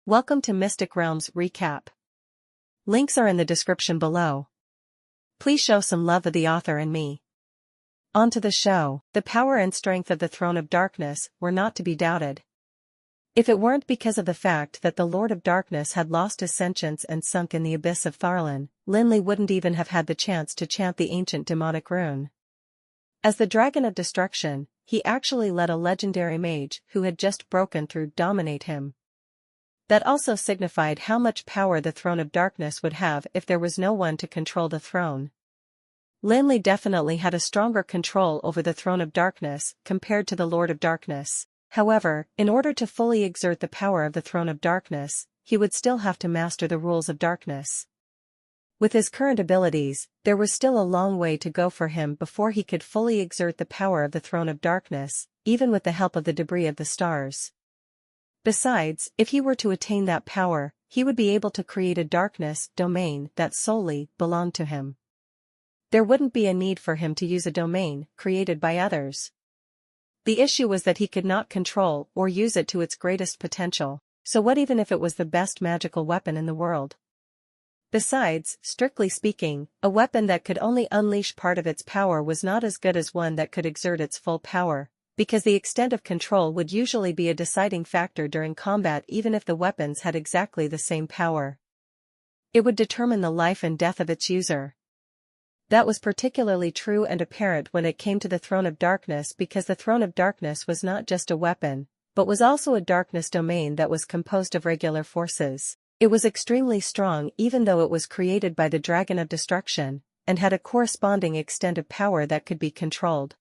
Welcome to Mystic Realms Recap. Links are in the description below. Please show some love of the author and me. On to the show. The power and strength of the Throne of Darkness were not to be doubted. If it weren't because of the fact that the Lord of Darkness had lost his sentience and sunk in the abyss of Tharlan, Lin Li wouldn't even have had the chance to chant the ancient demonic rune. As the Dragon of Destruction, he actually let a legendary mage who had just broken through dominate him. That also signified how much power the Throne of Darkness would have if there was no one to control the throne. Lin Li definitely had a stronger control over the Throne of Darkness compared to the Lord of Darkness. However, in order to fully exert the power of the Throne of Darkness, he would still have to master the rules of darkness. With his current abilities, there was still a long way to go for him before he could fully exert the power of the Throne of Darkness, even with the help of the debris of the stars. Besides, if he were to attain that power, he would be able to create a darkness domain that solely belonged to him. There wouldn't be a need for him to use a domain created by others. The issue was that he could not control or use it to its greatest potential, so what even if it was the best magical weapon in the world? Besides, strictly speaking, a weapon that could only unleash part of its power was not as good as one that could exert its full power, because the extent of control would usually be a deciding factor during combat even if the weapons had exactly the same power. It would determine the life and death of its user. That was particularly true and apparent when it came to the Throne of Darkness because the Throne of Darkness was not just a weapon, but was also a darkness domain that was composed of regular forces. It was extremely strong even though it was created by the Dragon of Destruction, and had a corresponding extent of power that could be controlled.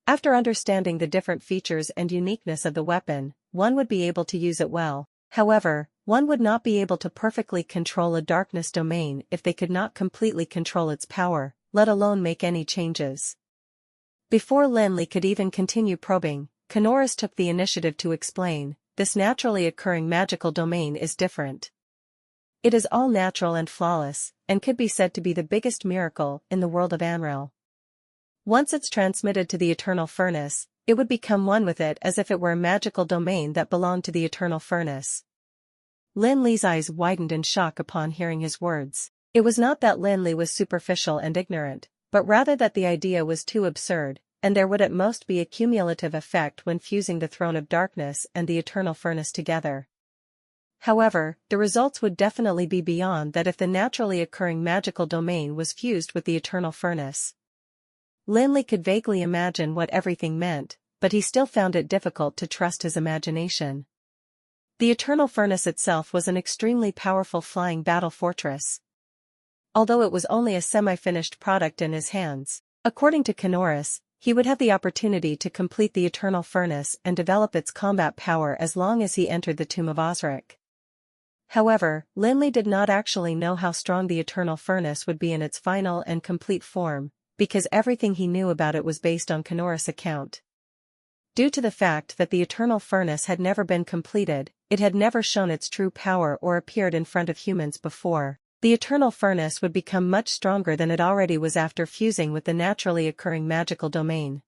After understanding the different features and uniqueness of the weapon, one would be able to use it well. However, one would not be able to perfectly control a darkness domain if they could not completely control its power, let alone make any changes. Before Lin Li could even continue probing, Kanoris took the initiative to explain, this naturally occurring magical domain is different. It is all natural and flawless, and could be said to be the biggest miracle in the world of Anrel. Once it's transmitted to the Eternal Furnace, it would become one with it as if it were a magical domain that belonged to the Eternal Furnace. Lin Li's eyes widened in shock upon hearing his words. It was not that Lin Li was superficial and ignorant, but rather that the idea was too absurd, and there would at most be a cumulative effect when fusing the Throne of Darkness and the Eternal Furnace together. However, the results would definitely be beyond that if the naturally occurring magical domain was fused with the Eternal Furnace. Lin Li could vaguely imagine what everything meant, but he still found it difficult to trust his imagination. The Eternal Furnace itself was an extremely powerful flying battle fortress. Although it was only a semi-finished product in his hands, according to Kanoris, he would have the opportunity to complete the Eternal Furnace and develop its combat power as long as he entered the Tomb of Osric. However, Lin Li did not actually know how strong the Eternal Furnace would be in its final and complete form, because everything he knew about it was based on Kanoris' account. Due to the fact that the Eternal Furnace had never been completed, it had never shown its true power or appeared in front of humans before, the Eternal Furnace would become much stronger than it already was after fusing with the naturally occurring magical domain.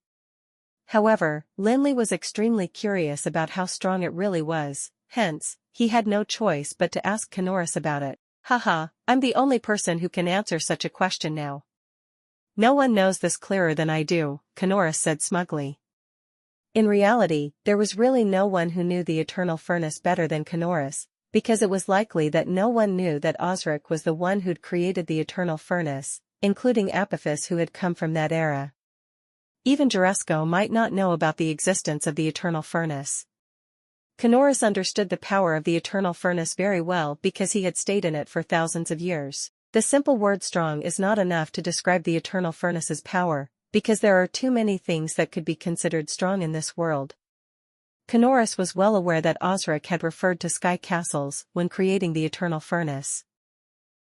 However, Lin Li was extremely curious about how strong it really was, hence, he had no choice but to ask Kanoris about it. Haha, I'm the only person who can answer such a question now. No one knows this clearer than I do, Kanoris said smugly. In reality, there was really no one who knew the Eternal Furnace better than Kanoris, because it was likely that no one knew that Osric was the one who'd created the Eternal Furnace, including Apophis who had come from that era. Even Juresco might not know about the existence of the Eternal Furnace. Kanoris understood the power of the Eternal Furnace very well because he had stayed in it for thousands of years. The simple word strong is not enough to describe the Eternal Furnace's power, because there are too many things that could be considered strong in this world. Kanoris was well aware that Osric had referred to sky castles when creating the Eternal Furnace.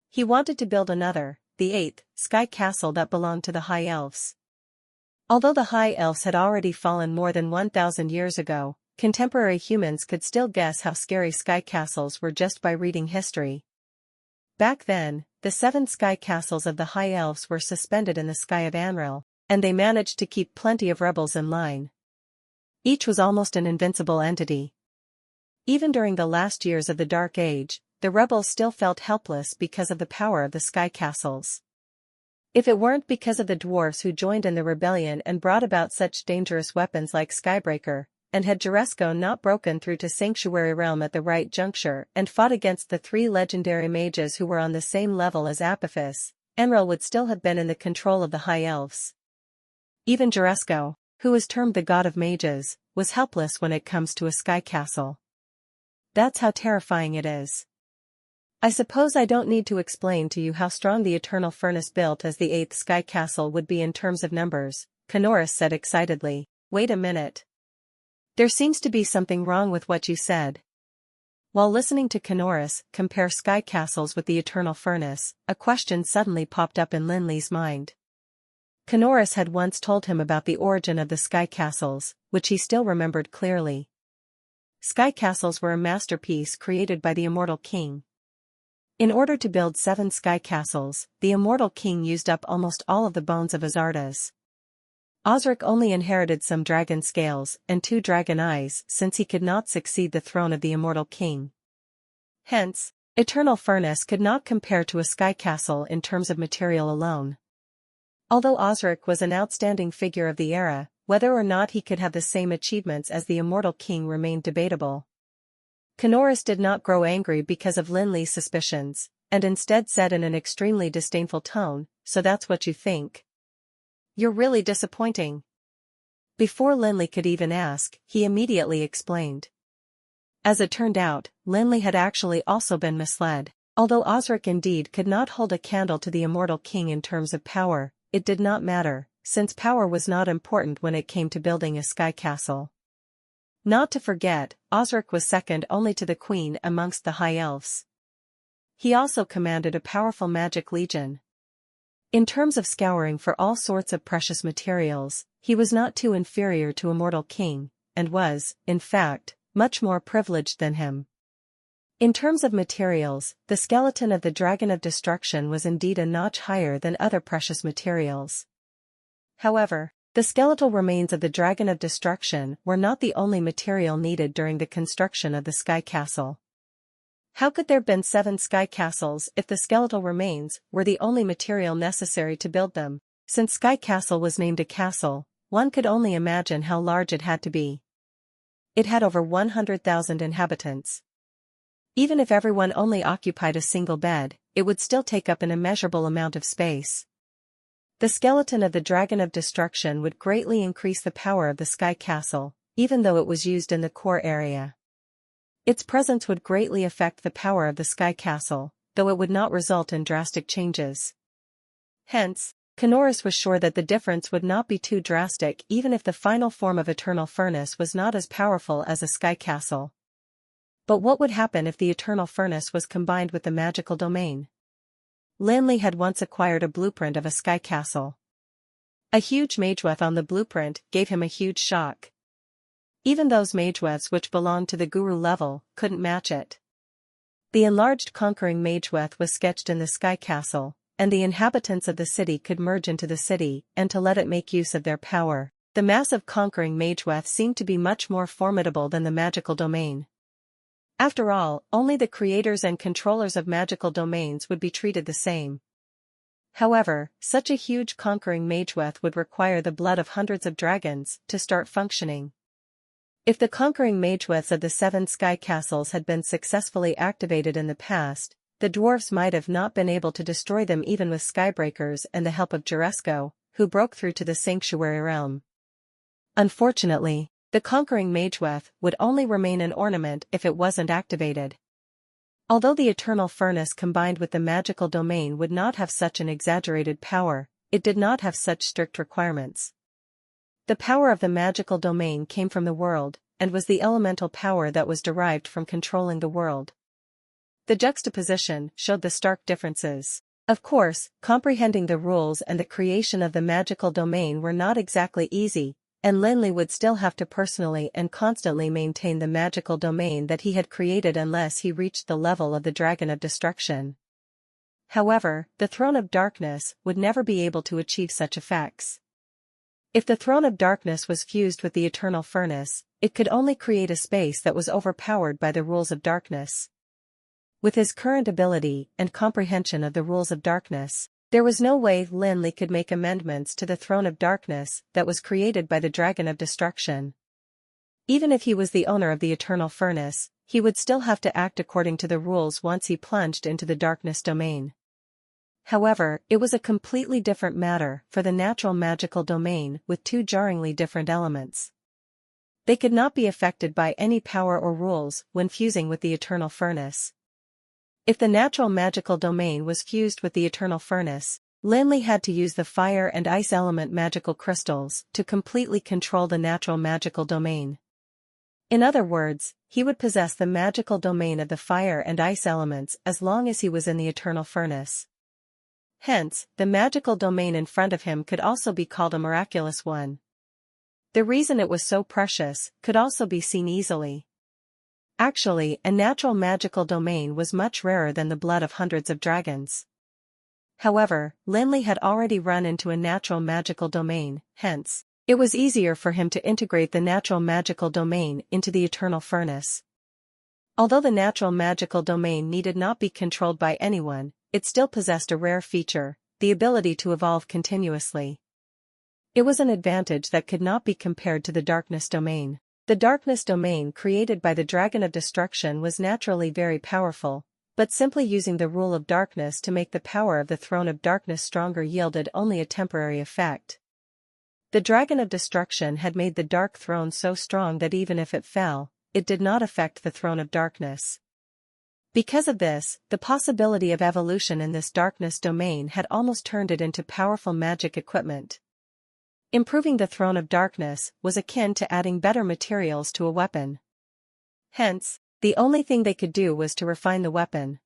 He wanted to build another, the 8th, sky castle that belonged to the High Elves. Although the High Elves had already fallen more than 1,000 years ago, contemporary humans could still guess how scary sky castles were just by reading history. Back then, the 7 sky castles of the High Elves were suspended in the sky of Anrel, and they managed to keep plenty of rebels in line. Each was almost an invincible entity. Even during the last years of the Dark Age, the rebels still felt helpless because of the power of the sky castles. If it weren't because of the dwarfs who joined in the rebellion and brought about such dangerous weapons like Skybreaker, and had Juresco not broken through to Sanctuary Realm at the right juncture and fought against the 3 legendary mages who were on the same level as Apophis, Enril would still have been in the control of the High Elves. Even Juresco, who is termed the god of mages, was helpless when it comes to a sky castle. That's how terrifying it is. I suppose I don't need to explain to you how strong the Eternal Furnace built as the 8th sky castle would be in terms of numbers, Canoris said excitedly. Wait a minute. There seems to be something wrong with what you said. While listening to Canoris compare sky castles with the Eternal Furnace, a question suddenly popped up in Lin Li's mind. Canoris had once told him about the origin of the sky castles, which he still remembered clearly. Sky castles were a masterpiece created by the Immortal King. In order to build 7 sky castles, the Immortal King used up almost all of the bones of his Ardas. Osric only inherited some dragon scales and 2 dragon eyes since he could not succeed the throne of the Immortal King. Hence, Eternal Furnace could not compare to a sky castle in terms of material alone. Although Osric was an outstanding figure of the era, whether or not he could have the same achievements as the Immortal King remained debatable. Canoris did not grow angry because of Lin Li's suspicions, and instead said in an extremely disdainful tone, "So that's what you think? You're really disappointing." Before Lin Li could even ask, he immediately explained. As it turned out, Lin Li had actually also been misled. Although Osric indeed could not hold a candle to the Immortal King in terms of power, it did not matter, since power was not important when it came to building a sky castle. Not to forget, Osric was second only to the Queen amongst the High Elves. He also commanded a powerful magic legion. In terms of scouring for all sorts of precious materials, he was not too inferior to Immortal King, and was, in fact, much more privileged than him. In terms of materials, the skeleton of the Dragon of Destruction was indeed a notch higher than other precious materials. However, the skeletal remains of the Dragon of Destruction were not the only material needed during the construction of the Sky Castle. How could there have been 7 sky castles if the skeletal remains were the only material necessary to build them? Since Sky Castle was named a castle, one could only imagine how large it had to be. It had over 100,000 inhabitants. Even if everyone only occupied a single bed, it would still take up an immeasurable amount of space. The skeleton of the Dragon of Destruction would greatly increase the power of the Sky Castle, even though it was used in the core area. Its presence would greatly affect the power of the Sky Castle, though it would not result in drastic changes. Hence, Canoris was sure that the difference would not be too drastic even if the final form of Eternal Furnace was not as powerful as a Sky Castle. But what would happen if the Eternal Furnace was combined with the magical domain? Lin Li had once acquired a blueprint of a Sky Castle. A huge mageweth on the blueprint gave him a huge shock. Even those mageweths which belonged to the guru level couldn't match it. The enlarged conquering mageweth was sketched in the Sky Castle, and the inhabitants of the city could merge into the city and to let it make use of their power. The massive conquering mageweth seemed to be much more formidable than the magical domain. After all, only the creators and controllers of magical domains would be treated the same. However, such a huge conquering mageweth would require the blood of hundreds of dragons to start functioning. If the conquering mageweths of the 7 sky castles had been successfully activated in the past, the dwarves might have not been able to destroy them even with skybreakers and the help of Juresco, who broke through to the Sanctuary Realm. Unfortunately, the conquering mageweth would only remain an ornament if it wasn't activated. Although the Eternal Furnace combined with the magical domain would not have such an exaggerated power, it did not have such strict requirements. The power of the magical domain came from the world, and was the elemental power that was derived from controlling the world. The juxtaposition showed the stark differences. Of course, comprehending the rules and the creation of the magical domain were not exactly easy, and Lin Li would still have to personally and constantly maintain the magical domain that he had created unless he reached the level of the Dragon of Destruction. However, the Throne of Darkness would never be able to achieve such effects. If the Throne of Darkness was fused with the Eternal Furnace, it could only create a space that was overpowered by the rules of darkness. With his current ability and comprehension of the rules of darkness, there was no way Lin Li could make amendments to the throne of darkness that was created by the Dragon of Destruction. Even if he was the owner of the eternal furnace, he would still have to act according to the rules once he plunged into the darkness domain. However, it was a completely different matter for the natural magical domain with two jarringly different elements. They could not be affected by any power or rules when fusing with the eternal furnace. If the natural magical domain was fused with the eternal furnace, Lin Li had to use the fire and ice element magical crystals to completely control the natural magical domain. In other words, he would possess the magical domain of the fire and ice elements as long as he was in the eternal furnace. Hence, the magical domain in front of him could also be called a miraculous one. The reason it was so precious could also be seen easily. Actually, a natural magical domain was much rarer than the blood of hundreds of dragons. However, Lin Li had already run into a natural magical domain, hence, it was easier for him to integrate the natural magical domain into the eternal furnace. Although the natural magical domain needed not be controlled by anyone, it still possessed a rare feature, the ability to evolve continuously. It was an advantage that could not be compared to the darkness domain. The darkness domain created by the Dragon of Destruction was naturally very powerful, but simply using the rule of darkness to make the power of the throne of darkness stronger yielded only a temporary effect. The Dragon of Destruction had made the dark throne so strong that even if it fell, it did not affect the throne of darkness. Because of this, the possibility of evolution in this darkness domain had almost turned it into powerful magic equipment. Improving the throne of darkness was akin to adding better materials to a weapon. Hence, the only thing they could do was to refine the weapon.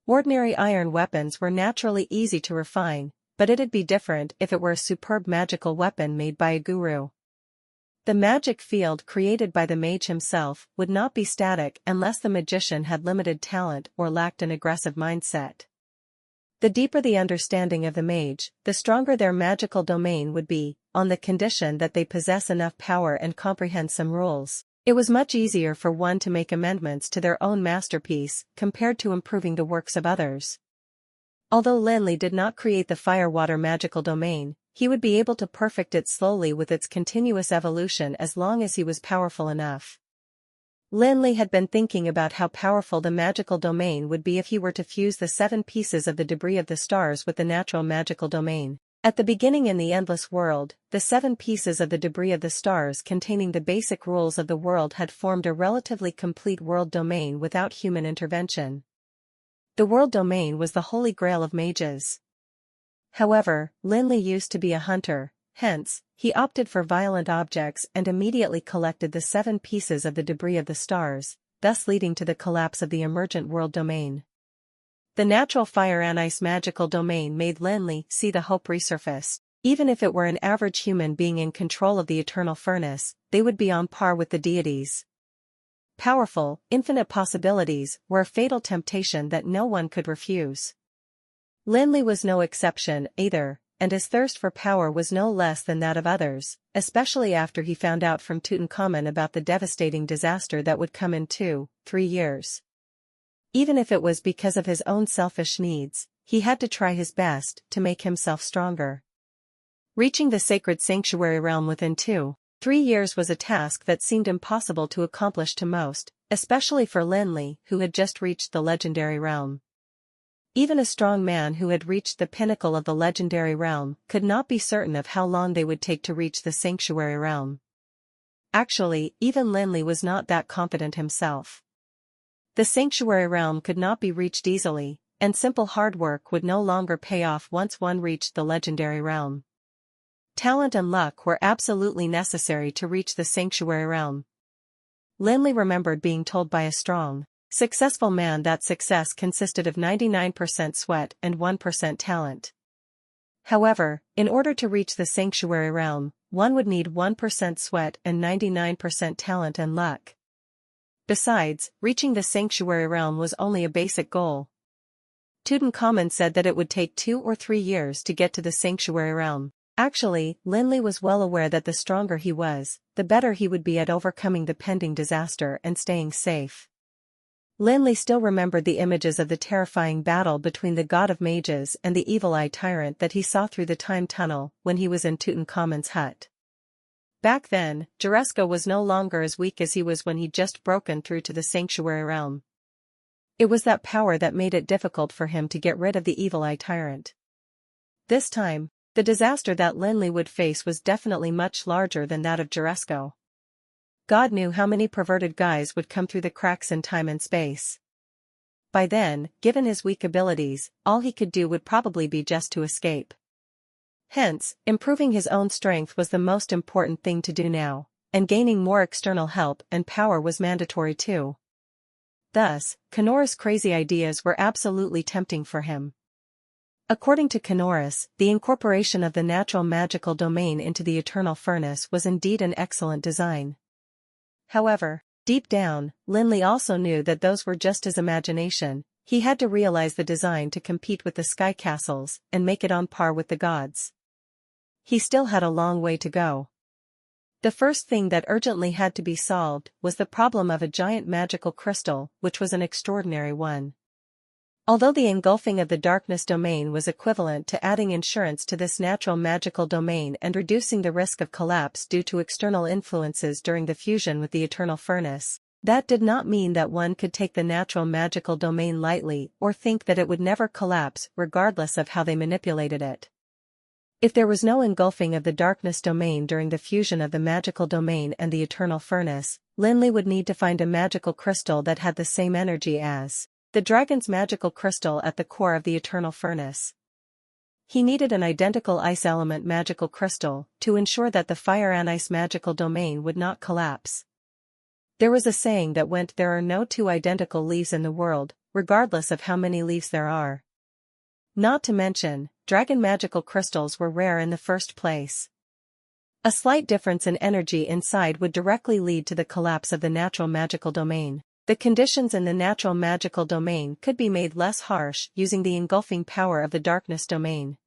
Ordinary iron weapons were naturally easy to refine, but it'd be different if it were a superb magical weapon made by a guru. The magic field created by the mage himself would not be static unless the magician had limited talent or lacked an aggressive mindset. The deeper the understanding of the mage, the stronger their magical domain would be, on the condition that they possess enough power and comprehend some rules. It was much easier for one to make amendments to their own masterpiece compared to improving the works of others. Although Lin Li did not create the fire-water magical domain, he would be able to perfect it slowly with its continuous evolution as long as he was powerful enough. Lin Li had been thinking about how powerful the magical domain would be if he were to fuse the 7 pieces of the debris of the stars with the natural magical domain. At the beginning in the endless world, the 7 pieces of the debris of the stars containing the basic rules of the world had formed a relatively complete world domain without human intervention. The world domain was the holy grail of mages. However, Lin Li used to be a hunter, hence, he opted for violent objects and immediately collected the 7 pieces of the debris of the stars, thus leading to the collapse of the emergent world domain. The natural fire and ice magical domain made Lin Li see the hope resurface. Even if it were an average human being in control of the eternal furnace, they would be on par with the deities. Powerful, infinite possibilities were a fatal temptation that no one could refuse. Lin Li was no exception either, and his thirst for power was no less than that of others, especially after he found out from Tutankhamun about the devastating disaster that would come in 2-3 years. Even if it was because of his own selfish needs, he had to try his best to make himself stronger. Reaching the sacred sanctuary realm within 2-3 years was a task that seemed impossible to accomplish to most, especially for Lin Li, who had just reached the legendary realm. Even a strong man who had reached the pinnacle of the legendary realm could not be certain of how long they would take to reach the sanctuary realm. Actually, even Lin Li was not that confident himself. The sanctuary realm could not be reached easily, and simple hard work would no longer pay off once one reached the legendary realm. Talent and luck were absolutely necessary to reach the sanctuary realm. Lin Li remembered being told by a strong, successful man that success consisted of 99% sweat and 1% talent. However, in order to reach the sanctuary realm, one would need 1% sweat and 99% talent and luck. Besides, reaching the sanctuary realm was only a basic goal. Tutankhamun said that it would take 2 or 3 years to get to the sanctuary realm. Actually, Lin Li was well aware that the stronger he was, the better he would be at overcoming the pending disaster and staying safe. Lin Li still remembered the images of the terrifying battle between the god of mages and the evil-eye tyrant that he saw through the time tunnel when he was in Tutankhamun's hut. Back then, Juresko was no longer as weak as he was when he'd just broken through to the sanctuary realm. It was that power that made it difficult for him to get rid of the evil-eye tyrant. This time, the disaster that Lin Li would face was definitely much larger than that of Juresko. God knew how many perverted guys would come through the cracks in time and space. By then, given his weak abilities, all he could do would probably be just to escape. Hence, improving his own strength was the most important thing to do now, and gaining more external help and power was mandatory too. Thus, Kanora's crazy ideas were absolutely tempting for him. According to Kanoris, the incorporation of the natural magical domain into the eternal furnace was indeed an excellent design. However, deep down, Lin Li also knew that those were just his imagination. He had to realize the design to compete with the sky castles and make it on par with the gods. He still had a long way to go. The first thing that urgently had to be solved was the problem of a giant magical crystal, which was an extraordinary one. Although the engulfing of the darkness domain was equivalent to adding insurance to this natural magical domain and reducing the risk of collapse due to external influences during the fusion with the eternal furnace, that did not mean that one could take the natural magical domain lightly or think that it would never collapse regardless of how they manipulated it. If there was no engulfing of the darkness domain during the fusion of the magical domain and the eternal furnace, Lin Li would need to find a magical crystal that had the same energy as the dragon's magical crystal at the core of the eternal furnace. He needed an identical ice element magical crystal to ensure that the fire and ice magical domain would not collapse. There was a saying that went, "There are no two identical leaves in the world, regardless of how many leaves there are." Not to mention, dragon magical crystals were rare in the first place. A slight difference in energy inside would directly lead to the collapse of the natural magical domain. The conditions in the natural magical domain could be made less harsh using the engulfing power of the darkness domain.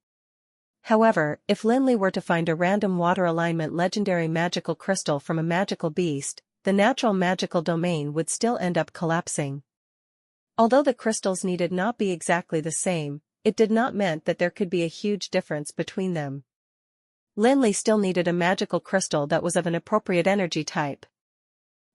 However, if Lin Li were to find a random water alignment legendary magical crystal from a magical beast, the natural magical domain would still end up collapsing. Although the crystals needed not be exactly the same, it did not mean that there could be a huge difference between them. Lin Li still needed a magical crystal that was of an appropriate energy type.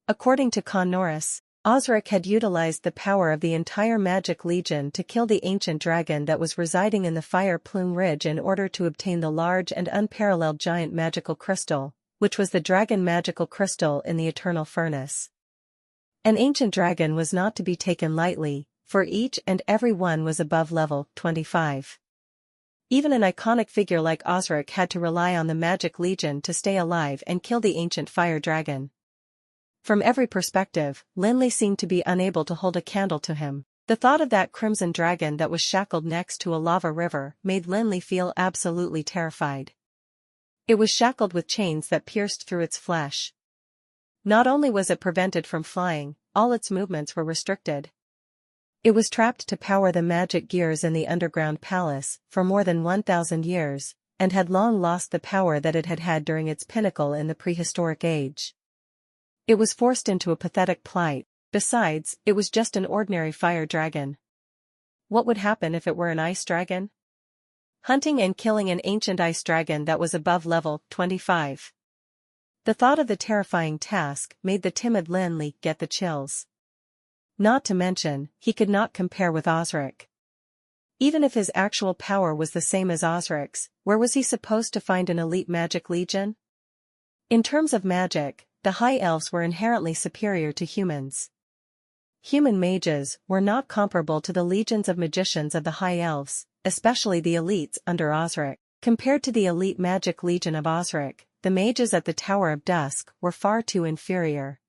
According to Kanoris, Osric had utilized the power of the entire magic legion to kill the ancient dragon that was residing in the Fire Plume Ridge in order to obtain the large and unparalleled giant magical crystal, which was the dragon magical crystal in the eternal furnace. An ancient dragon was not to be taken lightly, for each and every one was above level 25. Even an iconic figure like Osric had to rely on the magic legion to stay alive and kill the ancient fire dragon. From every perspective, Lin Li seemed to be unable to hold a candle to him. The thought of that crimson dragon that was shackled next to a lava river made Lin Li feel absolutely terrified. It was shackled with chains that pierced through its flesh. Not only was it prevented from flying, all its movements were restricted. It was trapped to power the magic gears in the underground palace for more than 1,000 years, and had long lost the power that it had had during its pinnacle in the prehistoric age. It was forced into a pathetic plight. Besides, it was just an ordinary fire dragon. What would happen if it were an ice dragon? Hunting and killing an ancient ice dragon that was above level 25. The thought of the terrifying task made the timid Lin Li get the chills. Not to mention, he could not compare with Osric. Even if his actual power was the same as Osric's, where was he supposed to find an elite magic legion? In terms of magic, the High Elves were inherently superior to humans. Human mages were not comparable to the legions of magicians of the High Elves, especially the elites under Osric. Compared to the elite magic legion of Osric, the mages at the Tower of Dusk were far too inferior.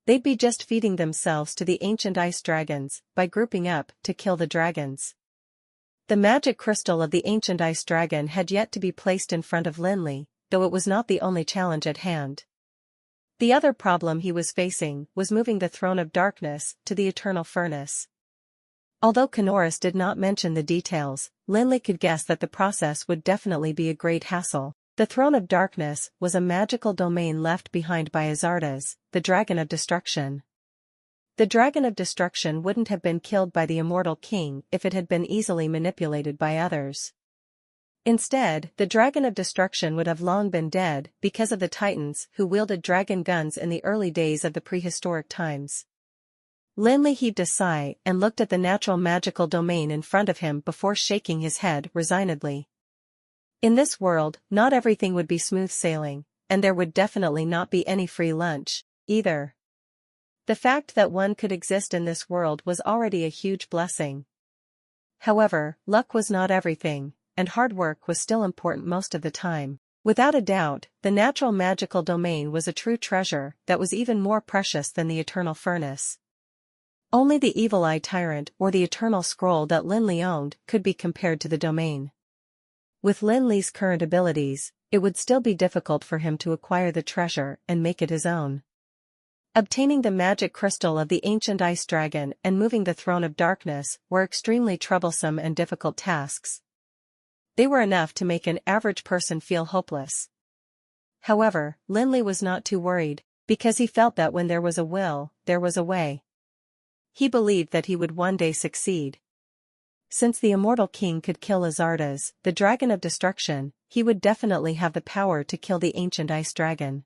They'd be just feeding themselves to the ancient ice dragons by grouping up to kill the dragons. The magic crystal of the ancient ice dragon had yet to be placed in front of Lin Li, though it was not the only challenge at hand. The other problem he was facing was moving the throne of darkness to the eternal furnace. Although Kanoris did not mention the details, Lin Li could guess that the process would definitely be a great hassle. The Throne of Darkness was a magical domain left behind by Azardas, the Dragon of Destruction. The Dragon of Destruction wouldn't have been killed by the immortal king if it had been easily manipulated by others. Instead, the Dragon of Destruction would have long been dead because of the titans who wielded dragon guns in the early days of the prehistoric times. Lin Li heaved a sigh and looked at the natural magical domain in front of him before shaking his head resignedly. In this world, not everything would be smooth sailing, and there would definitely not be any free lunch, either. The fact that one could exist in this world was already a huge blessing. However, luck was not everything, and hard work was still important most of the time. Without a doubt, the natural magical domain was a true treasure that was even more precious than the eternal furnace. Only the Evil Eye Tyrant or the Eternal Scroll that Lin Li owned could be compared to the domain. With Lin Li's current abilities, it would still be difficult for him to acquire the treasure and make it his own. Obtaining the magic crystal of the ancient ice dragon and moving the Throne of Darkness were extremely troublesome and difficult tasks. They were enough to make an average person feel hopeless. However, Lin Li was not too worried, because he felt that when there was a will, there was a way. He believed that he would one day succeed. Since the immortal king could kill Azardas, the Dragon of Destruction, he would definitely have the power to kill the ancient ice dragon.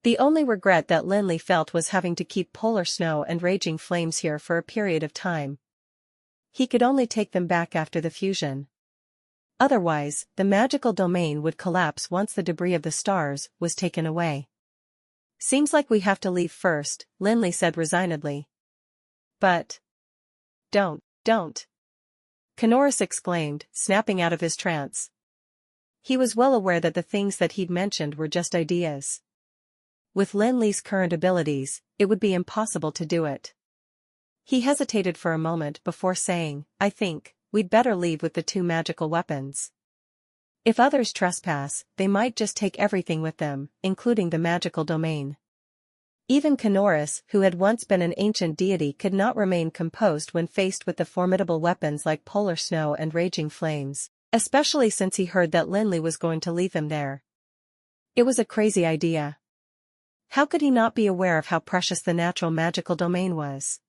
The only regret that Lin Li felt was having to keep polar snow and raging flames here for a period of time. He could only take them back after the fusion. Otherwise, the magical domain would collapse once the debris of the stars was taken away. "Seems like we have to leave first," Lin Li said resignedly. "But... Don't. Kanoris exclaimed, snapping out of his trance. He was well aware that the things that he'd mentioned were just ideas. With Lin Li's current abilities, it would be impossible to do it. He hesitated for a moment before saying, "I think we'd better leave with the two magical weapons. If others trespass, they might just take everything with them, including the magical domain." Even Kanoris, who had once been an ancient deity, could not remain composed when faced with the formidable weapons like polar snow and raging flames, especially since he heard that Lin Li was going to leave them there. It was a crazy idea. How could he not be aware of how precious the natural magical domain was?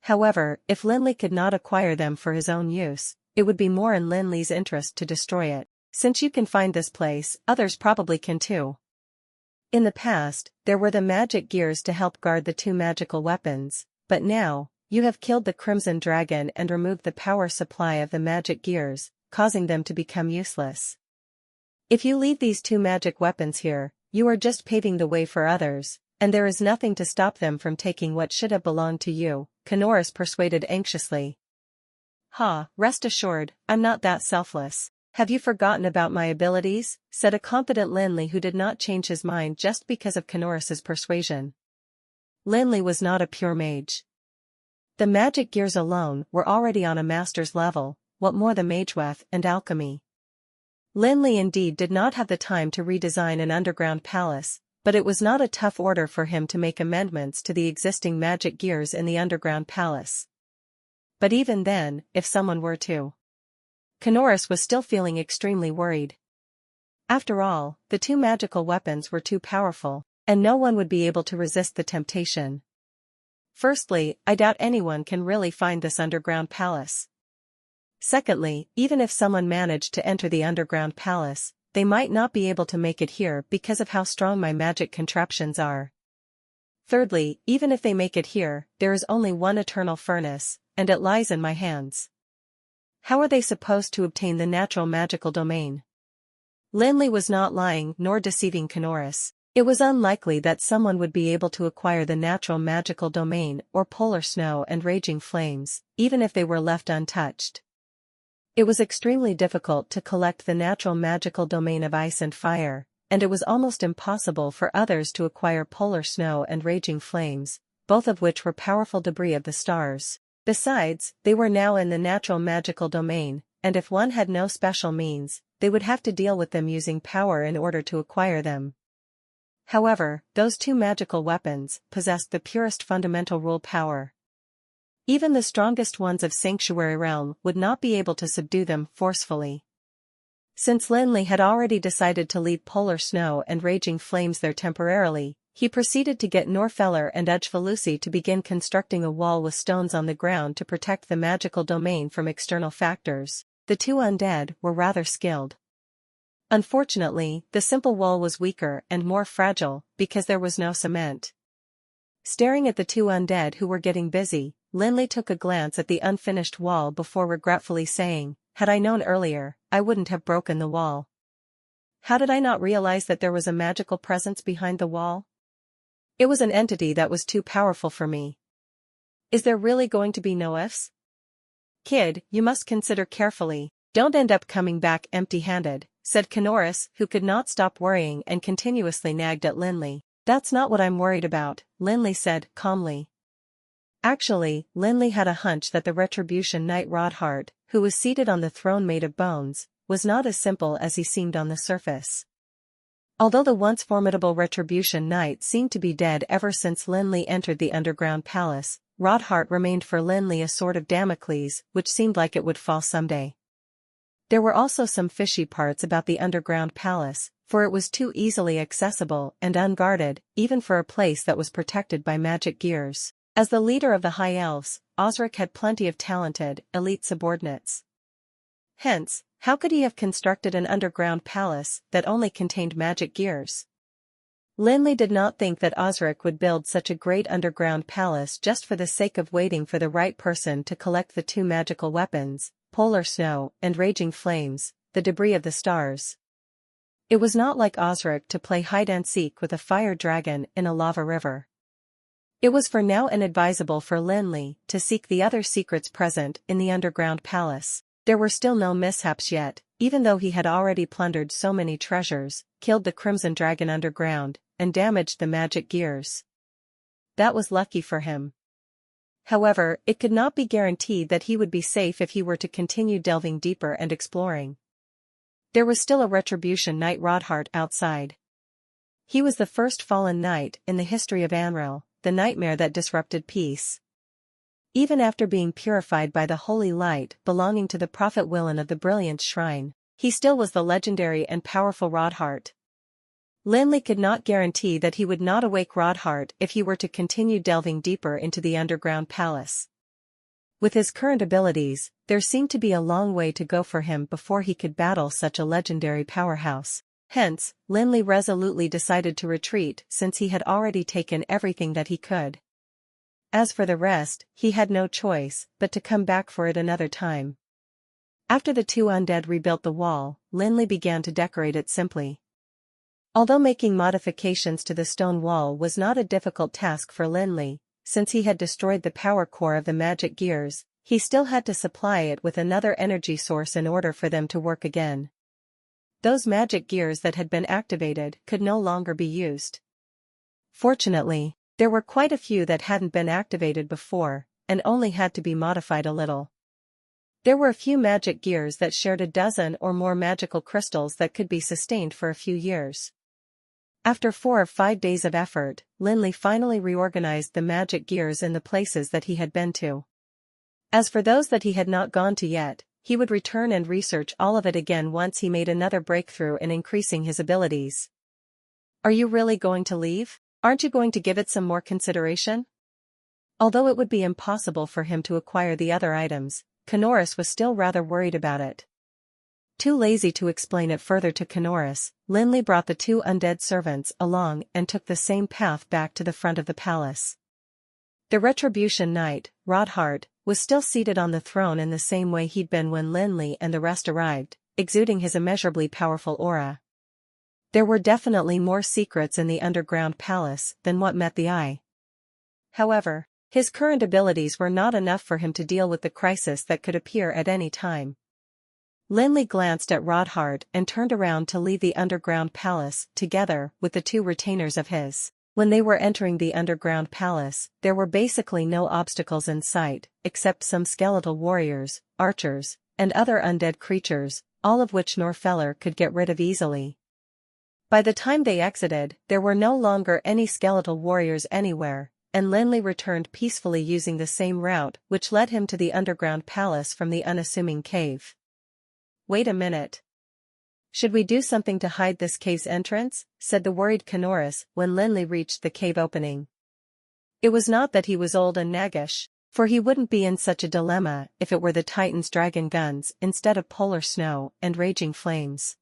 However, if Lin Li could not acquire them for his own use, it would be more in Lin Li's interest to destroy it. "Since you can find this place, others probably can too. In the past, there were the magic gears to help guard the two magical weapons, but now, you have killed the Crimson Dragon and removed the power supply of the magic gears, causing them to become useless. If you leave these two magic weapons here, you are just paving the way for others, and there is nothing to stop them from taking what should have belonged to you," Kanoris persuaded anxiously. Rest assured, I'm not that selfless. "Have you forgotten about my abilities?" said a confident Lin Li who did not change his mind just because of Kanoris's persuasion. Lin Li was not a pure mage. The magic gears alone were already on a master's level, what more the mageweth and alchemy. Lin Li indeed did not have the time to redesign an underground palace, but it was not a tough order for him to make amendments to the existing magic gears in the underground palace. But even then, if someone were to... Kanoris was still feeling extremely worried. After all, the two magical weapons were too powerful, and no one would be able to resist the temptation. Firstly, I doubt anyone can really find this underground palace. Secondly, even if someone managed to enter the underground palace, they might not be able to make it here because of how strong my magic contraptions are. Thirdly, even if they make it here, there is only one eternal furnace, and it lies in my hands. How are they supposed to obtain the natural magical domain? Lin Li was not lying nor deceiving Kanoris. It was unlikely that someone would be able to acquire the natural magical domain or polar snow and raging flames, even if they were left untouched. It was extremely difficult to collect the natural magical domain of ice and fire, and it was almost impossible for others to acquire polar snow and raging flames, both of which were powerful debris of the stars. Besides, they were now in the natural magical domain, and if one had no special means, they would have to deal with them using power in order to acquire them. However, those two magical weapons possessed the purest fundamental rule power. Even the strongest ones of Sanctuary Realm would not be able to subdue them forcefully. Since Lin Li had already decided to leave polar snow and raging flames there temporarily, he proceeded to get Norfeller and Edgefalusi to begin constructing a wall with stones on the ground to protect the magical domain from external factors. The two undead were rather skilled. Unfortunately, the simple wall was weaker and more fragile because there was no cement. Staring at the two undead who were getting busy, Lin Li took a glance at the unfinished wall before regretfully saying, "Had I known earlier, I wouldn't have broken the wall. How did I not realize that there was a magical presence behind the wall? It was an entity that was too powerful for me. Is there really going to be no ifs? Kid, you must consider carefully. Don't end up coming back empty-handed," said Kanoris, who could not stop worrying and continuously nagged at Lin Li. "That's not what I'm worried about," Lin Li said calmly. Actually, Lin Li had a hunch that the Retribution Knight Rodhart, who was seated on the throne made of bones, was not as simple as he seemed on the surface. Although the once formidable Retribution Knight seemed to be dead ever since Lin Li entered the underground palace, Rodhart remained for Lin Li a sword of Damocles which seemed like it would fall someday. There were also some fishy parts about the underground palace, for it was too easily accessible and unguarded, even for a place that was protected by magic gears. As the leader of the High Elves, Osric had plenty of talented, elite subordinates. Hence, how could he have constructed an underground palace that only contained magic gears? Lin Li did not think that Osric would build such a great underground palace just for the sake of waiting for the right person to collect the two magical weapons, polar snow and raging flames, the debris of the stars. It was not like Osric to play hide-and-seek with a fire dragon in a lava river. It was for now inadvisable for Lin Li to seek the other secrets present in the underground palace. There were still no mishaps yet, even though he had already plundered so many treasures, killed the Crimson Dragon underground, and damaged the magic gears. That was lucky for him. However, it could not be guaranteed that he would be safe if he were to continue delving deeper and exploring. There was still a Retribution Knight Rodhart outside. He was the first fallen knight in the history of Anril, the nightmare that disrupted peace. Even after being purified by the holy light belonging to the Prophet Willan of the Brilliance Shrine, he still was the legendary and powerful Rodhart. Lin Li could not guarantee that he would not awake Rodhart if he were to continue delving deeper into the underground palace. With his current abilities, there seemed to be a long way to go for him before he could battle such a legendary powerhouse. Hence, Lin Li resolutely decided to retreat since he had already taken everything that he could. As for the rest, he had no choice but to come back for it another time. After the two undead rebuilt the wall, Lin Li began to decorate it simply. Although making modifications to the stone wall was not a difficult task for Lin Li, since he had destroyed the power core of the magic gears, he still had to supply it with another energy source in order for them to work again. Those magic gears that had been activated could no longer be used. Fortunately, there were quite a few that hadn't been activated before, and only had to be modified a little. There were a few magic gears that shared a dozen or more magical crystals that could be sustained for a few years. After 4 or 5 days of effort, Lin Li finally reorganized the magic gears in the places that he had been to. As for those that he had not gone to yet, he would return and research all of it again once he made another breakthrough in increasing his abilities. "Are you really going to leave? Aren't you going to give it some more consideration?" Although it would be impossible for him to acquire the other items, Kanoris was still rather worried about it. Too lazy to explain it further to Kanoris, Lin Li brought the two undead servants along and took the same path back to the front of the palace. The Retribution Knight, Rodhart, was still seated on the throne in the same way he'd been when Lin Li and the rest arrived, exuding his immeasurably powerful aura. There were definitely more secrets in the underground palace than what met the eye. However, his current abilities were not enough for him to deal with the crisis that could appear at any time. Lin Li glanced at Rodhart and turned around to leave the underground palace together with the two retainers of his. When they were entering the underground palace, there were basically no obstacles in sight, except some skeletal warriors, archers, and other undead creatures, all of which Norfeller could get rid of easily. By the time they exited, there were no longer any skeletal warriors anywhere, and Lin Li returned peacefully using the same route which led him to the underground palace from the unassuming cave. "Wait a minute. Should we do something to hide this cave's entrance?" said the worried Kanoris when Lin Li reached the cave opening. It was not that he was old and naggish, for he wouldn't be in such a dilemma if it were the Titan's dragon guns instead of polar snow and raging flames.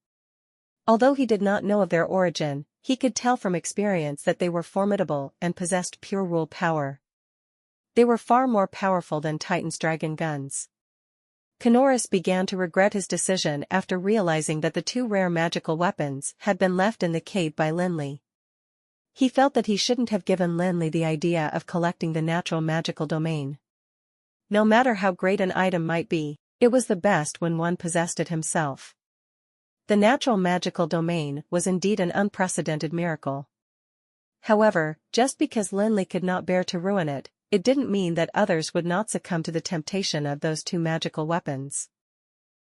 Although he did not know of their origin, he could tell from experience that they were formidable and possessed pure rule power. They were far more powerful than Titan's dragon guns. Kanoris began to regret his decision after realizing that the two rare magical weapons had been left in the cave by Lin Li. He felt that he shouldn't have given Lin Li the idea of collecting the natural magical domain. No matter how great an item might be, it was the best when one possessed it himself. The natural magical domain was indeed an unprecedented miracle. However, just because Lin Li could not bear to ruin it, it didn't mean that others would not succumb to the temptation of those two magical weapons.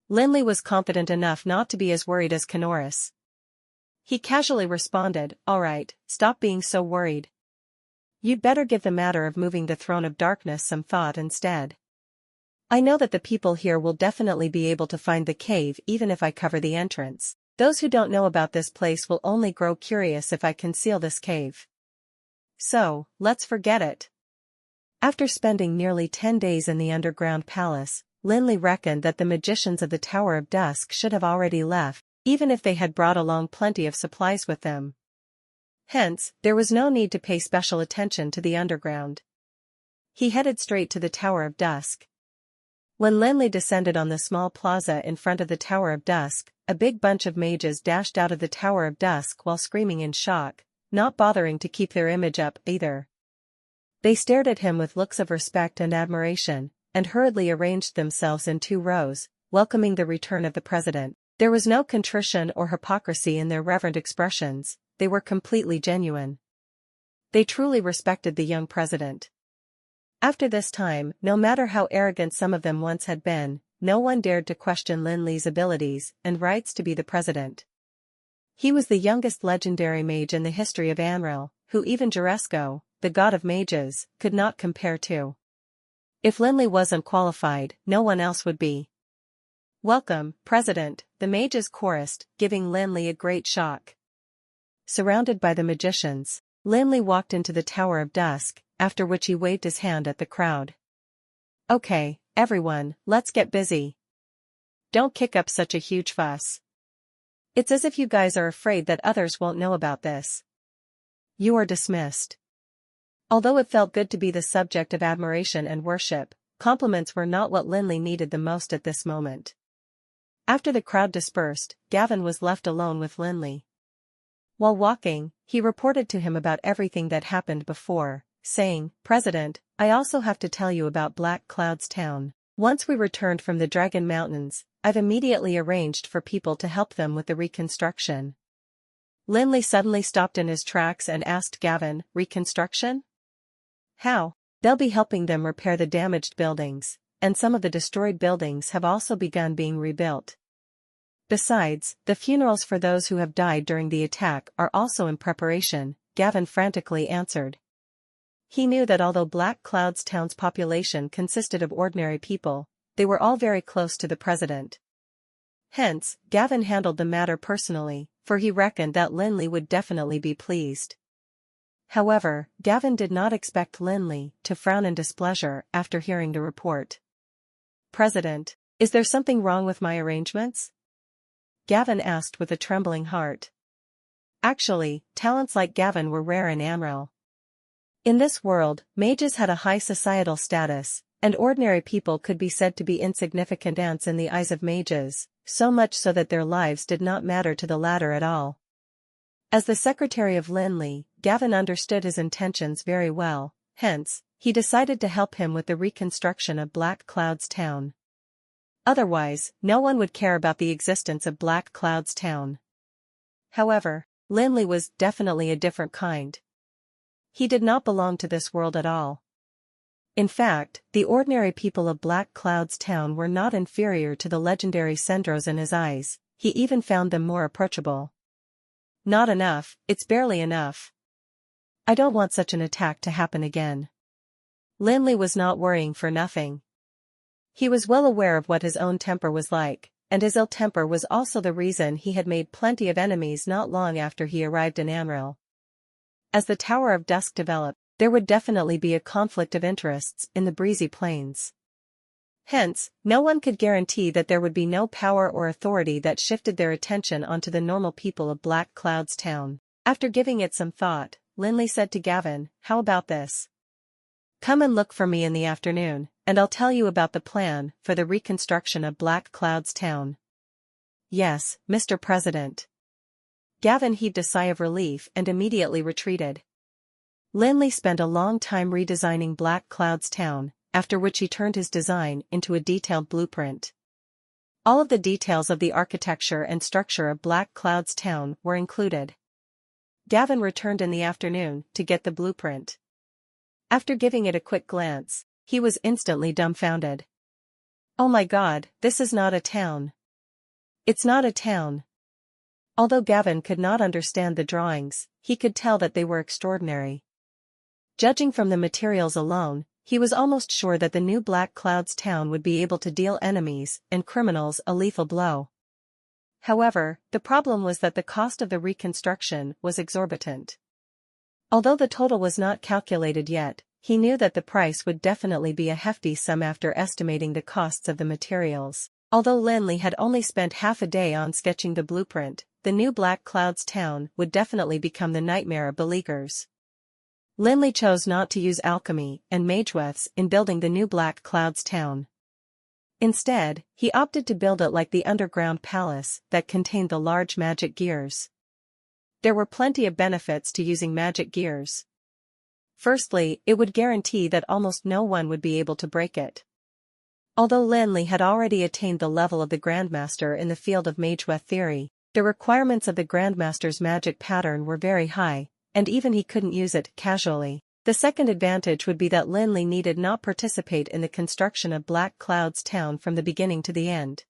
Lin Li was confident enough not to be as worried as Kanoris. He casually responded, "All right, stop being so worried. You'd better give the matter of moving the throne of darkness some thought instead. I know that the people here will definitely be able to find the cave even if I cover the entrance. Those who don't know about this place will only grow curious if I conceal this cave. So, let's forget it." After spending nearly 10 days in the underground palace, Lin Li reckoned that the magicians of the Tower of Dusk should have already left, even if they had brought along plenty of supplies with them. Hence, there was no need to pay special attention to the underground. He headed straight to the Tower of Dusk. When Lin Li descended on the small plaza in front of the Tower of Dusk, a big bunch of mages dashed out of the Tower of Dusk while screaming in shock, not bothering to keep their image up either. They stared at him with looks of respect and admiration, and hurriedly arranged themselves in 2 rows, welcoming the return of the president. There was no contrition or hypocrisy in their reverent expressions, they were completely genuine. They truly respected the young president. After this time, no matter how arrogant some of them once had been, no one dared to question Lin Li's abilities and rights to be the president. He was the youngest legendary mage in the history of Anril, who even Juresco, the god of mages, could not compare to. If Lin Li wasn't qualified, no one else would be. "Welcome, President," the mages chorused, giving Lin Li a great shock. Surrounded by the magicians, Lin Li walked into the Tower of Dusk, after which he waved his hand at the crowd. "Okay, everyone, let's get busy. Don't kick up such a huge fuss. It's as if you guys are afraid that others won't know about this. You are dismissed." Although it felt good to be the subject of admiration and worship, compliments were not what Lin Li needed the most at this moment. After the crowd dispersed, Gavin was left alone with Lin Li. While walking, he reported to him about everything that happened before, saying, "President, I also have to tell you about Black Cloud's town. Once we returned from the Dragon Mountains, I've immediately arranged for people to help them with the reconstruction." Lin Li suddenly stopped in his tracks and asked Gavin, "Reconstruction? How?" "They'll be helping them repair the damaged buildings, and some of the destroyed buildings have also begun being rebuilt. Besides, the funerals for those who have died during the attack are also in preparation," Gavin frantically answered. He knew that although Black Cloud's town's population consisted of ordinary people, they were all very close to the president. Hence, Gavin handled the matter personally, for he reckoned that Lin Li would definitely be pleased. However, Gavin did not expect Lin Li to frown in displeasure after hearing the report. "President, is there something wrong with my arrangements?" Gavin asked with a trembling heart. Actually, talents like Gavin were rare in Amril. In this world, mages had a high societal status, and ordinary people could be said to be insignificant ants in the eyes of mages, so much so that their lives did not matter to the latter at all. As the secretary of Lin Li, Gavin understood his intentions very well, hence, he decided to help him with the reconstruction of Black Cloud's town. Otherwise, no one would care about the existence of Black Cloud's town. However, Lin Li was definitely a different kind. He did not belong to this world at all. In fact, the ordinary people of Black Cloud's town were not inferior to the legendary Sendros in his eyes, he even found them more approachable. "Not enough, it's barely enough. I don't want such an attack to happen again. Lin Li was not worrying for nothing. He was well aware of what his own temper was like, and his ill temper was also the reason he had made plenty of enemies not long after he arrived in Amril. As the Tower of Dusk developed, there would definitely be a conflict of interests in the breezy plains. Hence, no one could guarantee that there would be no power or authority that shifted their attention onto the normal people of Black Cloud's town. After giving it some thought, Lin Li said to Gavin, "How about this? Come and look for me in the afternoon, and I'll tell you about the plan for the reconstruction of Black Cloud's town." "Yes, Mr. President." Gavin heaved a sigh of relief and immediately retreated. Lin Li spent a long time redesigning Black Cloud's town, after which he turned his design into a detailed blueprint. All of the details of the architecture and structure of Black Cloud's town were included. Gavin returned in the afternoon to get the blueprint. After giving it a quick glance, he was instantly dumbfounded. "Oh my God, this is not a town. It's not a town." Although Gavin could not understand the drawings, he could tell that they were extraordinary. Judging from the materials alone, he was almost sure that the new Black Cloud's town would be able to deal enemies and criminals a lethal blow. However, the problem was that the cost of the reconstruction was exorbitant. Although the total was not calculated yet, he knew that the price would definitely be a hefty sum after estimating the costs of the materials. Although Lin Li had only spent half a day on sketching the blueprint, the new Black Cloud's town would definitely become the nightmare of beleaguers. Lin Li chose not to use alchemy and mageweths in building the new Black Cloud's town. Instead, he opted to build it like the underground palace that contained the large magic gears. There were plenty of benefits to using magic gears. Firstly, it would guarantee that almost no one would be able to break it. Although Lin Li had already attained the level of the Grandmaster in the field of mageweth theory, the requirements of the Grandmaster's magic pattern were very high, and even he couldn't use it casually. The second advantage would be that Lin Li needed not participate in the construction of Black Cloud's town from the beginning to the end.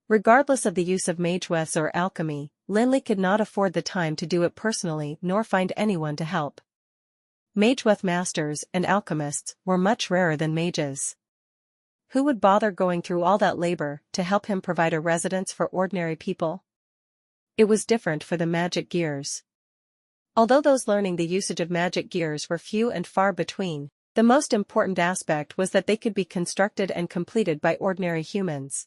Regardless of the use of mageweths or alchemy, Lin Li could not afford the time to do it personally nor find anyone to help. Mageweth masters and alchemists were much rarer than mages. Who would bother going through all that labor to help him provide a residence for ordinary people? It was different for the magic gears. Although those learning the usage of magic gears were few and far between, the most important aspect was that they could be constructed and completed by ordinary humans.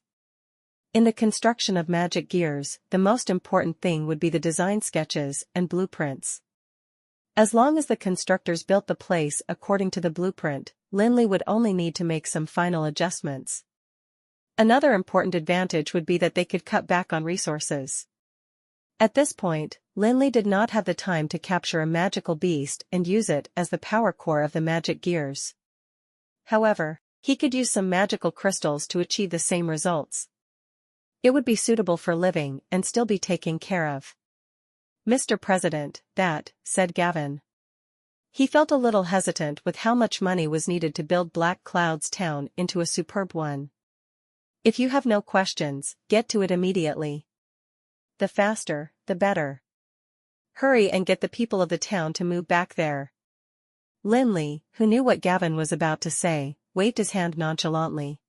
In the construction of magic gears, the most important thing would be the design sketches and blueprints. As long as the constructors built the place according to the blueprint, Lin Li would only need to make some final adjustments. Another important advantage would be that they could cut back on resources. At this point, Lin Li did not have the time to capture a magical beast and use it as the power core of the magic gears. However, he could use some magical crystals to achieve the same results. It would be suitable for living and still be taken care of. "Mr. President, that," said Gavin. He felt a little hesitant with how much money was needed to build Black Cloud's town into a superb one. "If you have no questions, get to it immediately. The faster, the better. Hurry and get the people of the town to move back there." Lin Li, who knew what Gavin was about to say, waved his hand nonchalantly.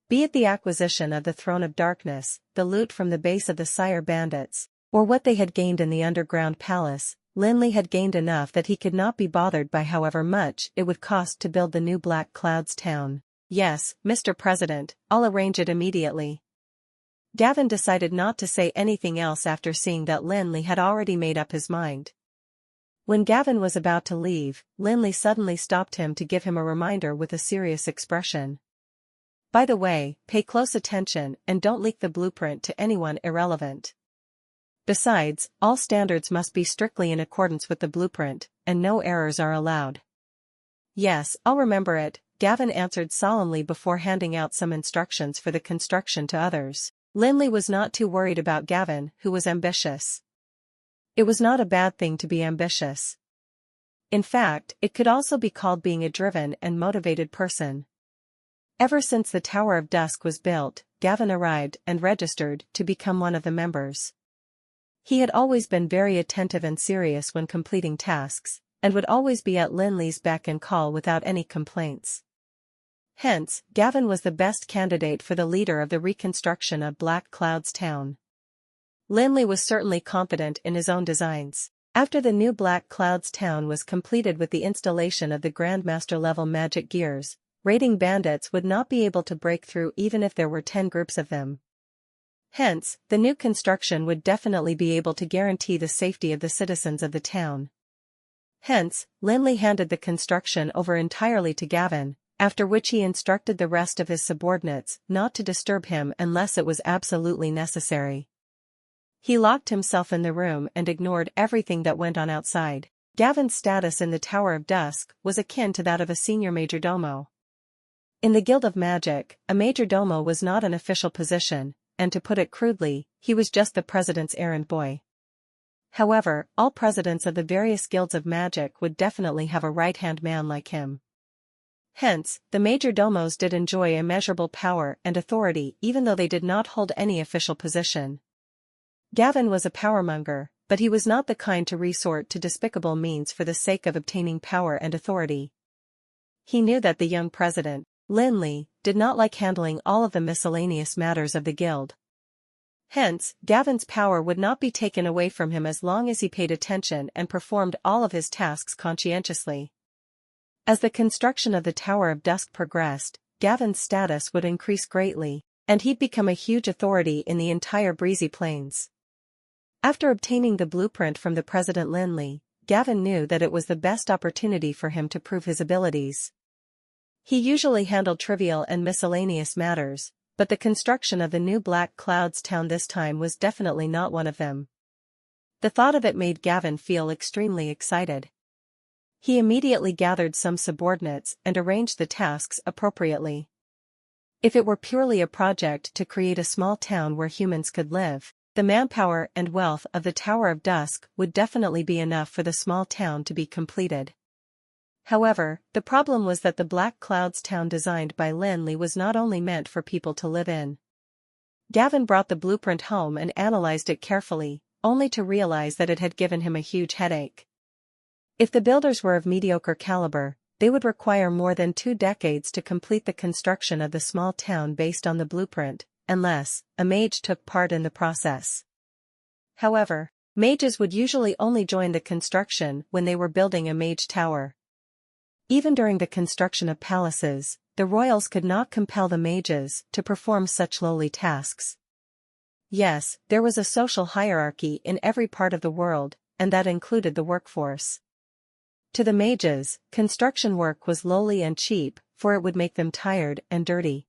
Be it the acquisition of the Throne of Darkness, the loot from the base of the Sire Bandits, or what they had gained in the underground palace, Lin Li had gained enough that he could not be bothered by however much it would cost to build the new Black Cloud's town. "Yes, Mr. President, I'll arrange it immediately." Gavin decided not to say anything else after seeing that Lin Li had already made up his mind. When Gavin was about to leave, Lin Li suddenly stopped him to give him a reminder with a serious expression. "By the way, pay close attention and don't leak the blueprint to anyone irrelevant. Besides, all standards must be strictly in accordance with the blueprint, and no errors are allowed." "Yes, I'll remember it," Gavin answered solemnly before handing out some instructions for the construction to others. Lin Li was not too worried about Gavin, who was ambitious. It was not a bad thing to be ambitious. In fact, it could also be called being a driven and motivated person. Ever since the Tower of Dusk was built, Gavin arrived and registered to become one of the members. He had always been very attentive and serious when completing tasks, and would always be at Lin Li's beck and call without any complaints. Hence, Gavin was the best candidate for the leader of the reconstruction of Black Cloud's town. Lin Li was certainly confident in his own designs. After the new Black Cloud's town was completed with the installation of the Grandmaster-level magic gears, raiding bandits would not be able to break through even if there were 10 groups of them. Hence, the new construction would definitely be able to guarantee the safety of the citizens of the town. Hence, Lin Li handed the construction over entirely to Gavin, after which he instructed the rest of his subordinates not to disturb him unless it was absolutely necessary. He locked himself in the room and ignored everything that went on outside. Gavin's status in the Tower of Dusk was akin to that of a senior majordomo. In the Guild of Magic, a majordomo was not an official position, and to put it crudely, he was just the president's errand boy. However, all presidents of the various guilds of magic would definitely have a right-hand man like him. Hence, the majordomos did enjoy immeasurable power and authority even though they did not hold any official position. Gavin was a powermonger, but he was not the kind to resort to despicable means for the sake of obtaining power and authority. He knew that the young president, Lin Li, did not like handling all of the miscellaneous matters of the guild. Hence, Gavin's power would not be taken away from him as long as he paid attention and performed all of his tasks conscientiously. As the construction of the Tower of Dusk progressed, Gavin's status would increase greatly, and he'd become a huge authority in the entire Breezy Plains. After obtaining the blueprint from the President Lin Li, Gavin knew that it was the best opportunity for him to prove his abilities. He usually handled trivial and miscellaneous matters, but the construction of the new Black Cloud's town this time was definitely not one of them. The thought of it made Gavin feel extremely excited. He immediately gathered some subordinates and arranged the tasks appropriately. If it were purely a project to create a small town where humans could live, the manpower and wealth of the Tower of Dusk would definitely be enough for the small town to be completed. However, the problem was that the Black Cloud's town designed by Lin Li was not only meant for people to live in. Gavin brought the blueprint home and analyzed it carefully, only to realize that it had given him a huge headache. If the builders were of mediocre caliber, they would require more than 2 decades to complete the construction of the small town based on the blueprint, unless a mage took part in the process. However, mages would usually only join the construction when they were building a mage tower. Even during the construction of palaces, the royals could not compel the mages to perform such lowly tasks. Yes, there was a social hierarchy in every part of the world, and that included the workforce. To the mages, construction work was lowly and cheap, for it would make them tired and dirty.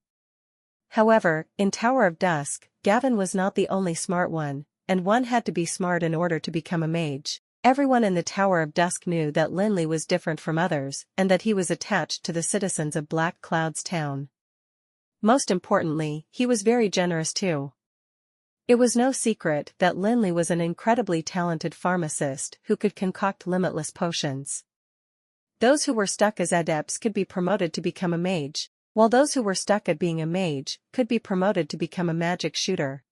However, in Tower of Dusk, Gavin was not the only smart one, and one had to be smart in order to become a mage. Everyone in the Tower of Dusk knew that Lin Li was different from others and that he was attached to the citizens of Black Cloud's town. Most importantly, he was very generous too. It was no secret that Lin Li was an incredibly talented pharmacist who could concoct limitless potions. Those who were stuck as adepts could be promoted to become a mage, while those who were stuck at being a mage could be promoted to become a magic shooter.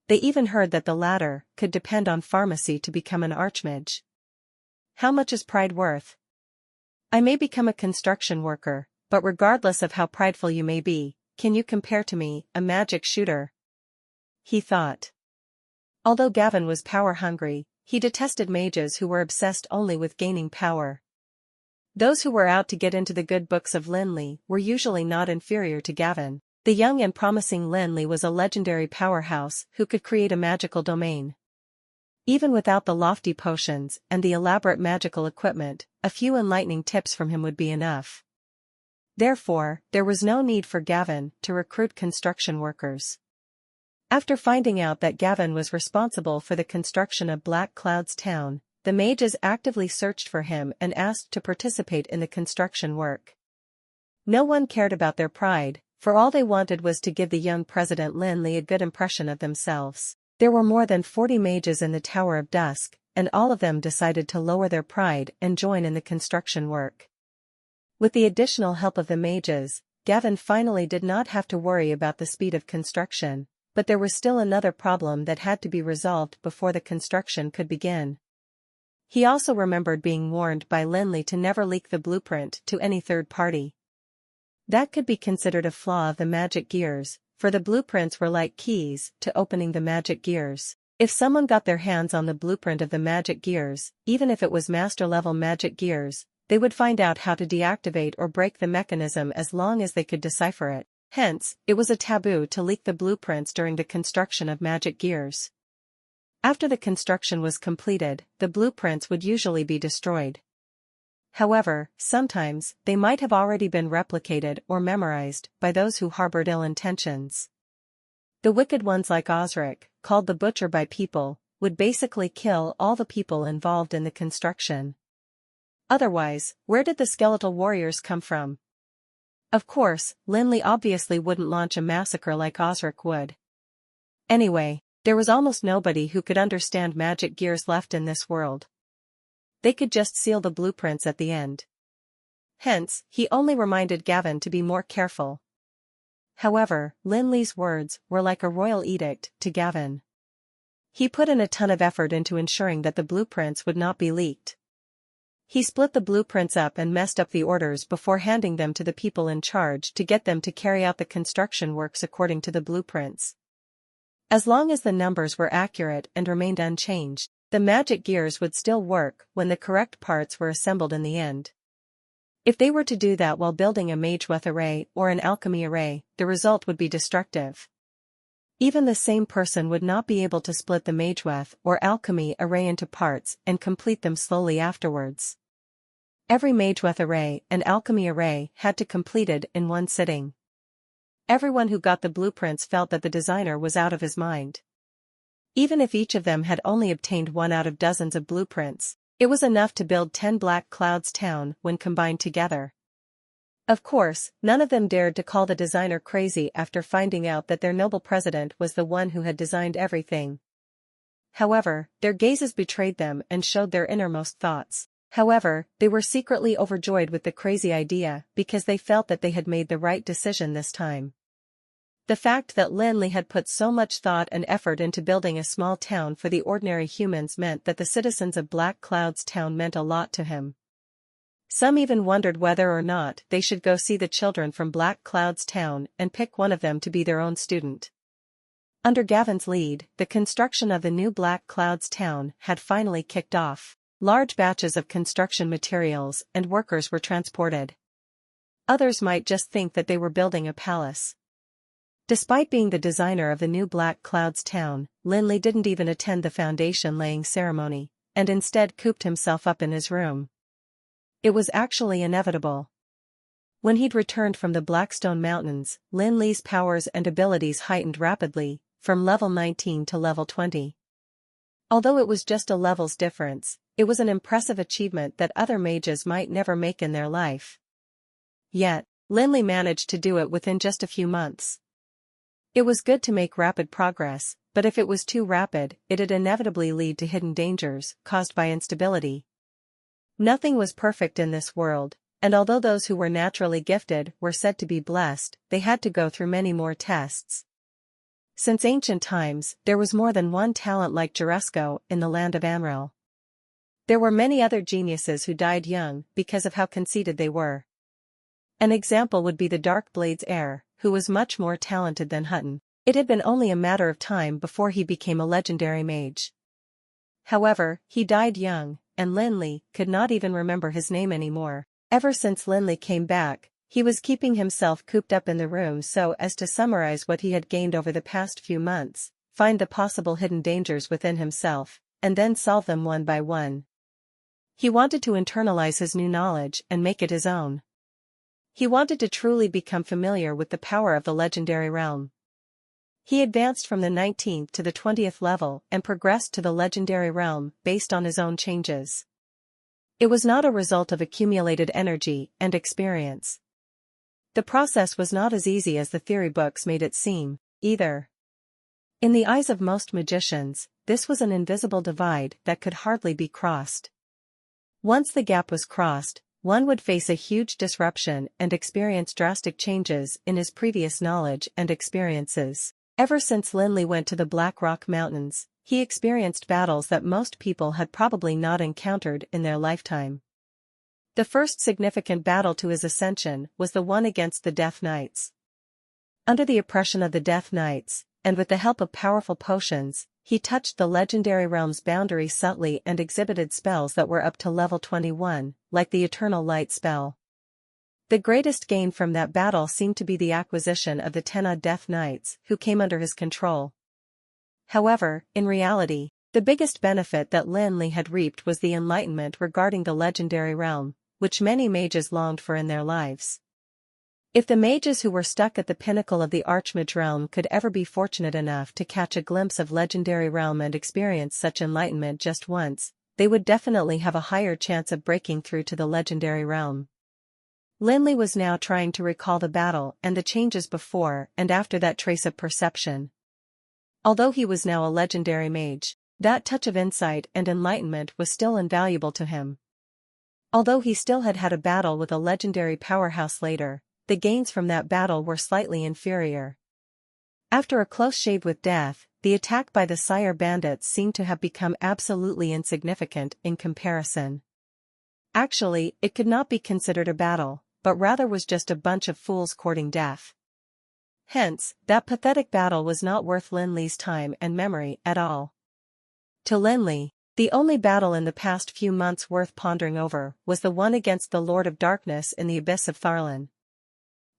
They even heard that the latter could depend on pharmacy to become an archmage. How much is pride worth? I may become a construction worker, but regardless of how prideful you may be, can you compare to me, a magic shooter? He thought. Although Gavin was power-hungry, he detested mages who were obsessed only with gaining power. Those who were out to get into the good books of Lin Li were usually not inferior to Gavin. The young and promising Lin Li was a legendary powerhouse who could create a magical domain. Even without the lofty potions and the elaborate magical equipment, a few enlightening tips from him would be enough. Therefore, there was no need for Gavin to recruit construction workers. After finding out that Gavin was responsible for the construction of Black Cloud's town, the mages actively searched for him and asked to participate in the construction work. No one cared about their pride, for all they wanted was to give the young President Lin Li a good impression of themselves. There were more than 40 mages in the Tower of Dusk, and all of them decided to lower their pride and join in the construction work. With the additional help of the mages, Gavin finally did not have to worry about the speed of construction, but there was still another problem that had to be resolved before the construction could begin. He also remembered being warned by Lin Li to never leak the blueprint to any third party. That could be considered a flaw of the magic gears, for the blueprints were like keys to opening the magic gears. If someone got their hands on the blueprint of the magic gears, even if it was master-level magic gears, they would find out how to deactivate or break the mechanism as long as they could decipher it. Hence, it was a taboo to leak the blueprints during the construction of magic gears. After the construction was completed, the blueprints would usually be destroyed. However, sometimes, they might have already been replicated or memorized by those who harbored ill intentions. The wicked ones like Osric, called the Butcher by people, would basically kill all the people involved in the construction. Otherwise, where did the skeletal warriors come from? Of course, Lin Li obviously wouldn't launch a massacre like Osric would. Anyway, there was almost nobody who could understand magic gears left in this world. They could just seal the blueprints at the end. Hence, he only reminded Gavin to be more careful. However, Lin Li's words were like a royal edict to Gavin. He put in a ton of effort into ensuring that the blueprints would not be leaked. He split the blueprints up and messed up the orders before handing them to the people in charge to get them to carry out the construction works according to the blueprints. As long as the numbers were accurate and remained unchanged, the magic gears would still work when the correct parts were assembled in the end. If they were to do that while building a ManhwaRecap array or an alchemy array, the result would be destructive. Even the same person would not be able to split the ManhwaRecap or alchemy array into parts and complete them slowly afterwards. Every ManhwaRecap array and alchemy array had to complete it in one sitting. Everyone who got the blueprints felt that the designer was out of his mind. Even if each of them had only obtained one out of dozens of blueprints, it was enough to build 10 Black Clouds Town when combined together. Of course, none of them dared to call the designer crazy after finding out that their noble president was the one who had designed everything. However, their gazes betrayed them and showed their innermost thoughts. However, they were secretly overjoyed with the crazy idea because they felt that they had made the right decision this time. The fact that Lin Li had put so much thought and effort into building a small town for the ordinary humans meant that the citizens of Black Clouds Town meant a lot to him. Some even wondered whether or not they should go see the children from Black Clouds Town and pick one of them to be their own student. Under Gavin's lead, the construction of the new Black Clouds Town had finally kicked off. Large batches of construction materials and workers were transported. Others might just think that they were building a palace. Despite being the designer of the new Black Clouds Town, Lin Li didn't even attend the foundation-laying ceremony, and instead cooped himself up in his room. It was actually inevitable. When he'd returned from the Blackstone Mountains, Lin Li's powers and abilities heightened rapidly, from level 19 to level 20. Although it was just a level's difference, it was an impressive achievement that other mages might never make in their life. Yet, Lin Li managed to do it within just a few months. It was good to make rapid progress, but if it was too rapid, it'd inevitably lead to hidden dangers caused by instability. Nothing was perfect in this world, and although those who were naturally gifted were said to be blessed, they had to go through many more tests. Since ancient times, there was more than one talent like Juresco in the land of Amril. There were many other geniuses who died young because of how conceited they were. An example would be the Dark Blade's heir, who was much more talented than Hutton. It had been only a matter of time before he became a legendary mage. However, he died young, and Lin Li could not even remember his name anymore. Ever since Lin Li came back, he was keeping himself cooped up in the room so as to summarize what he had gained over the past few months, find the possible hidden dangers within himself, and then solve them one by one. He wanted to internalize his new knowledge and make it his own. He wanted to truly become familiar with the power of the legendary realm. He advanced from the 19th to the 20th level and progressed to the legendary realm based on his own changes. It was not a result of accumulated energy and experience. The process was not as easy as the theory books made it seem, either. In the eyes of most magicians, this was an invisible divide that could hardly be crossed. Once the gap was crossed, one would face a huge disruption and experience drastic changes in his previous knowledge and experiences. Ever since Lin Li went to the Black Rock Mountains, he experienced battles that most people had probably not encountered in their lifetime. The first significant battle to his ascension was the one against the Death Knights. Under the oppression of the Death Knights, and with the help of powerful potions, he touched the legendary realm's boundary subtly and exhibited spells that were up to level 21, like the Eternal Light spell. The greatest gain from that battle seemed to be the acquisition of the 10 odd Death Knights, who came under his control. However, in reality, the biggest benefit that Lin Li had reaped was the enlightenment regarding the legendary realm, which many mages longed for in their lives. If the mages who were stuck at the pinnacle of the Archmage realm could ever be fortunate enough to catch a glimpse of legendary realm and experience such enlightenment just once, they would definitely have a higher chance of breaking through to the legendary realm. Lin Li was now trying to recall the battle and the changes before and after that trace of perception. Although he was now a legendary mage, that touch of insight and enlightenment was still invaluable to him. Although he still had a battle with a legendary powerhouse later, the gains from that battle were slightly inferior. After a close shave with death, the attack by the Sire bandits seemed to have become absolutely insignificant in comparison. Actually, it could not be considered a battle, but rather was just a bunch of fools courting death. Hence, that pathetic battle was not worth Lin Li's time and memory at all. To Lin Li, the only battle in the past few months worth pondering over was the one against the Lord of Darkness in the Abyss of Tharlan.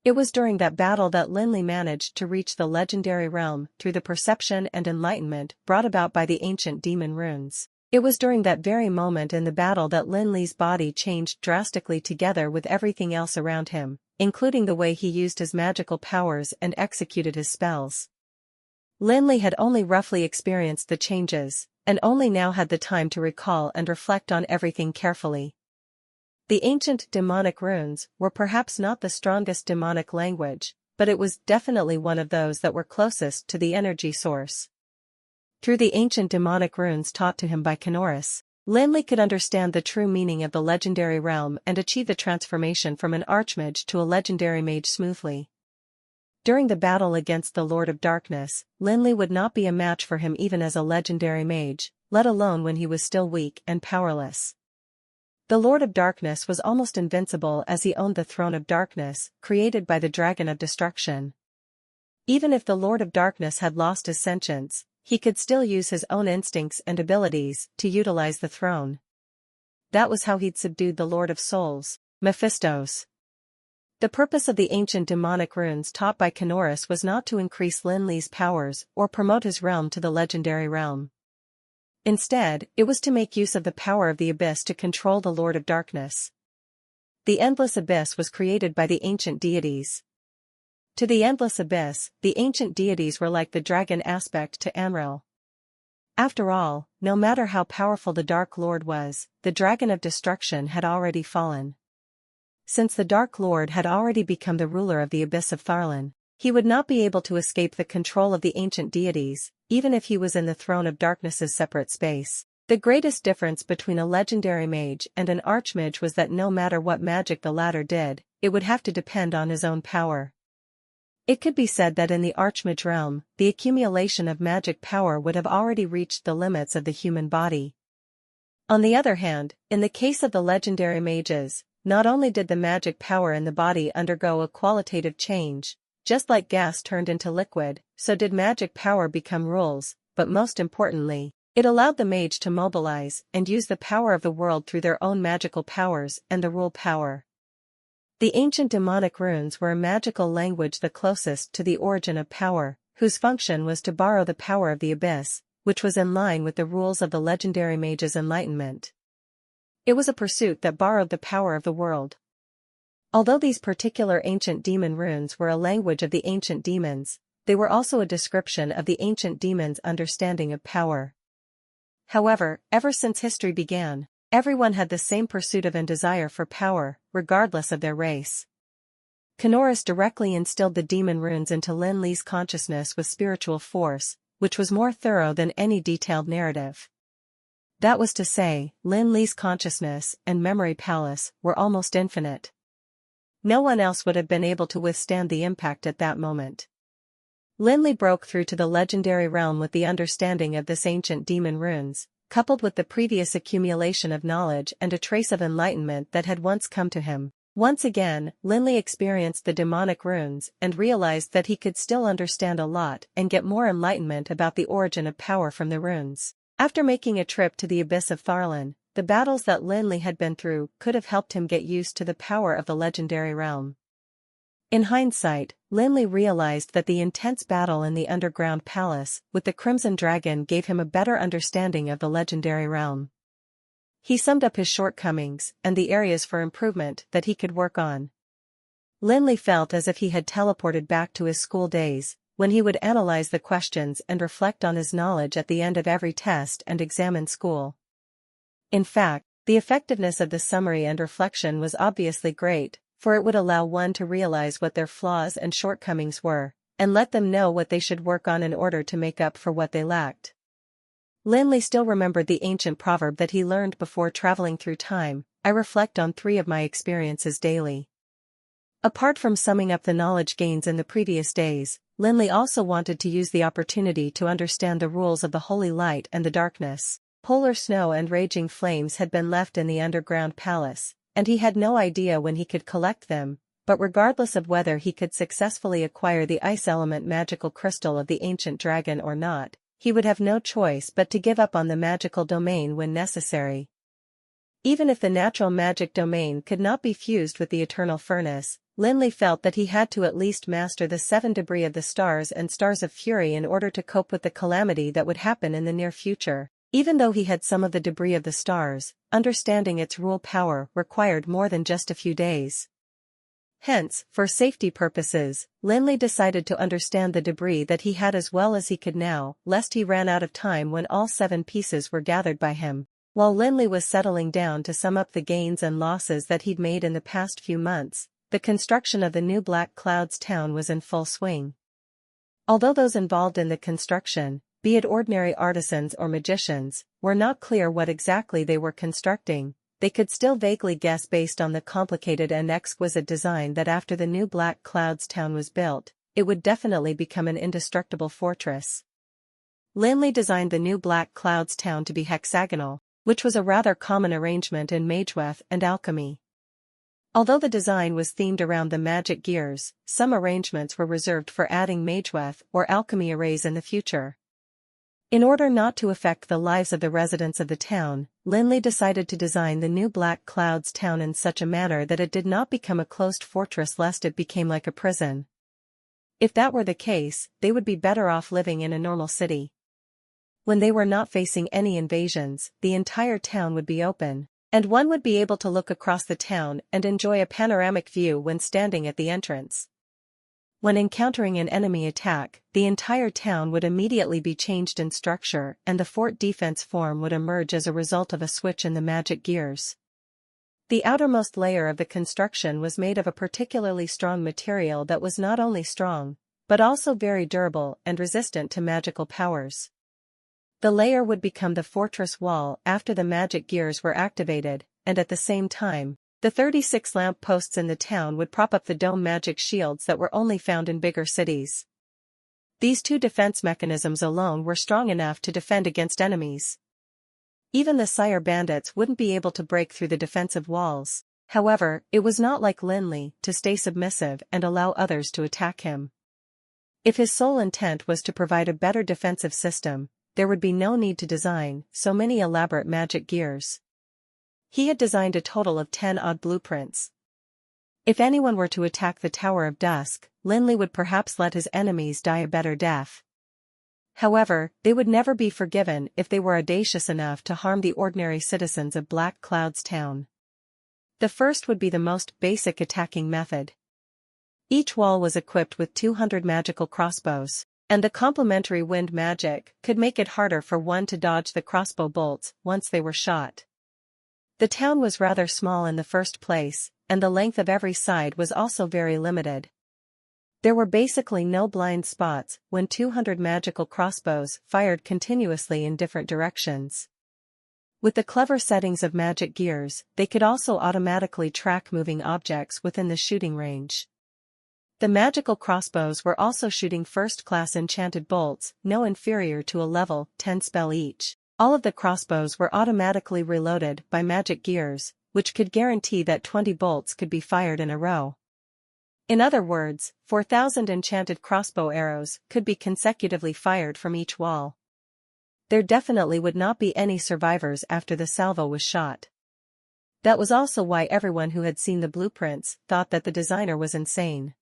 It was during that battle that Lin Li managed to reach the legendary realm through the perception and enlightenment brought about by the ancient demon runes. It was during that very moment in the battle that Lin Li's body changed drastically together with everything else around him, including the way he used his magical powers and executed his spells. Lin Li had only roughly experienced the changes, and only now had the time to recall and reflect on everything carefully. The ancient demonic runes were perhaps not the strongest demonic language, but it was definitely one of those that were closest to the energy source. Through the ancient demonic runes taught to him by Kenoris, Lin Li could understand the true meaning of the legendary realm and achieve the transformation from an archmage to a legendary mage smoothly. During the battle against the Lord of Darkness, Lin Li would not be a match for him even as a legendary mage, let alone when he was still weak and powerless. The Lord of Darkness was almost invincible as he owned the Throne of Darkness, created by the Dragon of Destruction. Even if the Lord of Darkness had lost his sentience, he could still use his own instincts and abilities to utilize the throne. That was how he'd subdued the Lord of Souls, Mephistos. The purpose of the ancient demonic runes taught by Kenoris was not to increase Lin Li's powers or promote his realm to the legendary realm. Instead, it was to make use of the power of the Abyss to control the Lord of Darkness. The Endless Abyss was created by the ancient deities. To the Endless Abyss, the ancient deities were like the dragon aspect to Anril. After all, no matter how powerful the Dark Lord was, the Dragon of Destruction had already fallen. Since the Dark Lord had already become the ruler of the Abyss of Tharlan, he would not be able to escape the control of the ancient deities, even if he was in the Throne of Darkness's separate space. The greatest difference between a legendary mage and an archmage was that no matter what magic the latter did, it would have to depend on his own power. It could be said that in the archmage realm, the accumulation of magic power would have already reached the limits of the human body. On the other hand, in the case of the legendary mages, not only did the magic power in the body undergo a qualitative change, just like gas turned into liquid, so did magic power become rules, but most importantly, it allowed the mage to mobilize and use the power of the world through their own magical powers and the rule power. The ancient demonic runes were a magical language the closest to the origin of power, whose function was to borrow the power of the Abyss, which was in line with the rules of the legendary mage's enlightenment. It was a pursuit that borrowed the power of the world. Although these particular ancient demon runes were a language of the ancient demons, they were also a description of the ancient demons' understanding of power. However, ever since history began, everyone had the same pursuit of and desire for power, regardless of their race. Kenoris directly instilled the demon runes into Lin Li's consciousness with spiritual force, which was more thorough than any detailed narrative. That was to say, Lin Li's consciousness and memory palace were almost infinite. No one else would have been able to withstand the impact at that moment. Lin Li broke through to the legendary realm with the understanding of this ancient demon runes, coupled with the previous accumulation of knowledge and a trace of enlightenment that had once come to him. Once again, Lin Li experienced the demonic runes and realized that he could still understand a lot and get more enlightenment about the origin of power from the runes. After making a trip to the abyss of Tharlan, the battles that Lin Li had been through could have helped him get used to the power of the legendary realm. In hindsight, Lin Li realized that the intense battle in the underground palace with the Crimson Dragon gave him a better understanding of the legendary realm. He summed up his shortcomings and the areas for improvement that he could work on. Lin Li felt as if he had teleported back to his school days, when he would analyze the questions and reflect on his knowledge at the end of every test and exam in school. In fact, the effectiveness of the summary and reflection was obviously great, for it would allow one to realize what their flaws and shortcomings were, and let them know what they should work on in order to make up for what they lacked. Lin Li still remembered the ancient proverb that he learned before traveling through time: "I reflect on 3 of my experiences daily." Apart from summing up the knowledge gains in the previous days, Lin Li also wanted to use the opportunity to understand the rules of the holy light and the darkness. Polar snow and raging flames had been left in the underground palace, and he had no idea when he could collect them, but regardless of whether he could successfully acquire the ice element magical crystal of the ancient dragon or not, he would have no choice but to give up on the magical domain when necessary. Even if the natural magic domain could not be fused with the eternal furnace, Lin Li felt that he had to at least master the 7 debris of the stars and stars of fury in order to cope with the calamity that would happen in the near future. Even though he had some of the debris of the stars, understanding its rule power required more than just a few days. Hence, for safety purposes, Lin Li decided to understand the debris that he had as well as he could now, lest he ran out of time when all 7 pieces were gathered by him. While Lin Li was settling down to sum up the gains and losses that he'd made in the past few months, the construction of the new Black Clouds town was in full swing. Although those involved in the construction, be it ordinary artisans or magicians, were not clear what exactly they were constructing, they could still vaguely guess based on the complicated and exquisite design that after the new Black Clouds town was built, it would definitely become an indestructible fortress. Lin Li designed the new Black Clouds town to be hexagonal, which was a rather common arrangement in mageweth and alchemy. Although the design was themed around the magic gears, some arrangements were reserved for adding mageweth or alchemy arrays in the future. In order not to affect the lives of the residents of the town, Lin Li decided to design the new Black Clouds town in such a manner that it did not become a closed fortress lest it became like a prison. If that were the case, they would be better off living in a normal city. When they were not facing any invasions, the entire town would be open, and one would be able to look across the town and enjoy a panoramic view when standing at the entrance. When encountering an enemy attack, the entire town would immediately be changed in structure and the fort defense form would emerge as a result of a switch in the magic gears. The outermost layer of the construction was made of a particularly strong material that was not only strong, but also very durable and resistant to magical powers. The layer would become the fortress wall after the magic gears were activated, and at the same time, the 36 lamp posts in the town would prop up the dome magic shields that were only found in bigger cities. These 2 defense mechanisms alone were strong enough to defend against enemies. Even the Sire bandits wouldn't be able to break through the defensive walls. However, it was not like Lin Li to stay submissive and allow others to attack him. If his sole intent was to provide a better defensive system, there would be no need to design so many elaborate magic gears. He had designed a total of 10 odd blueprints. If anyone were to attack the Tower of Dusk, Lin Li would perhaps let his enemies die a better death. However, they would never be forgiven if they were audacious enough to harm the ordinary citizens of Black Clouds Town. The first would be the most basic attacking method. Each wall was equipped with 200 magical crossbows, and the complementary wind magic could make it harder for one to dodge the crossbow bolts once they were shot. The town was rather small in the first place, and the length of every side was also very limited. There were basically no blind spots when 200 magical crossbows fired continuously in different directions. With the clever settings of magic gears, they could also automatically track moving objects within the shooting range. The magical crossbows were also shooting first-class enchanted bolts, no inferior to a level 10 spell each. All of the crossbows were automatically reloaded by magic gears, which could guarantee that 20 bolts could be fired in a row. In other words, 4,000 enchanted crossbow arrows could be consecutively fired from each wall. There definitely would not be any survivors after the salvo was shot. That was also why everyone who had seen the blueprints thought that the designer was insane.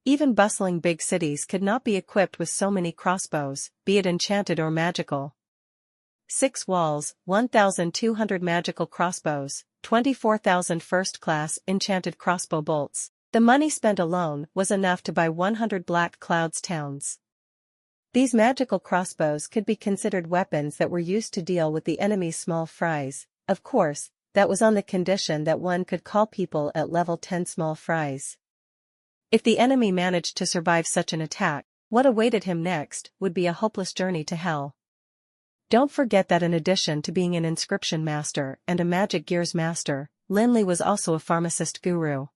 Even bustling big cities could not be equipped with so many crossbows, be it enchanted or magical. 6 walls, 1,200 magical crossbows, 24,000 first-class enchanted crossbow bolts. The money spent alone was enough to buy 100 Black Cloud's towns. These magical crossbows could be considered weapons that were used to deal with the enemy's small fries. Of course, that was on the condition that one could call people at level 10 small fries. If the enemy managed to survive such an attack, what awaited him next would be a hopeless journey to hell. Don't forget that in addition to being an inscription master and a magic gears master, Lin Li was also a pharmacist guru.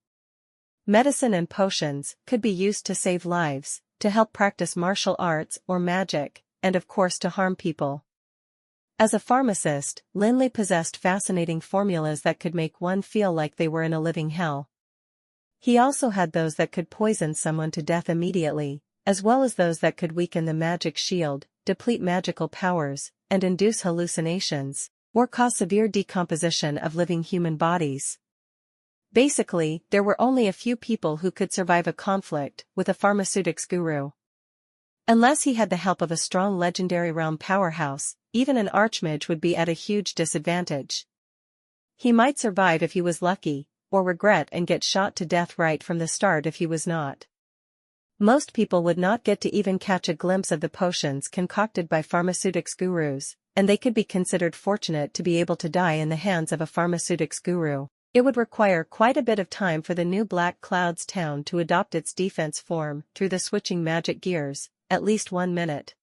Medicine and potions could be used to save lives, to help practice martial arts or magic, and of course to harm people. As a pharmacist, Lin Li possessed fascinating formulas that could make one feel like they were in a living hell. He also had those that could poison someone to death immediately, as well as those that could weaken the magic shield, deplete magical powers, and induce hallucinations, or cause severe decomposition of living human bodies. Basically, there were only a few people who could survive a conflict with a pharmaceutics guru. Unless he had the help of a strong legendary realm powerhouse, even an archmage would be at a huge disadvantage. He might survive if he was lucky, or regret and get shot to death right from the start if he was not. Most people would not get to even catch a glimpse of the potions concocted by pharmaceutics gurus, and they could be considered fortunate to be able to die in the hands of a pharmaceutics guru. It would require quite a bit of time for the new Black Cloud's town to adopt its defense form through the switching magic gears, at least 1 minute.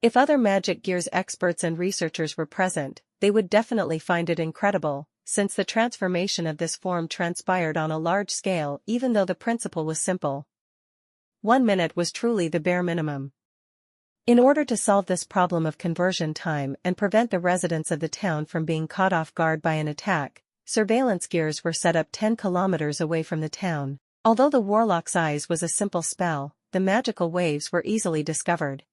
If other magic gears experts and researchers were present, they would definitely find it incredible, since the transformation of this form transpired on a large scale even though the principle was simple. 1 minute was truly the bare minimum. In order to solve this problem of conversion time and prevent the residents of the town from being caught off guard by an attack, surveillance gears were set up 10 kilometers away from the town. Although the warlock's eyes was a simple spell, the magical waves were easily discovered.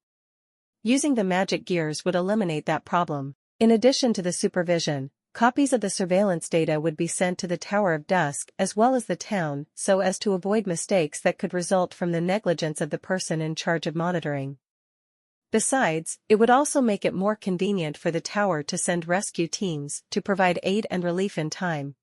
Using the magic gears would eliminate that problem. In addition to the supervision, copies of the surveillance data would be sent to the Tower of Dusk as well as the town so as to avoid mistakes that could result from the negligence of the person in charge of monitoring. Besides, it would also make it more convenient for the tower to send rescue teams to provide aid and relief in time.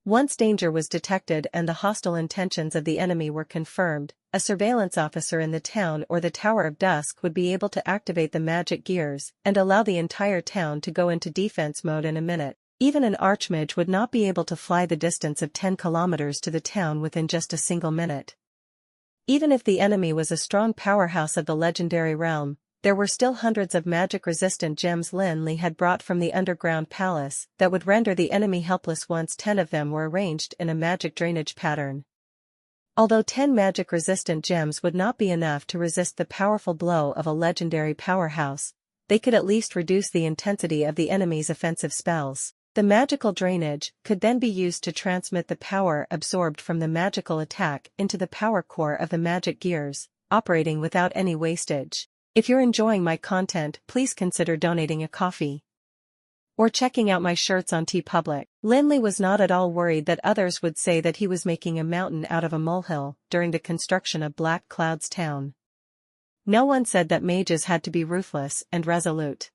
Once danger was detected and the hostile intentions of the enemy were confirmed, a surveillance officer in the town or the Tower of Dusk would be able to activate the magic gears and allow the entire town to go into defense mode in a minute. Even an archmage would not be able to fly the distance of 10 kilometers to the town within just a single minute. Even if the enemy was a strong powerhouse of the legendary realm, there were still hundreds of magic-resistant gems Lin Li had brought from the underground palace that would render the enemy helpless once 10 of them were arranged in a magic drainage pattern. Although 10 magic-resistant gems would not be enough to resist the powerful blow of a legendary powerhouse, they could at least reduce the intensity of the enemy's offensive spells. The magical drainage could then be used to transmit the power absorbed from the magical attack into the power core of the magic gears, operating without any wastage. If you're enjoying my content, please consider donating a coffee or checking out my shirts on TeePublic. Lin Li was not at all worried that others would say that he was making a mountain out of a molehill during the construction of Black Cloud's town. No one said that mages had to be ruthless and resolute.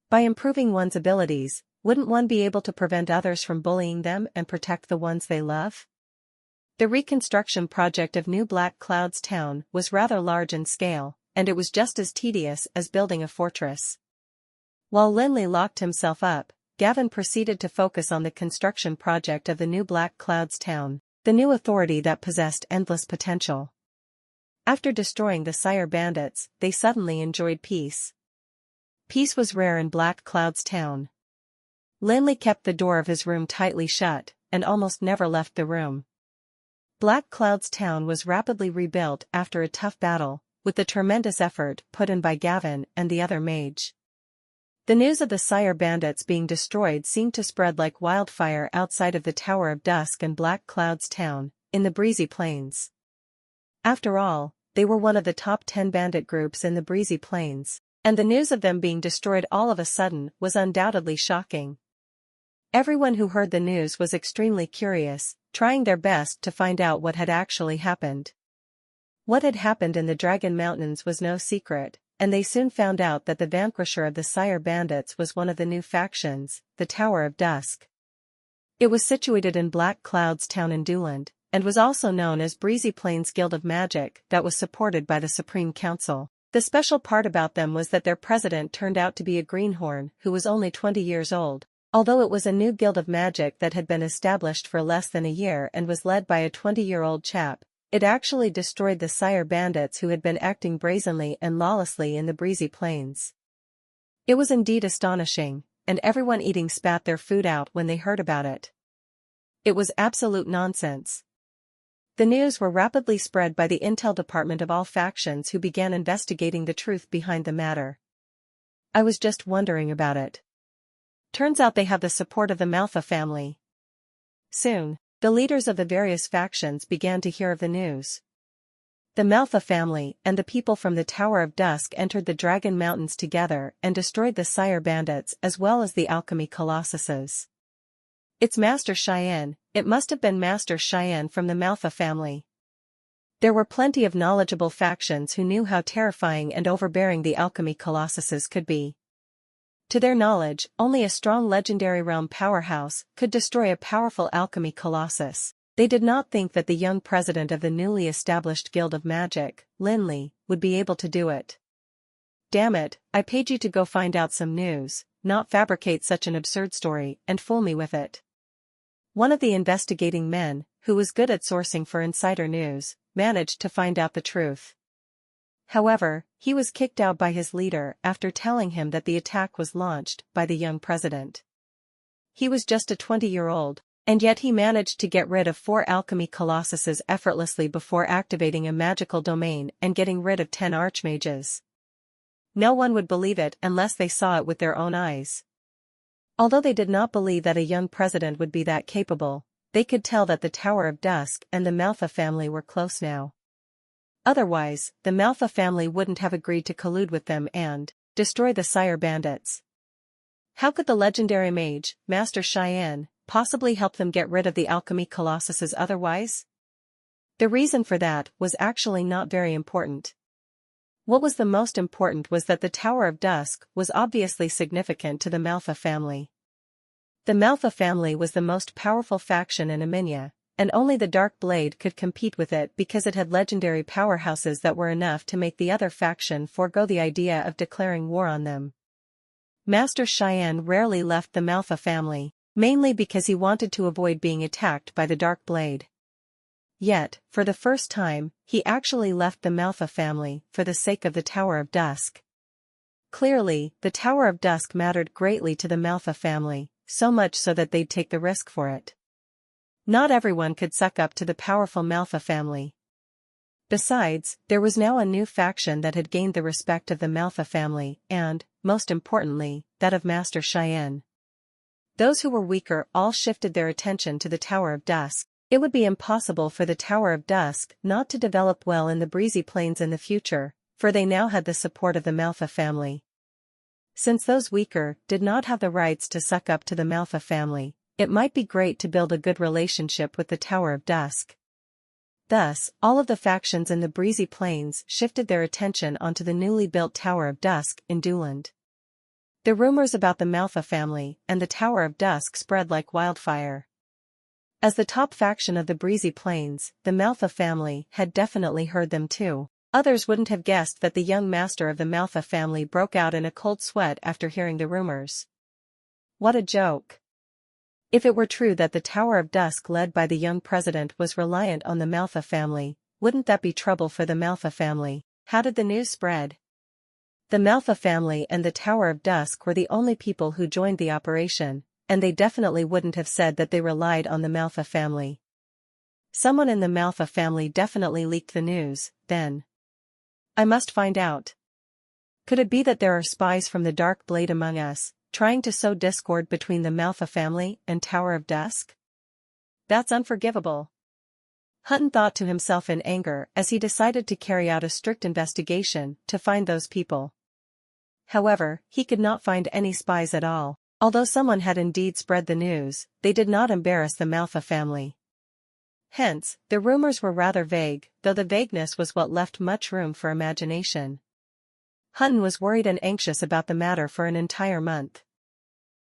By improving one's abilities, wouldn't one be able to prevent others from bullying them and protect the ones they love? The reconstruction project of New Black Cloud's town was rather large in scale, and it was just as tedious as building a fortress. While Lin Li locked himself up, Gavin proceeded to focus on the construction project of the New Black Cloud's town, the new authority that possessed endless potential. After destroying the Sire bandits, they suddenly enjoyed peace. Peace was rare in Black Cloud's town. Lin Li kept the door of his room tightly shut, and almost never left the room. Black Cloud's town was rapidly rebuilt after a tough battle, with the tremendous effort put in by Gavin and the other mage. The news of the Sire bandits being destroyed seemed to spread like wildfire outside of the Tower of Dusk and Black Cloud's town, in the breezy plains. After all, they were one of the top 10 bandit groups in the breezy plains, and the news of them being destroyed all of a sudden was undoubtedly shocking. Everyone who heard the news was extremely curious, trying their best to find out what had actually happened. What had happened in the Dragon Mountains was no secret, and they soon found out that the vanquisher of the Sire bandits was one of the new factions, the Tower of Dusk. It was situated in Black Cloud's town in Duland, and was also known as Breezy Plains Guild of Magic that was supported by the Supreme Council. The special part about them was that their president turned out to be a greenhorn who was only 20 years old. Although it was a new guild of magic that had been established for less than a year and was led by a 20-year-old chap, it actually destroyed the Sire bandits who had been acting brazenly and lawlessly in the breezy plains. It was indeed astonishing, and everyone eating spat their food out when they heard about it. It was absolute nonsense. The news were rapidly spread by the intel department of all factions, who began investigating the truth behind the matter. I was just wondering about it. Turns out they have the support of the Manhwa family. Soon, the leaders of the various factions began to hear of the news. The Manhwa family and the people from the Tower of Dusk entered the Dragon Mountains together and destroyed the Sire bandits as well as the alchemy colossuses. It's Master Cheyenne, it must have been Master Cheyenne from the Manhwa family. There were plenty of knowledgeable factions who knew how terrifying and overbearing the alchemy colossuses could be. To their knowledge, only a strong legendary realm powerhouse could destroy a powerful alchemy colossus. They did not think that the young president of the newly established Guild of Magic, Lin Li, would be able to do it. Damn it, I paid you to go find out some news, not fabricate such an absurd story and fool me with it. One of the investigating men, who was good at sourcing for insider news, managed to find out the truth. However, he was kicked out by his leader after telling him that the attack was launched by the young president. He was just a 20-year-old, and yet he managed to get rid of 4 alchemy colossuses effortlessly before activating a magical domain and getting rid of 10 archmages. No one would believe it unless they saw it with their own eyes. Although they did not believe that a young president would be that capable, they could tell that the Tower of Dusk and the Manhwa family were close now. Otherwise, the Manhwa family wouldn't have agreed to collude with them and destroy the Sire bandits. How could the legendary mage, Master Cheyenne, possibly help them get rid of the alchemy colossuses otherwise? The reason for that was actually not very important. What was the most important was that the Tower of Dusk was obviously significant to the Manhwa family. The Manhwa family was the most powerful faction in Aminya, and only the Dark Blade could compete with it because it had legendary powerhouses that were enough to make the other faction forego the idea of declaring war on them. Master Cheyenne rarely left the Manhwa family, mainly because he wanted to avoid being attacked by the Dark Blade. Yet, for the first time, he actually left the Manhwa family for the sake of the Tower of Dusk. Clearly, the Tower of Dusk mattered greatly to the Manhwa family, so much so that they'd take the risk for it. Not everyone could suck up to the powerful Manhwa family. Besides, there was now a new faction that had gained the respect of the Manhwa family and, most importantly, that of Master Cheyenne. Those who were weaker all shifted their attention to the Tower of Dusk. It would be impossible for the Tower of Dusk not to develop well in the breezy plains in the future, for they now had the support of the Manhwa family. Since those weaker did not have the rights to suck up to the Manhwa family, it might be great to build a good relationship with the Tower of Dusk. Thus, all of the factions in the breezy plains shifted their attention onto the newly built Tower of Dusk in Duland. The rumors about the Manhwa family and the Tower of Dusk spread like wildfire. As the top faction of the breezy plains, the Manhwa family had definitely heard them too. Others wouldn't have guessed that the young master of the Manhwa family broke out in a cold sweat after hearing the rumors. What a joke. If it were true that the Tower of Dusk led by the young president was reliant on the Manhwa family, wouldn't that be trouble for the Manhwa family? How did the news spread? The Manhwa family and the Tower of Dusk were the only people who joined the operation, and they definitely wouldn't have said that they relied on the Manhwa family. Someone in the Manhwa family definitely leaked the news, then. I must find out. Could it be that there are spies from the Dark Blade among us, trying to sow discord between the Manhwa family and Tower of Dusk? That's unforgivable. Hutton thought to himself in anger as he decided to carry out a strict investigation to find those people. However, he could not find any spies at all. Although someone had indeed spread the news, they did not embarrass the Manhwa family. Hence, the rumors were rather vague, though the vagueness was what left much room for imagination. Hutton was worried and anxious about the matter for an entire month.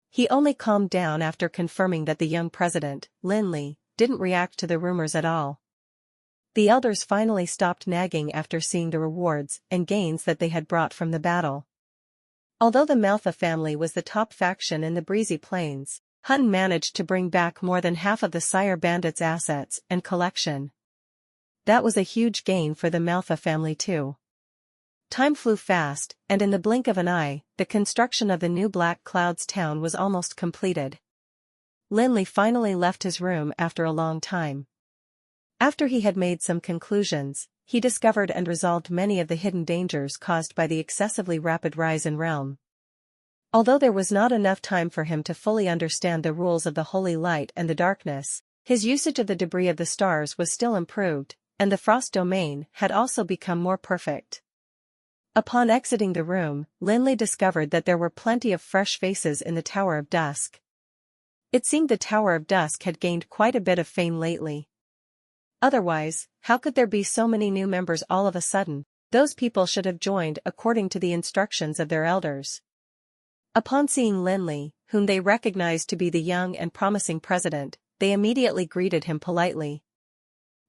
He only calmed down after confirming that the young president, Lin Li, didn't react to the rumors at all. The elders finally stopped nagging after seeing the rewards and gains that they had brought from the battle. Although the Manhwa family was the top faction in the Breezy Plains, Hutton managed to bring back more than half of the Sire Bandit's assets and collection. That was a huge gain for the Manhwa family too. Time flew fast, and in the blink of an eye, the construction of the new Black Clouds town was almost completed. Lin Li finally left his room after a long time. After he had made some conclusions, he discovered and resolved many of the hidden dangers caused by the excessively rapid rise in realm. Although there was not enough time for him to fully understand the rules of the holy light and the darkness, his usage of the debris of the stars was still improved, and the frost domain had also become more perfect. Upon exiting the room, Lin Li discovered that there were plenty of fresh faces in the Tower of Dusk. It seemed the Tower of Dusk had gained quite a bit of fame lately. Otherwise, how could there be so many new members all of a sudden? Those people should have joined according to the instructions of their elders. Upon seeing Lin Li, whom they recognized to be the young and promising president, they immediately greeted him politely.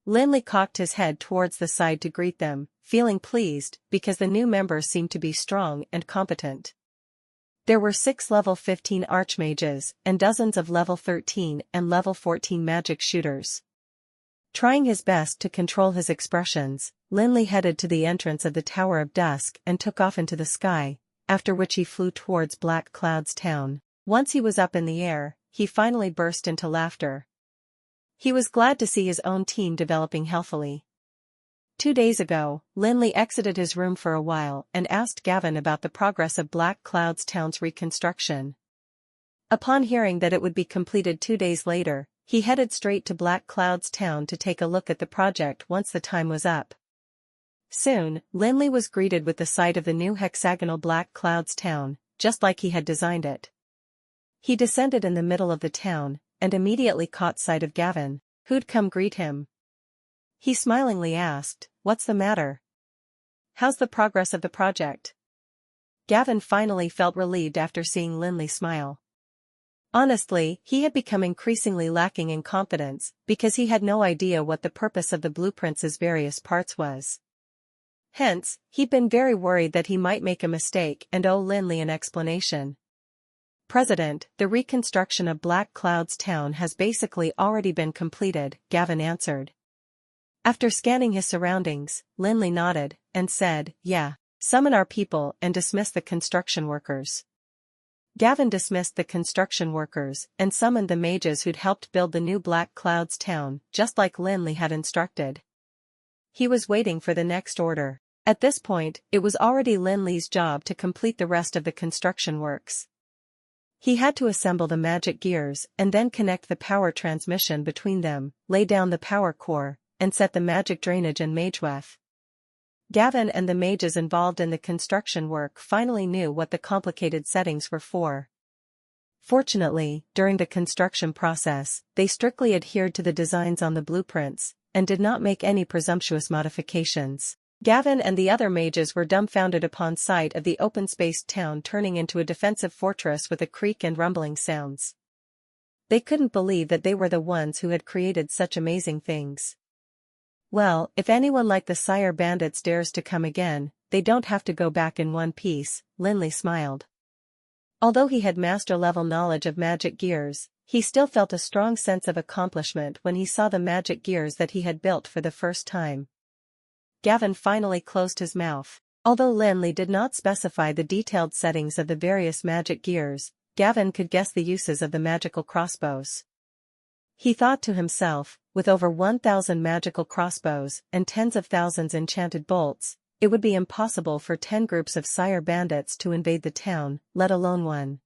Lin Li cocked his head towards the side to greet them, feeling pleased because the new members seemed to be strong and competent. There were 6 level 15 archmages and dozens of level 13 and level 14 magic shooters. Trying his best to control his expressions, Lin Li headed to the entrance of the Tower of Dusk and took off into the sky, after which he flew towards Black Clouds town. Once he was up in the air, he finally burst into laughter. He was glad to see his own team developing healthily. 2 days ago, Lin Li exited his room for a while and asked Gavin about the progress of Black Clouds town's reconstruction. Upon hearing that it would be completed 2 days later, he headed straight to Black Clouds town to take a look at the project once the time was up. Soon, Lin Li was greeted with the sight of the new hexagonal Black Clouds town, just like he had designed it. He descended in the middle of the town, and immediately caught sight of Gavin, who'd come greet him. He smilingly asked, "What's the matter? How's the progress of the project?" Gavin finally felt relieved after seeing Lin Li smile. Honestly, he had become increasingly lacking in confidence because he had no idea what the purpose of the blueprints' various parts was. Hence, he'd been very worried that he might make a mistake and owe Lin Li an explanation. "President, the reconstruction of Black Clouds town has basically already been completed," Gavin answered. After scanning his surroundings, Lin Li nodded and said, "Yeah, summon our people and dismiss the construction workers." Gavin dismissed the construction workers and summoned the mages who'd helped build the new Black Clouds town, just like Lin Li had instructed. He was waiting for the next order. At this point, it was already Lin Li's job to complete the rest of the construction works. He had to assemble the magic gears and then connect the power transmission between them, lay down the power core, and set the magic drainage and ManhwaRecap. Gavin and the mages involved in the construction work finally knew what the complicated settings were for. Fortunately, during the construction process, they strictly adhered to the designs on the blueprints, and did not make any presumptuous modifications. Gavin and the other mages were dumbfounded upon sight of the open-spaced town turning into a defensive fortress with a creak and rumbling sounds. They couldn't believe that they were the ones who had created such amazing things. "Well, if anyone like the Sire Bandits dares to come again, they don't have to go back in one piece," Lin Li smiled. Although he had master-level knowledge of magic gears, he still felt a strong sense of accomplishment when he saw the magic gears that he had built for the first time. Gavin finally closed his mouth. Although Lin Li did not specify the detailed settings of the various magic gears, Gavin could guess the uses of the magical crossbows. He thought to himself, with over 1,000 magical crossbows and tens of thousands enchanted bolts, it would be impossible for 10 groups of sire bandits to invade the town, let alone one.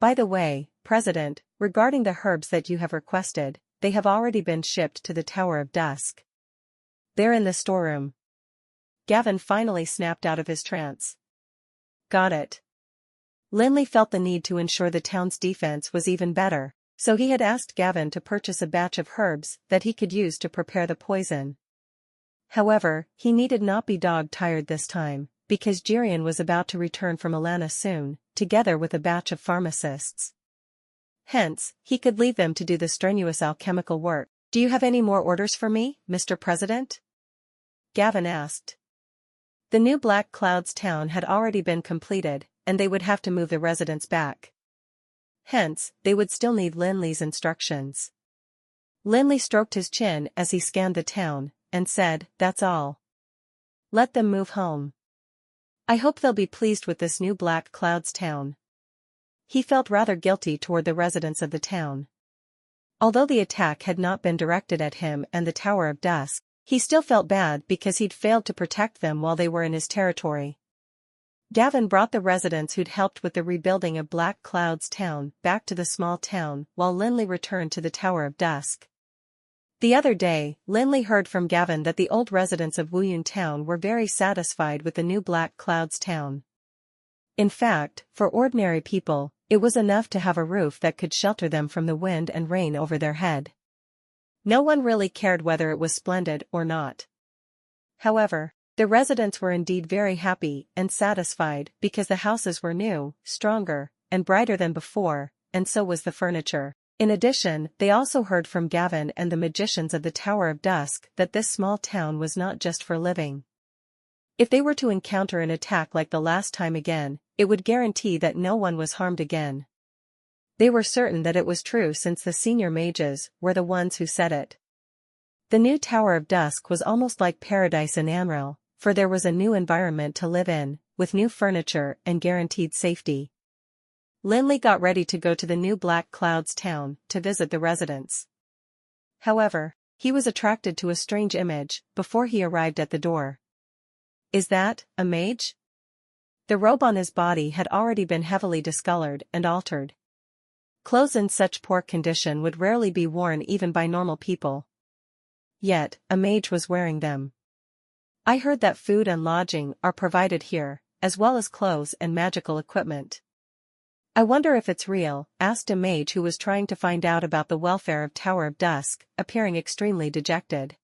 By the way, President, regarding the herbs that you have requested, they have already been shipped to the Tower of Dusk. They're in the storeroom. Gavin finally snapped out of his trance. Got it. Lin Li felt the need to ensure the town's defense was even better, so he had asked Gavin to purchase a batch of herbs that he could use to prepare the poison. However, he needed not be dog-tired this time, because Jirian was about to return from Alana soon, together with a batch of pharmacists. Hence, he could leave them to do the strenuous alchemical work. Do you have any more orders for me, Mr. President? Gavin asked. The new Black Clouds town had already been completed, and they would have to move the residents back. Hence, they would still need Lin Li's instructions. Lin Li stroked his chin as he scanned the town, and said, "That's all. Let them move home. I hope they'll be pleased with this new Black Clouds town." He felt rather guilty toward the residents of the town. Although the attack had not been directed at him and the Tower of Dusk, he still felt bad because he'd failed to protect them while they were in his territory. Gavin brought the residents who'd helped with the rebuilding of Black Clouds town back to the small town while Lin Li returned to the Tower of Dusk. The other day, Lin Li heard from Gavin that the old residents of Wuyun town were very satisfied with the new Black Clouds town. In fact, for ordinary people, it was enough to have a roof that could shelter them from the wind and rain over their head. No one really cared whether it was splendid or not. However, the residents were indeed very happy and satisfied because the houses were new, stronger, and brighter than before, and so was the furniture. In addition, they also heard from Gavin and the magicians of the Tower of Dusk that this small town was not just for living. If they were to encounter an attack like the last time again, it would guarantee that no one was harmed again. They were certain that it was true since the senior mages were the ones who said it. The new Tower of Dusk was almost like paradise in Amril, for there was a new environment to live in, with new furniture and guaranteed safety. Lin Li got ready to go to the new Black Clouds town to visit the residents. However, he was attracted to a strange image before he arrived at the door. Is that a mage? The robe on his body had already been heavily discolored and altered. Clothes in such poor condition would rarely be worn even by normal people. Yet, a mage was wearing them. I heard that food and lodging are provided here, as well as clothes and magical equipment. I wonder if it's real, asked a mage who was trying to find out about the welfare of Tower of Dusk, appearing extremely dejected.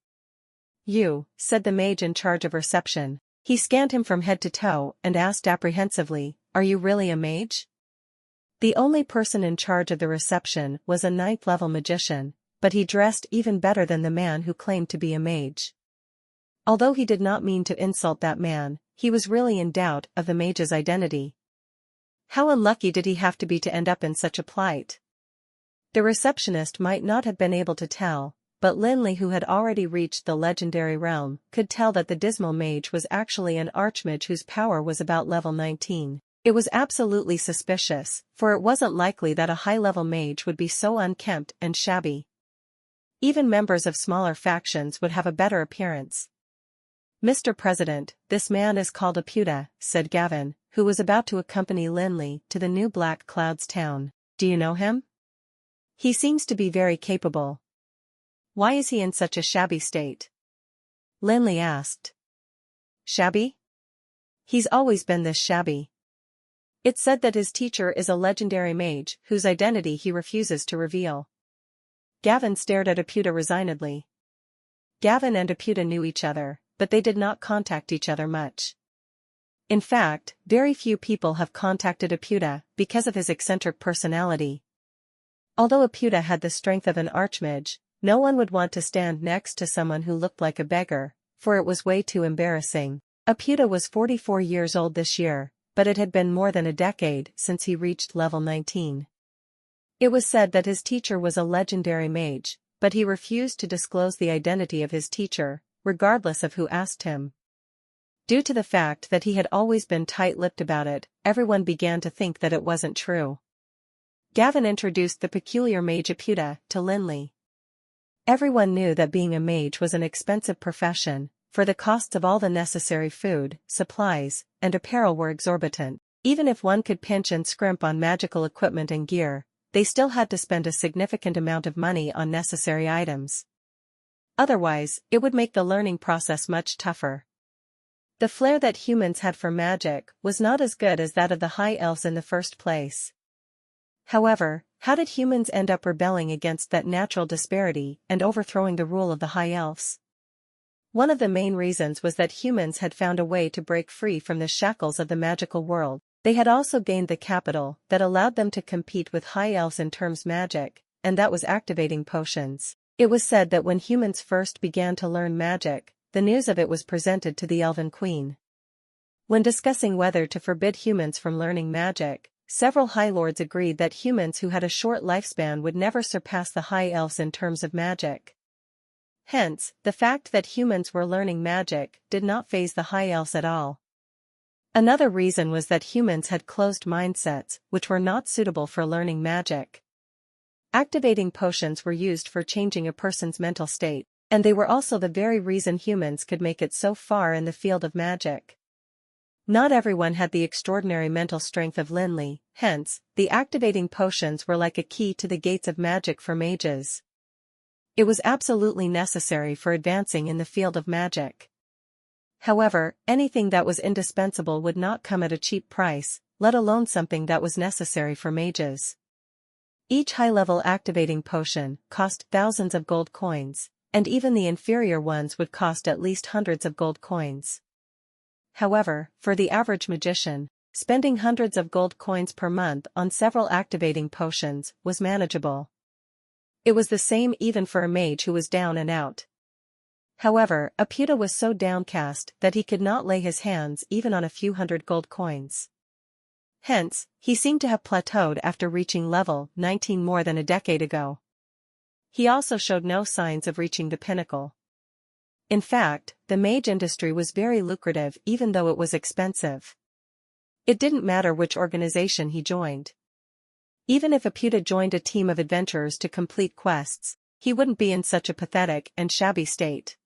You, said the mage in charge of reception. He scanned him from head to toe and asked apprehensively, are you really a mage? The only person in charge of the reception was a 9th-level magician, but he dressed even better than the man who claimed to be a mage. Although he did not mean to insult that man, he was really in doubt of the mage's identity. How unlucky did he have to be to end up in such a plight? The receptionist might not have been able to tell, but Lin Li, who had already reached the legendary realm, could tell that the dismal mage was actually an archmage whose power was about level 19. It was absolutely suspicious, for it wasn't likely that a high-level mage would be so unkempt and shabby. Even members of smaller factions would have a better appearance. Mr. President, this man is called Aputa, said Gavin, who was about to accompany Lin Li to the new Black Clouds town. Do you know him? He seems to be very capable. Why is he in such a shabby state? Lin Li asked. Shabby? He's always been this shabby. It's said that his teacher is a legendary mage whose identity he refuses to reveal. Gavin stared at Aputa resignedly. Gavin and Aputa knew each other, but they did not contact each other much. In fact, very few people have contacted Aputa because of his eccentric personality. Although Aputa had the strength of an archmage, no one would want to stand next to someone who looked like a beggar, for it was way too embarrassing. Aputa was 44 years old this year, but it had been more than a decade since he reached level 19. It was said that his teacher was a legendary mage, but he refused to disclose the identity of his teacher, regardless of who asked him. Due to the fact that he had always been tight-lipped about it, everyone began to think that it wasn't true. Gavin introduced the peculiar mage Aputa to Lin Li. Everyone knew that being a mage was an expensive profession, for the costs of all the necessary food, supplies, and apparel were exorbitant. Even if one could pinch and scrimp on magical equipment and gear, they still had to spend a significant amount of money on necessary items. Otherwise, it would make the learning process much tougher. The flair that humans had for magic was not as good as that of the high elves in the first place. However, how did humans end up rebelling against that natural disparity and overthrowing the rule of the high elves? One of the main reasons was that humans had found a way to break free from the shackles of the magical world. They had also gained the capital that allowed them to compete with high elves in terms magic, and that was activating potions. It was said that when humans first began to learn magic, the news of it was presented to the Elven Queen. When discussing whether to forbid humans from learning magic, several High Lords agreed that humans who had a short lifespan would never surpass the High Elves in terms of magic. Hence, the fact that humans were learning magic did not faze the High Elves at all. Another reason was that humans had closed mindsets, which were not suitable for learning magic. Activating potions were used for changing a person's mental state, and they were also the very reason humans could make it so far in the field of magic. Not everyone had the extraordinary mental strength of Lin Li, hence, the activating potions were like a key to the gates of magic for mages. It was absolutely necessary for advancing in the field of magic. However, anything that was indispensable would not come at a cheap price, let alone something that was necessary for mages. Each high-level activating potion cost thousands of gold coins, and even the inferior ones would cost at least hundreds of gold coins. However, for the average magician, spending hundreds of gold coins per month on several activating potions was manageable. It was the same even for a mage who was down and out. However, Aputa was so downcast that he could not lay his hands even on a few hundred gold coins. Hence, he seemed to have plateaued after reaching level 19 more than a decade ago. He also showed no signs of reaching the pinnacle. In fact, the mage industry was very lucrative even though it was expensive. It didn't matter which organization he joined. Even if Aputa joined a team of adventurers to complete quests, he wouldn't be in such a pathetic and shabby state.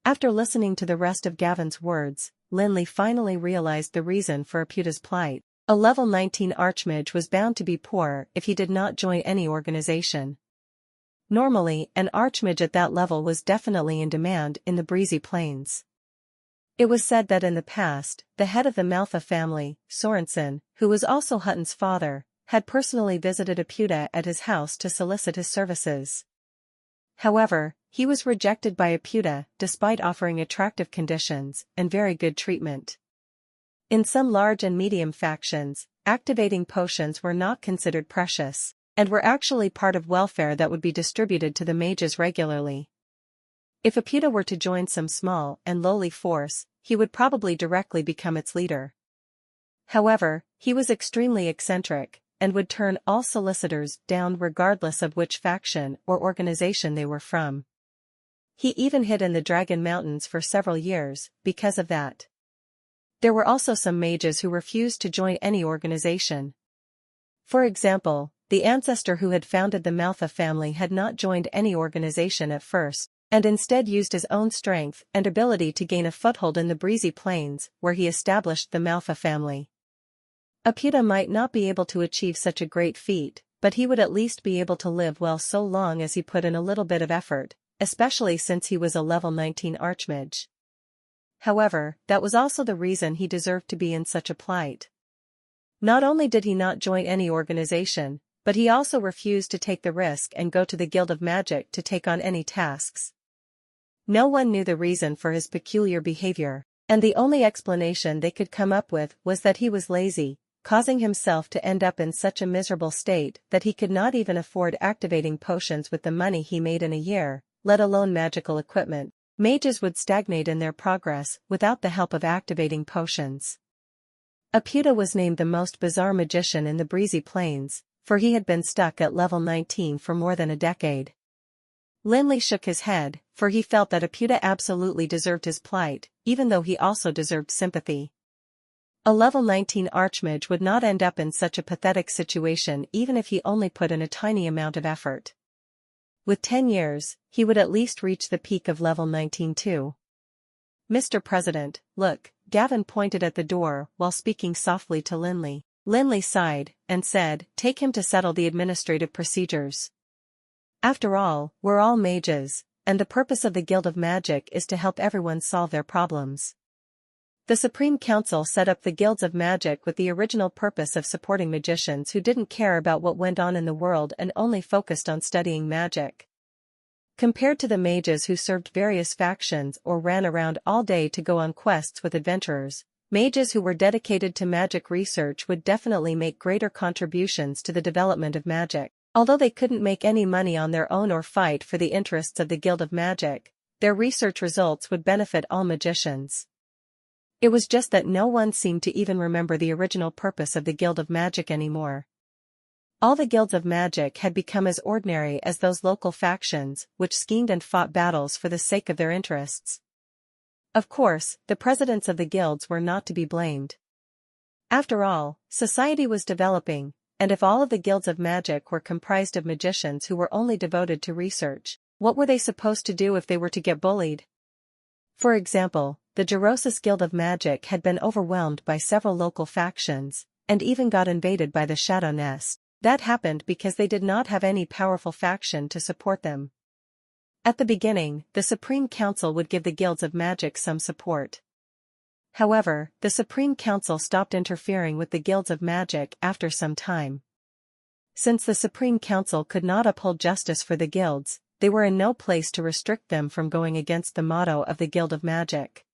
After listening to the rest of Gavin's words, Lin Li finally realized the reason for Aputa's plight. A level 19 archmage was bound to be poor if he did not join any organization. Normally, an archmage at that level was definitely in demand in the breezy plains. It was said that in the past, the head of the Manhwa family, Sorensen, who was also Hutton's father, had personally visited Aputa at his house to solicit his services. However, he was rejected by Aputa despite offering attractive conditions and very good treatment. In some large and medium factions, activating potions were not considered precious, and were actually part of welfare that would be distributed to the mages regularly. If Aputa were to join some small and lowly force, he would probably directly become its leader. However, he was extremely eccentric, and would turn all solicitors down regardless of which faction or organization they were from. He even hid in the Dragon Mountains for several years, because of that. There were also some mages who refused to join any organization. For example, the ancestor who had founded the Manhwa family had not joined any organization at first, and instead used his own strength and ability to gain a foothold in the breezy plains, where he established the Manhwa family. Aputa might not be able to achieve such a great feat, but he would at least be able to live well so long as he put in a little bit of effort, especially since he was a level 19 archmage. However, that was also the reason he deserved to be in such a plight. Not only did he not join any organization, but he also refused to take the risk and go to the Guild of Magic to take on any tasks. No one knew the reason for his peculiar behavior, and the only explanation they could come up with was that he was lazy, causing himself to end up in such a miserable state that he could not even afford activating potions with the money he made in a year, let alone magical equipment. Mages would stagnate in their progress without the help of activating potions. Aputa was named the most bizarre magician in the breezy plains, for he had been stuck at level 19 for more than a decade. Lin Li shook his head, for he felt that Aputa absolutely deserved his plight, even though he also deserved sympathy. A level 19 archmage would not end up in such a pathetic situation even if he only put in a tiny amount of effort. With 10 years, he would at least reach the peak of level 19 too. Mr. President, look, Gavin pointed at the door while speaking softly to Lin Li. Lin Li sighed and said, take him to settle the administrative procedures. After all, we're all mages, and the purpose of the Guild of Magic is to help everyone solve their problems. The Supreme Council set up the Guilds of Magic with the original purpose of supporting magicians who didn't care about what went on in the world and only focused on studying magic. Compared to the mages who served various factions or ran around all day to go on quests with adventurers, mages who were dedicated to magic research would definitely make greater contributions to the development of magic. Although they couldn't make any money on their own or fight for the interests of the Guild of Magic, their research results would benefit all magicians. It was just that no one seemed to even remember the original purpose of the Guild of Magic anymore. All the guilds of magic had become as ordinary as those local factions which schemed and fought battles for the sake of their interests. Of course, the presidents of the guilds were not to be blamed. After all, society was developing, and if all of the guilds of magic were comprised of magicians who were only devoted to research, what were they supposed to do if they were to get bullied? For example, the Gerosis Guild of Magic had been overwhelmed by several local factions, and even got invaded by the Shadow Nest. That happened because they did not have any powerful faction to support them. At the beginning, the Supreme Council would give the Guilds of Magic some support. However, the Supreme Council stopped interfering with the Guilds of Magic after some time. Since the Supreme Council could not uphold justice for the guilds, they were in no place to restrict them from going against the motto of the Guild of Magic.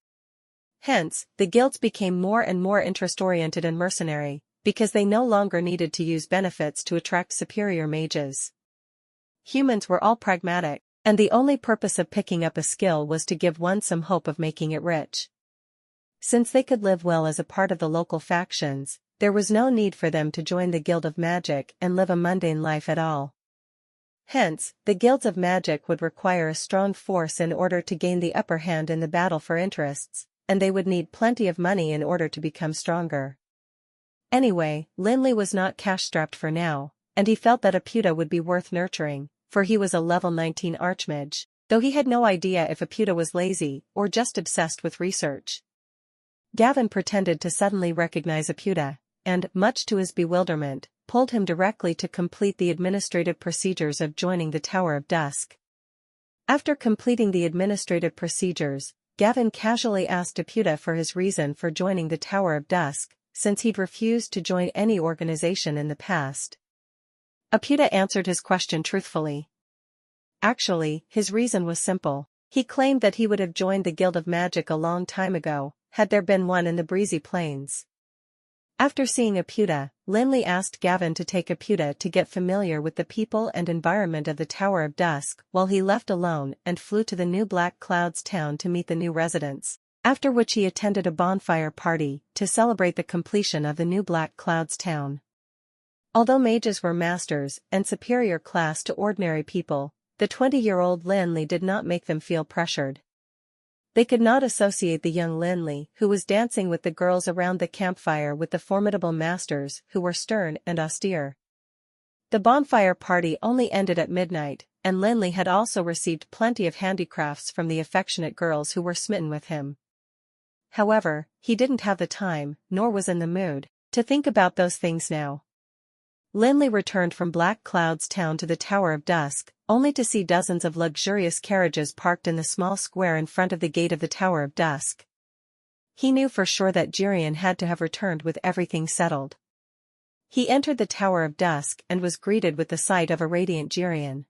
Hence, the guilds became more and more interest-oriented and mercenary, because they no longer needed to use benefits to attract superior mages. Humans were all pragmatic, and the only purpose of picking up a skill was to give one some hope of making it rich. Since they could live well as a part of the local factions, there was no need for them to join the Guild of Magic and live a mundane life at all. Hence, the Guilds of Magic would require a strong force in order to gain the upper hand in the battle for interests, and they would need plenty of money in order to become stronger. Anyway, Lin Li was not cash-strapped for now, and he felt that Aputa would be worth nurturing, for he was a level 19 archmage, though he had no idea if Aputa was lazy or just obsessed with research. Gavin pretended to suddenly recognize Aputa, and, much to his bewilderment, pulled him directly to complete the administrative procedures of joining the Tower of Dusk. After completing the administrative procedures, Gavin casually asked Aputa for his reason for joining the Tower of Dusk, since he'd refused to join any organization in the past. Aputa answered his question truthfully. Actually, his reason was simple. He claimed that he would have joined the Guild of Magic a long time ago, had there been one in the Breezy Plains. After seeing Aputa, Lin Li asked Gavin to take Aputa to get familiar with the people and environment of the Tower of Dusk while he left alone and flew to the New Black Clouds town to meet the new residents, after which he attended a bonfire party to celebrate the completion of the New Black Clouds town. Although mages were masters and superior class to ordinary people, the 20-year-old Lin Li did not make them feel pressured. They could not associate the young Lin Li who was dancing with the girls around the campfire with the formidable masters who were stern and austere. The bonfire party only ended at midnight, and Lin Li had also received plenty of handicrafts from the affectionate girls who were smitten with him. However, he didn't have the time, nor was in the mood, to think about those things now. Lin Li returned from Black Cloud's town to the Tower of Dusk, only to see dozens of luxurious carriages parked in the small square in front of the gate of the Tower of Dusk. He knew for sure that Jirian had to have returned with everything settled. He entered the Tower of Dusk and was greeted with the sight of a radiant Jirian.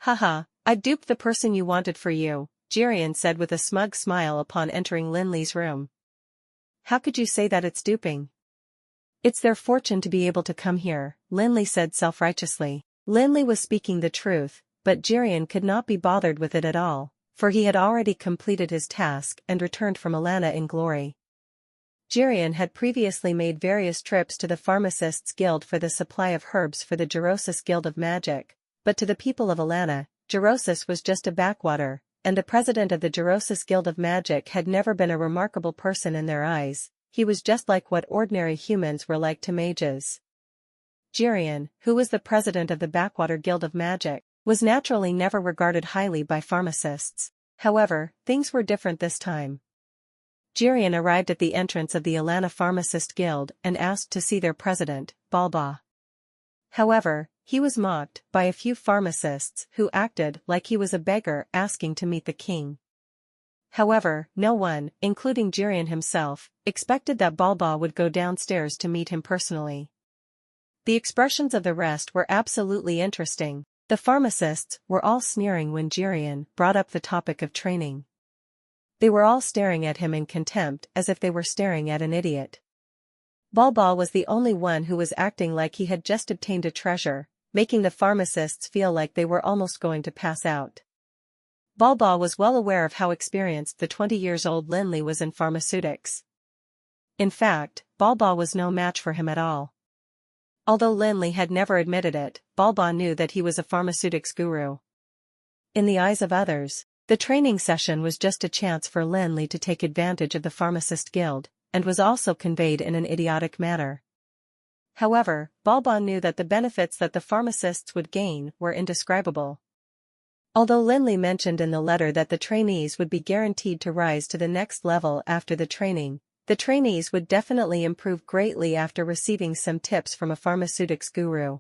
"Haha, I duped the person you wanted for you," Jirian said with a smug smile upon entering Lin Li's room. "How could you say that it's duping? It's their fortune to be able to come here," Lin Li said self-righteously. Lin Li was speaking the truth, but Jirian could not be bothered with it at all, for he had already completed his task and returned from Alana in glory. Jirian had previously made various trips to the Pharmacists' Guild for the supply of herbs for the Gerosis Guild of Magic, but to the people of Alana, Gerosis was just a backwater, and the president of the Gerosis Guild of Magic had never been a remarkable person in their eyes. he was just like what ordinary humans were like to mages. Jirian, who was the president of the Backwater Guild of Magic, was naturally never regarded highly by pharmacists. However, things were different this time. Jirian arrived at the entrance of the Alana Pharmacist Guild and asked to see their president, Balba. However, he was mocked by a few pharmacists who acted like he was a beggar asking to meet the king. However, no one, including Jirian himself, expected that Balba would go downstairs to meet him personally. The expressions of the rest were absolutely interesting. The pharmacists were all sneering when Jirian brought up the topic of training. They were all staring at him in contempt as if they were staring at an idiot. Balba was the only one who was acting like he had just obtained a treasure, making the pharmacists feel like they were almost going to pass out. Balba was well aware of how experienced the 20-year-old Lin Li was in pharmaceutics. In fact, Balba was no match for him at all. Although Lin Li had never admitted it, Balba knew that he was a pharmaceutics guru. In the eyes of others, the training session was just a chance for Lin Li to take advantage of the Pharmacist Guild, and was also conveyed in an idiotic manner. However, Balba knew that the benefits that the pharmacists would gain were indescribable. Although Lin Li mentioned in the letter that the trainees would be guaranteed to rise to the next level after the training, the trainees would definitely improve greatly after receiving some tips from a pharmaceutics guru.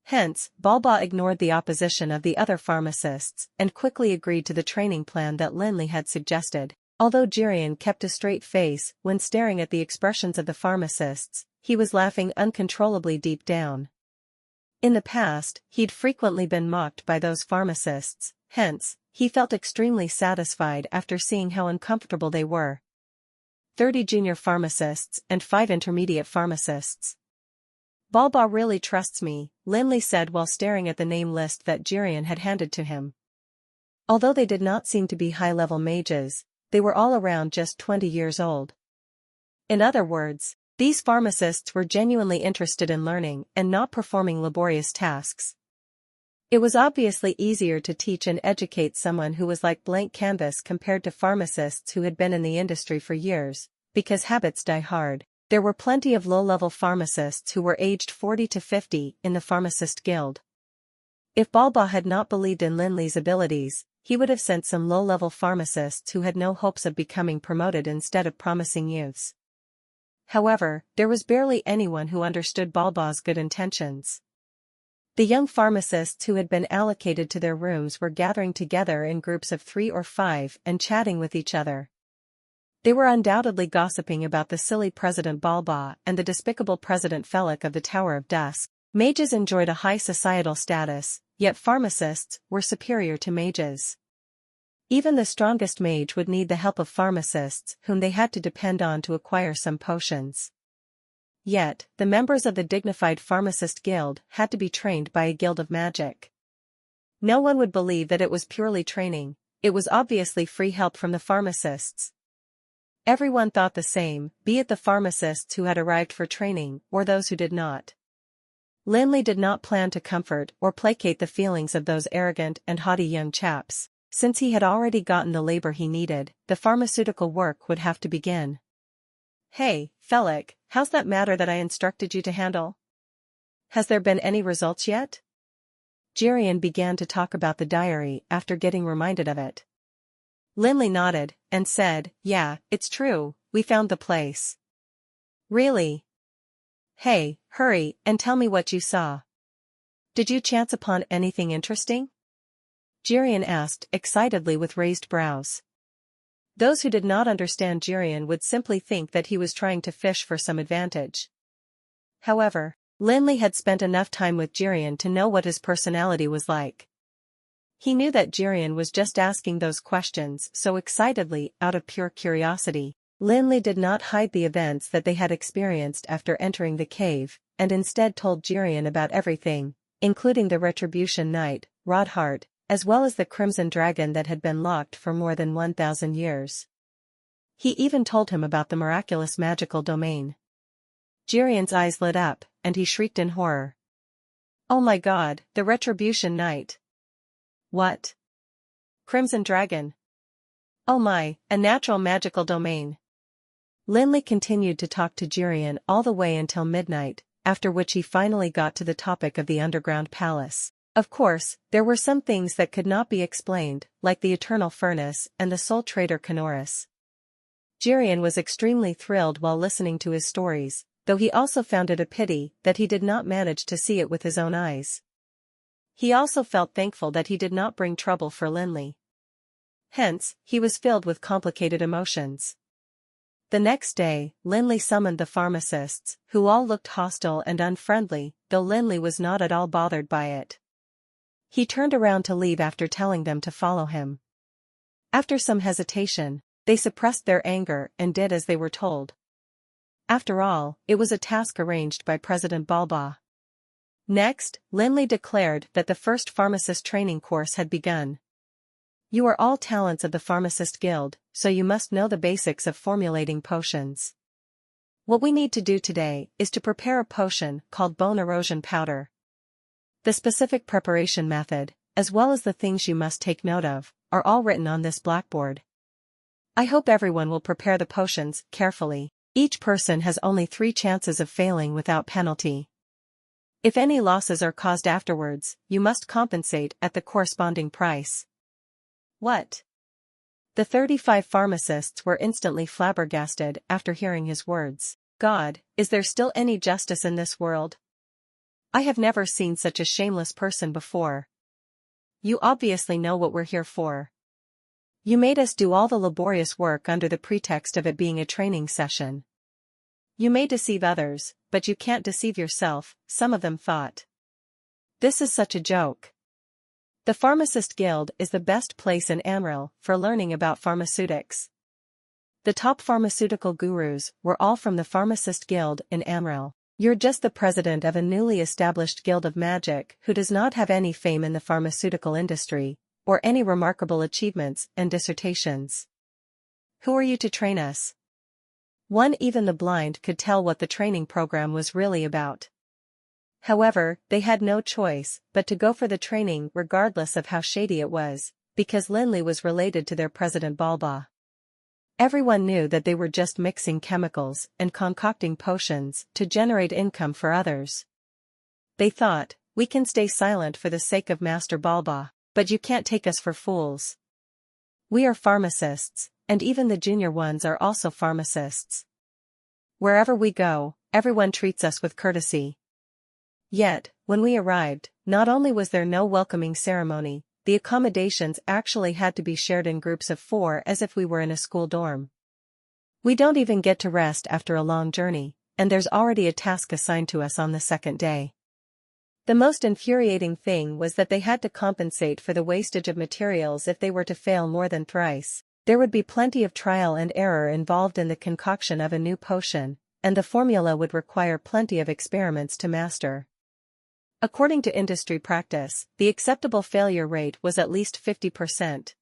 Hence, Balba ignored the opposition of the other pharmacists and quickly agreed to the training plan that Lin Li had suggested. Although Jirian kept a straight face when staring at the expressions of the pharmacists, he was laughing uncontrollably deep down. In the past, he'd frequently been mocked by those pharmacists, hence, he felt extremely satisfied after seeing how uncomfortable they were. 30 junior pharmacists and 5 intermediate pharmacists. Balba really trusts me, Lin Li said while staring at the name list that Jirian had handed to him. Although they did not seem to be high-level mages, they were all around just 20 years old. In other words, these pharmacists were genuinely interested in learning and not performing laborious tasks. It was obviously easier to teach and educate someone who was like blank canvas compared to pharmacists who had been in the industry for years, because habits die hard. There were plenty of low-level pharmacists who were aged 40 to 50 in the Pharmacist Guild. If Balba had not believed in Lin Li's abilities, he would have sent some low-level pharmacists who had no hopes of becoming promoted instead of promising youths. However, there was barely anyone who understood Balba's good intentions. The young pharmacists who had been allocated to their rooms were gathering together in groups of 3 or 5 and chatting with each other. They were undoubtedly gossiping about the silly President Balba and the despicable President Felik of the Tower of Dusk. Mages enjoyed a high societal status, yet pharmacists were superior to mages. Even the strongest mage would need the help of pharmacists whom they had to depend on to acquire some potions. Yet, the members of the dignified Pharmacist Guild had to be trained by a guild of magic. No one would believe that it was purely training, it was obviously free help from the pharmacists. Everyone thought the same, be it the pharmacists who had arrived for training or those who did not. Lin Li did not plan to comfort or placate the feelings of those arrogant and haughty young chaps. Since he had already gotten the labor he needed, the pharmaceutical work would have to begin. Hey, Felik, how's that matter that I instructed you to handle? Has there been any results yet? Jirian began to talk about the diary after getting reminded of it. Lin Li nodded and said, yeah, it's true, we found the place. Really? Hey, hurry and tell me what you saw. Did you chance upon anything interesting? Jirian asked excitedly with raised brows. Those who did not understand Jirian would simply think that he was trying to fish for some advantage. However, Lin Li had spent enough time with Jirian to know what his personality was like. He knew that Jirian was just asking those questions so excitedly out of pure curiosity. Lin Li did not hide the events that they had experienced after entering the cave, and instead told Jirian about everything, including the Retribution Knight, Rodhart, as well as the Crimson Dragon that had been locked for more than 1,000 years. He even told him about the miraculous magical domain. Jirian's eyes lit up, and he shrieked in horror. Oh my god, the Retribution Knight! What? Crimson Dragon? Oh my, a natural magical domain. Lin Li continued to talk to Jirian all the way until midnight, after which he finally got to the topic of the underground palace. Of course, there were some things that could not be explained, like the eternal furnace and the soul traitor Kanoris. Jirian was extremely thrilled while listening to his stories, though he also found it a pity that he did not manage to see it with his own eyes. He also felt thankful that he did not bring trouble for Lin Li. Hence, he was filled with complicated emotions. The next day, Lin Li summoned the pharmacists, who all looked hostile and unfriendly, though Lin Li was not at all bothered by it. He turned around to leave after telling them to follow him. After some hesitation, they suppressed their anger and did as they were told. After all, it was a task arranged by President Balba. Next, Lin Li declared that the first pharmacist training course had begun. You are all talents of the Pharmacist Guild, so you must know the basics of formulating potions. What we need to do today is to prepare a potion called bone erosion powder. The specific preparation method, as well as the things you must take note of, are all written on this blackboard. I hope everyone will prepare the potions carefully. Each person has only 3 chances of failing without penalty. If any losses are caused afterwards, you must compensate at the corresponding price. What? The 35 pharmacists were instantly flabbergasted after hearing his words. God, is there still any justice in this world? I have never seen such a shameless person before. You obviously know what we're here for. You made us do all the laborious work under the pretext of it being a training session. You may deceive others, but you can't deceive yourself, some of them thought. This is such a joke. The Pharmacist Guild is the best place in Amril for learning about pharmaceutics. The top pharmaceutical gurus were all from the Pharmacist Guild in Amril. You're just the president of a newly established guild of magic who does not have any fame in the pharmaceutical industry, or any remarkable achievements and dissertations. Who are you to train us? Even the blind could tell what the training program was really about. However, they had no choice but to go for the training regardless of how shady it was, because Lin Li was related to their president Balba. Everyone knew that they were just mixing chemicals and concocting potions to generate income for others. They thought, we can stay silent for the sake of Master Balba, but you can't take us for fools. We are pharmacists, and even the junior ones are also pharmacists. Wherever we go, everyone treats us with courtesy. Yet, when we arrived, not only was there no welcoming ceremony, the accommodations actually had to be shared in groups of 4 as if we were in a school dorm. We don't even get to rest after a long journey, and there's already a task assigned to us on the second day. The most infuriating thing was that they had to compensate for the wastage of materials if they were to fail more than thrice. There would be plenty of trial and error involved in the concoction of a new potion, and the formula would require plenty of experiments to master. According to industry practice, the acceptable failure rate was at least 50%.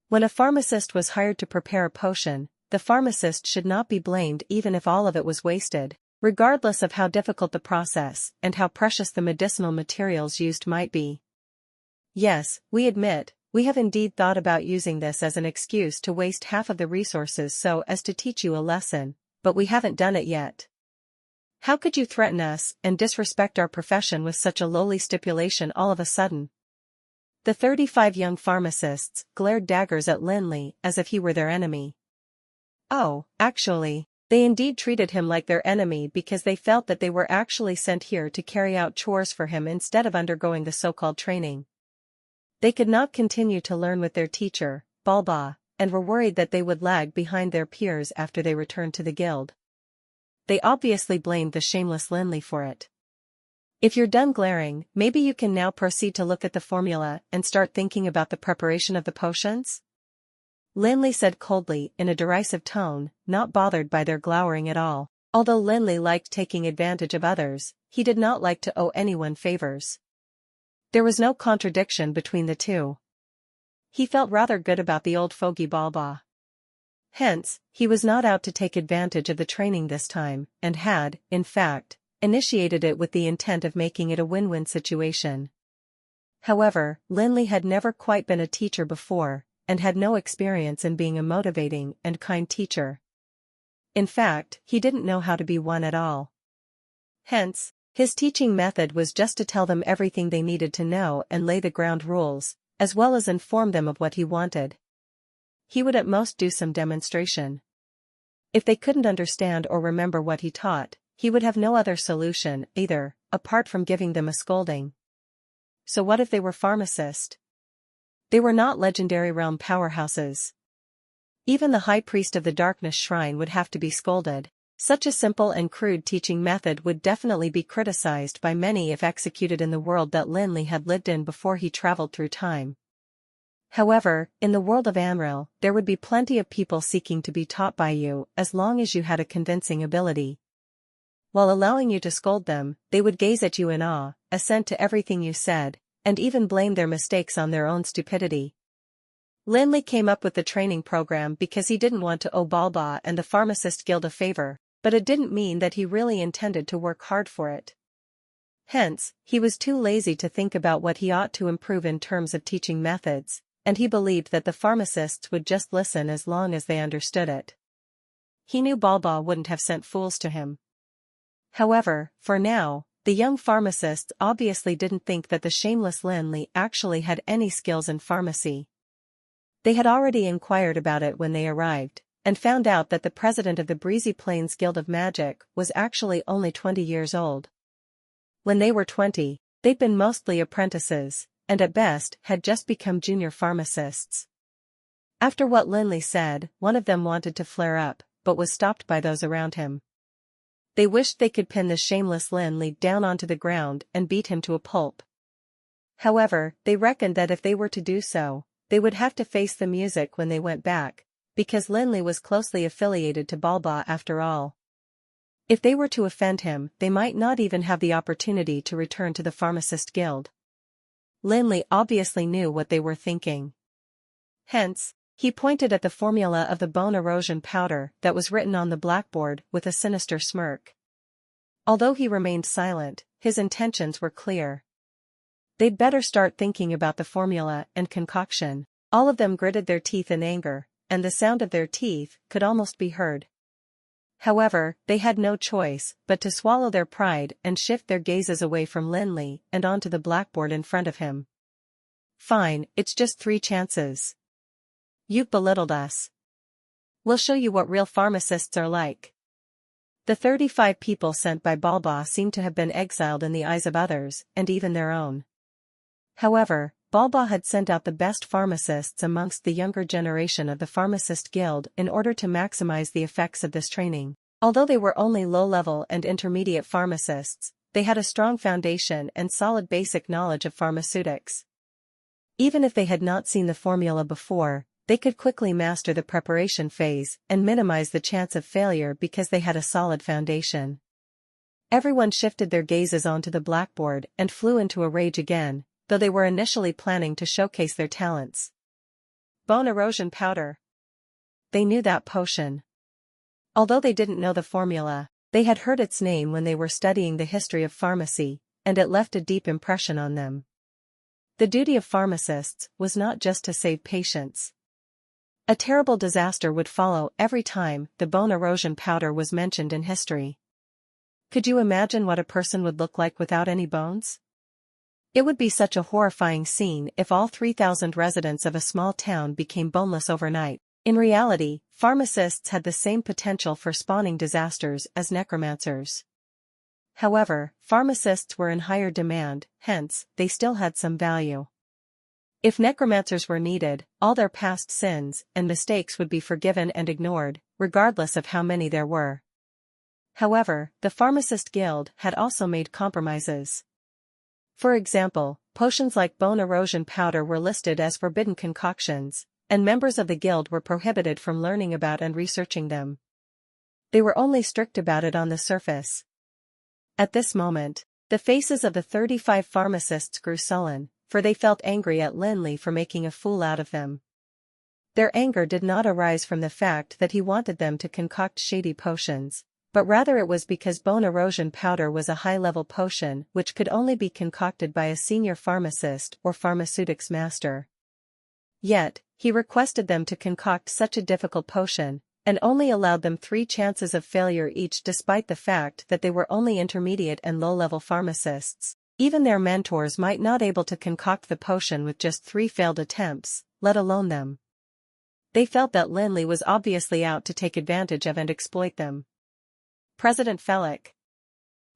When a pharmacist was hired to prepare a potion, the pharmacist should not be blamed even if all of it was wasted, regardless of how difficult the process and how precious the medicinal materials used might be. Yes, we admit, we have indeed thought about using this as an excuse to waste half of the resources so as to teach you a lesson, but we haven't done it yet. How could you threaten us and disrespect our profession with such a lowly stipulation all of a sudden? The 35 young pharmacists glared daggers at Lin Li as if he were their enemy. Oh, actually, they indeed treated him like their enemy because they felt that they were actually sent here to carry out chores for him instead of undergoing the so-called training. They could not continue to learn with their teacher, Balba, and were worried that they would lag behind their peers after they returned to the guild. They obviously blamed the shameless Lin Li for it. If you're done glaring, maybe you can now proceed to look at the formula and start thinking about the preparation of the potions? Lin Li said coldly in a derisive tone, not bothered by their glowering at all. Although Lin Li liked taking advantage of others, he did not like to owe anyone favors. There was no contradiction between the two. He felt rather good about the old fogey Balba. Hence, he was not out to take advantage of the training this time, and had, in fact, initiated it with the intent of making it a win-win situation. However, Lin Li had never quite been a teacher before, and had no experience in being a motivating and kind teacher. In fact, he didn't know how to be one at all. Hence, his teaching method was just to tell them everything they needed to know and lay the ground rules, as well as inform them of what he wanted. He would at most do some demonstration. If they couldn't understand or remember what he taught, he would have no other solution, either, apart from giving them a scolding. So what if they were pharmacists? They were not legendary realm powerhouses. Even the high priest of the darkness shrine would have to be scolded. Such a simple and crude teaching method would definitely be criticized by many if executed in the world that Lin Li had lived in before he traveled through time. However, in the world of Amril, there would be plenty of people seeking to be taught by you as long as you had a convincing ability. While allowing you to scold them, they would gaze at you in awe, assent to everything you said, and even blame their mistakes on their own stupidity. Lin Li came up with the training program because he didn't want to owe Balba and the Pharmacist Guild a favor, but it didn't mean that he really intended to work hard for it. Hence, he was too lazy to think about what he ought to improve in terms of teaching methods, and he believed that the pharmacists would just listen as long as they understood it. He knew Balba wouldn't have sent fools to him. However, for now, the young pharmacists obviously didn't think that the shameless Lin Li actually had any skills in pharmacy. They had already inquired about it when they arrived, and found out that the president of the Breezy Plains Guild of Magic was actually only 20 years old. When they were 20, they'd been mostly apprentices, and at best had just become junior pharmacists. After what Lin Li said, one of them wanted to flare up, but was stopped by those around him. They wished they could pin the shameless Lin Li down onto the ground and beat him to a pulp. However, they reckoned that if they were to do so, they would have to face the music when they went back, because Lin Li was closely affiliated to Balba after all. If they were to offend him, they might not even have the opportunity to return to the Pharmacist Guild. Lin Li obviously knew what they were thinking. Hence, he pointed at the formula of the bone erosion powder that was written on the blackboard with a sinister smirk. Although he remained silent, his intentions were clear. They'd better start thinking about the formula and concoction. All of them gritted their teeth in anger, and the sound of their teeth could almost be heard. However, they had no choice but to swallow their pride and shift their gazes away from Lin Li and onto the blackboard in front of him. Fine, it's just 3 chances. You've belittled us. We'll show you what real pharmacists are like. The 35 people sent by Balba seemed to have been exiled in the eyes of others, and even their own. However, Balba had sent out the best pharmacists amongst the younger generation of the Pharmacist Guild in order to maximize the effects of this training. Although they were only low-level and intermediate pharmacists, they had a strong foundation and solid basic knowledge of pharmaceutics. Even if they had not seen the formula before, they could quickly master the preparation phase and minimize the chance of failure because they had a solid foundation. Everyone shifted their gazes onto the blackboard and flew into a rage again, though they were initially planning to showcase their talents. Bone erosion powder. They knew that potion. Although they didn't know the formula, they had heard its name when they were studying the history of pharmacy, and it left a deep impression on them. The duty of pharmacists was not just to save patients. A terrible disaster would follow every time the bone erosion powder was mentioned in history. Could you imagine what a person would look like without any bones? It would be such a horrifying scene if all 3,000 residents of a small town became boneless overnight. In reality, pharmacists had the same potential for spawning disasters as necromancers. However, pharmacists were in higher demand, hence, they still had some value. If necromancers were needed, all their past sins and mistakes would be forgiven and ignored, regardless of how many there were. However, the Pharmacist Guild had also made compromises. For example, potions like bone erosion powder were listed as forbidden concoctions, and members of the guild were prohibited from learning about and researching them. They were only strict about it on the surface. At this moment, the faces of the 35 pharmacists grew sullen, for they felt angry at Lin Li for making a fool out of them. Their anger did not arise from the fact that he wanted them to concoct shady potions, but rather it was because bone erosion powder was a high-level potion which could only be concocted by a senior pharmacist or pharmaceutics master. Yet, he requested them to concoct such a difficult potion, and only allowed them 3 chances of failure each despite the fact that they were only intermediate and low-level pharmacists. Even their mentors might not able to concoct the potion with just 3 failed attempts, let alone them. They felt that Lin Li was obviously out to take advantage of and exploit them. President Felix.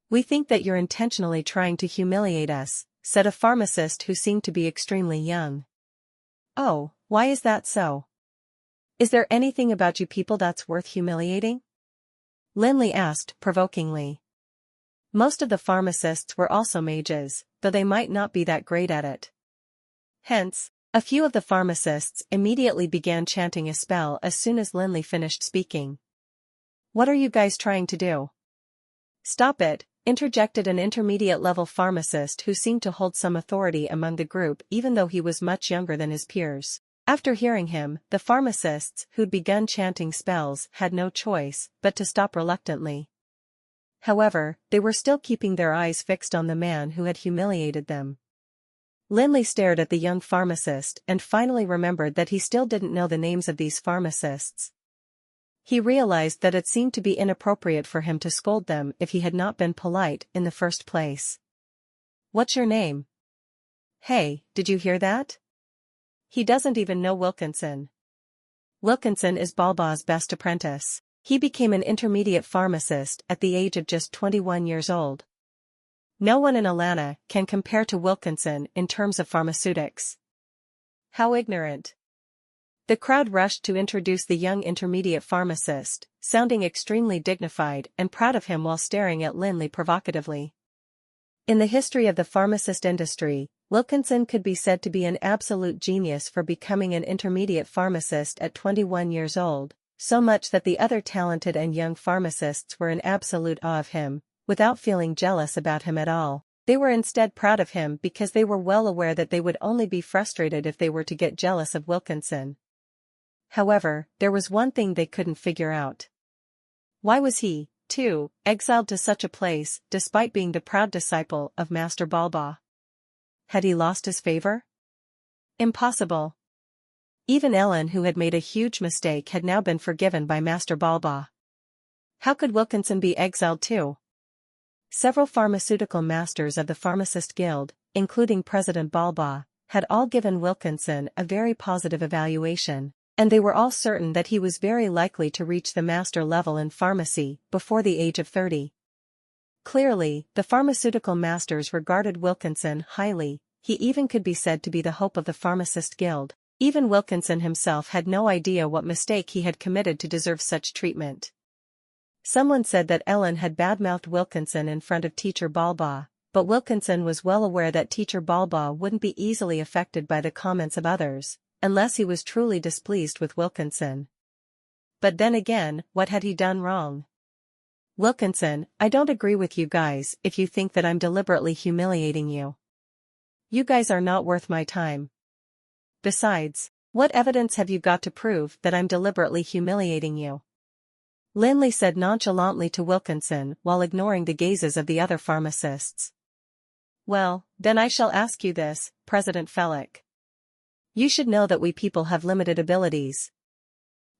We think that you're intentionally trying to humiliate us, said a pharmacist who seemed to be extremely young. Oh, why is that so? Is there anything about you people that's worth humiliating? Lin Li asked provokingly. Most of the pharmacists were also mages, though they might not be that great at it. Hence, a few of the pharmacists immediately began chanting a spell as soon as Lin Li finished speaking. What are you guys trying to do? Stop it, interjected an intermediate-level pharmacist who seemed to hold some authority among the group even though he was much younger than his peers. After hearing him, the pharmacists who'd begun chanting spells had no choice but to stop reluctantly. However, they were still keeping their eyes fixed on the man who had humiliated them. Lin Li stared at the young pharmacist and finally remembered that he still didn't know the names of these pharmacists. He realized that it seemed to be inappropriate for him to scold them if he had not been polite in the first place. What's your name? Hey, did you hear that? He doesn't even know Wilkinson. Wilkinson is Balba's best apprentice. He became an intermediate pharmacist at the age of just 21 years old. No one in Atlanta can compare to Wilkinson in terms of pharmaceutics. How ignorant. The crowd rushed to introduce the young intermediate pharmacist, sounding extremely dignified and proud of him while staring at Lin Li provocatively. In the history of the pharmacist industry, Wilkinson could be said to be an absolute genius for becoming an intermediate pharmacist at 21 years old, so much that the other talented and young pharmacists were in absolute awe of him, without feeling jealous about him at all. They were instead proud of him because they were well aware that they would only be frustrated if they were to get jealous of Wilkinson. However, there was one thing they couldn't figure out. Why was he, too, exiled to such a place despite being the proud disciple of Master Balba? Had he lost his favor? Impossible. Even Ellen, who had made a huge mistake, had now been forgiven by Master Balba. How could Wilkinson be exiled too? Several pharmaceutical masters of the Pharmacist Guild, including President Balba, had all given Wilkinson a very positive evaluation, and they were all certain that he was very likely to reach the master level in pharmacy before the age of 30. Clearly, the pharmaceutical masters regarded Wilkinson highly. He even could be said to be the hope of the Pharmacist Guild. Even Wilkinson himself had no idea what mistake he had committed to deserve such treatment. Someone said that Ellen had badmouthed Wilkinson in front of Teacher Balba, but Wilkinson was well aware that Teacher Balba wouldn't be easily affected by the comments of others, unless he was truly displeased with Wilkinson. But then again, what had he done wrong? Wilkinson, I don't agree with you guys if you think that I'm deliberately humiliating you. You guys are not worth my time. Besides, what evidence have you got to prove that I'm deliberately humiliating you? Lin Li said nonchalantly to Wilkinson while ignoring the gazes of the other pharmacists. Well, then I shall ask you this, President Felix. You should know that we people have limited abilities.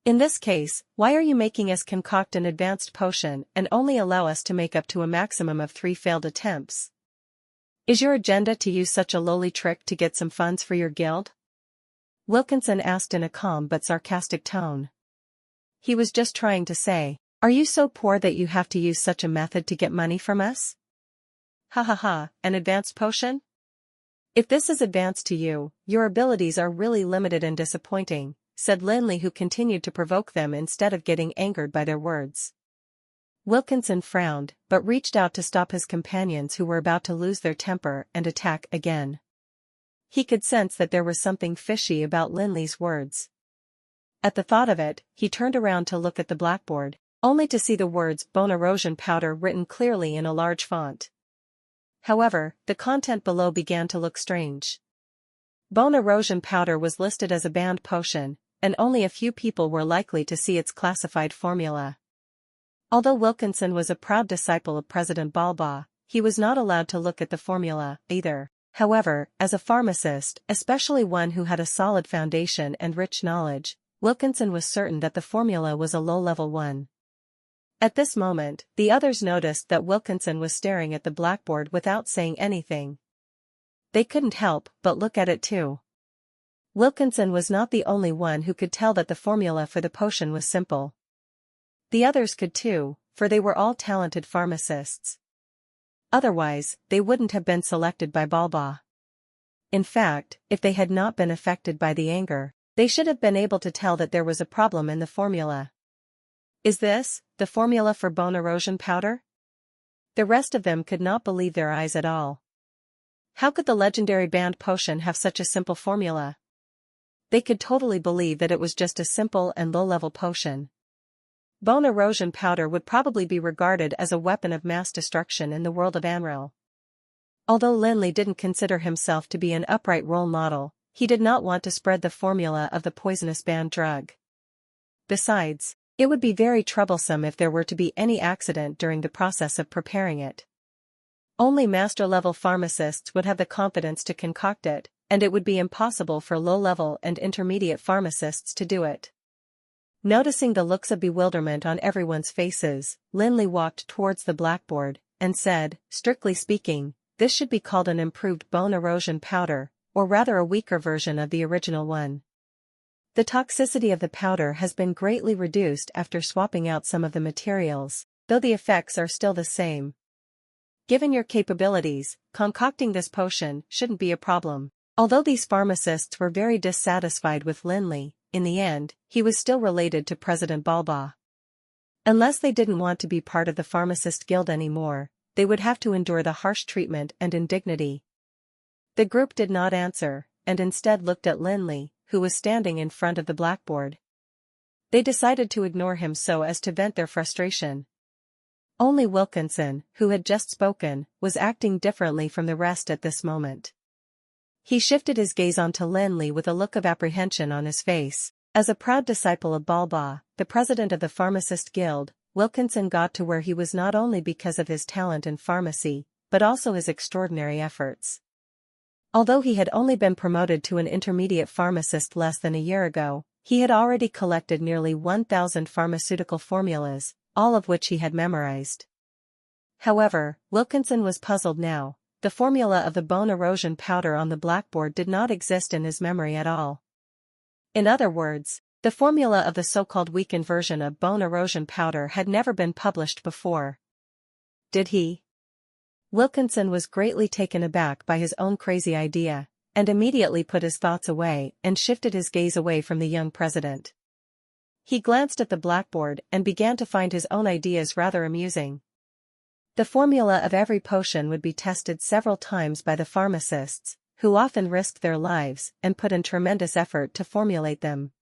In this case, why are you making us concoct an advanced potion and only allow us to make up to a maximum of 3 failed attempts? Is your agenda to use such a lowly trick to get some funds for your guild? Wilkinson asked in a calm but sarcastic tone. He was just trying to say, are you so poor that you have to use such a method to get money from us? Ha ha ha, an advanced potion? If this is advanced to you, your abilities are really limited and disappointing, said Lin Li, who continued to provoke them instead of getting angered by their words. Wilkinson frowned, but reached out to stop his companions who were about to lose their temper and attack again. He could sense that there was something fishy about Lin Li's words. At the thought of it, he turned around to look at the blackboard, only to see the words "bone erosion powder" written clearly in a large font. However, the content below began to look strange. Bone erosion powder was listed as a banned potion, and only a few people were likely to see its classified formula. Although Wilkinson was a proud disciple of President Balba, he was not allowed to look at the formula either. However, as a pharmacist, especially one who had a solid foundation and rich knowledge, Wilkinson was certain that the formula was a low-level one. At this moment, the others noticed that Wilkinson was staring at the blackboard without saying anything. They couldn't help but look at it too. Wilkinson was not the only one who could tell that the formula for the potion was simple. The others could too, for they were all talented pharmacists. Otherwise, they wouldn't have been selected by Balba. In fact, if they had not been affected by the anger, they should have been able to tell that there was a problem in the formula. Is this the formula for bone erosion powder? The rest of them could not believe their eyes at all. How could the legendary banned potion have such a simple formula? They could totally believe that it was just a simple and low-level potion. Bone erosion powder would probably be regarded as a weapon of mass destruction in the world of Anrel. Although Lin Li didn't consider himself to be an upright role model, he did not want to spread the formula of the poisonous banned drug. Besides, it would be very troublesome if there were to be any accident during the process of preparing it. Only master-level pharmacists would have the confidence to concoct it, and it would be impossible for low-level and intermediate pharmacists to do it. Noticing the looks of bewilderment on everyone's faces, Lin Li walked towards the blackboard, and said, "Strictly speaking, this should be called an improved bone erosion powder, or rather a weaker version of the original one. The toxicity of the powder has been greatly reduced after swapping out some of the materials, though the effects are still the same. Given your capabilities, concocting this potion shouldn't be a problem." Although these pharmacists were very dissatisfied with Lin Li, in the end, he was still related to President Balba. Unless they didn't want to be part of the pharmacist guild anymore, they would have to endure the harsh treatment and indignity. The group did not answer, and instead looked at Lin Li, who was standing in front of the blackboard. They decided to ignore him so as to vent their frustration. Only Wilkinson, who had just spoken, was acting differently from the rest at this moment. He shifted his gaze onto Lin Li with a look of apprehension on his face. As a proud disciple of Balba, the president of the Pharmacist Guild, Wilkinson got to where he was not only because of his talent in pharmacy, but also his extraordinary efforts. Although he had only been promoted to an intermediate pharmacist less than a year ago, he had already collected nearly 1,000 pharmaceutical formulas, all of which he had memorized. However, Wilkinson was puzzled now. The formula of the bone erosion powder on the blackboard did not exist in his memory at all. In other words, the formula of the so-called weakened version of bone erosion powder had never been published before. Did he? Wilkinson was greatly taken aback by his own crazy idea, and immediately put his thoughts away and shifted his gaze away from the young president. He glanced at the blackboard and began to find his own ideas rather amusing. The formula of every potion would be tested several times by the pharmacists, who often risked their lives and put in tremendous effort to formulate them.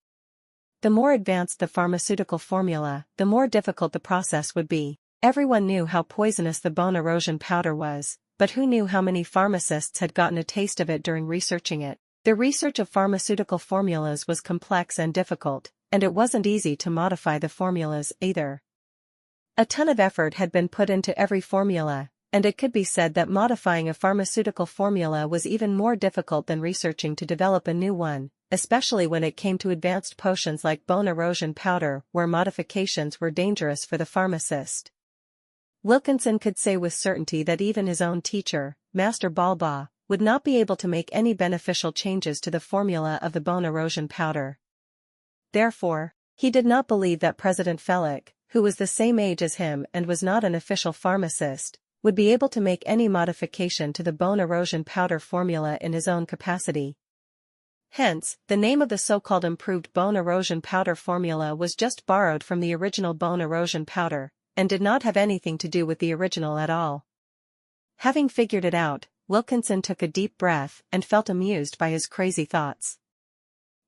The more advanced the pharmaceutical formula, the more difficult the process would be. Everyone knew how poisonous the bone erosion powder was, but who knew how many pharmacists had gotten a taste of it during researching it? The research of pharmaceutical formulas was complex and difficult, and it wasn't easy to modify the formulas either. A ton of effort had been put into every formula, and it could be said that modifying a pharmaceutical formula was even more difficult than researching to develop a new one, especially when it came to advanced potions like bone erosion powder, where modifications were dangerous for the pharmacist. Wilkinson could say with certainty that even his own teacher, Master Balba, would not be able to make any beneficial changes to the formula of the bone erosion powder. Therefore, he did not believe that President Felic, who was the same age as him and was not an official pharmacist, would be able to make any modification to the bone erosion powder formula in his own capacity. Hence, the name of the so-called improved bone erosion powder formula was just borrowed from the original bone erosion powder, and did not have anything to do with the original at all. Having figured it out, Wilkinson took a deep breath and felt amused by his crazy thoughts.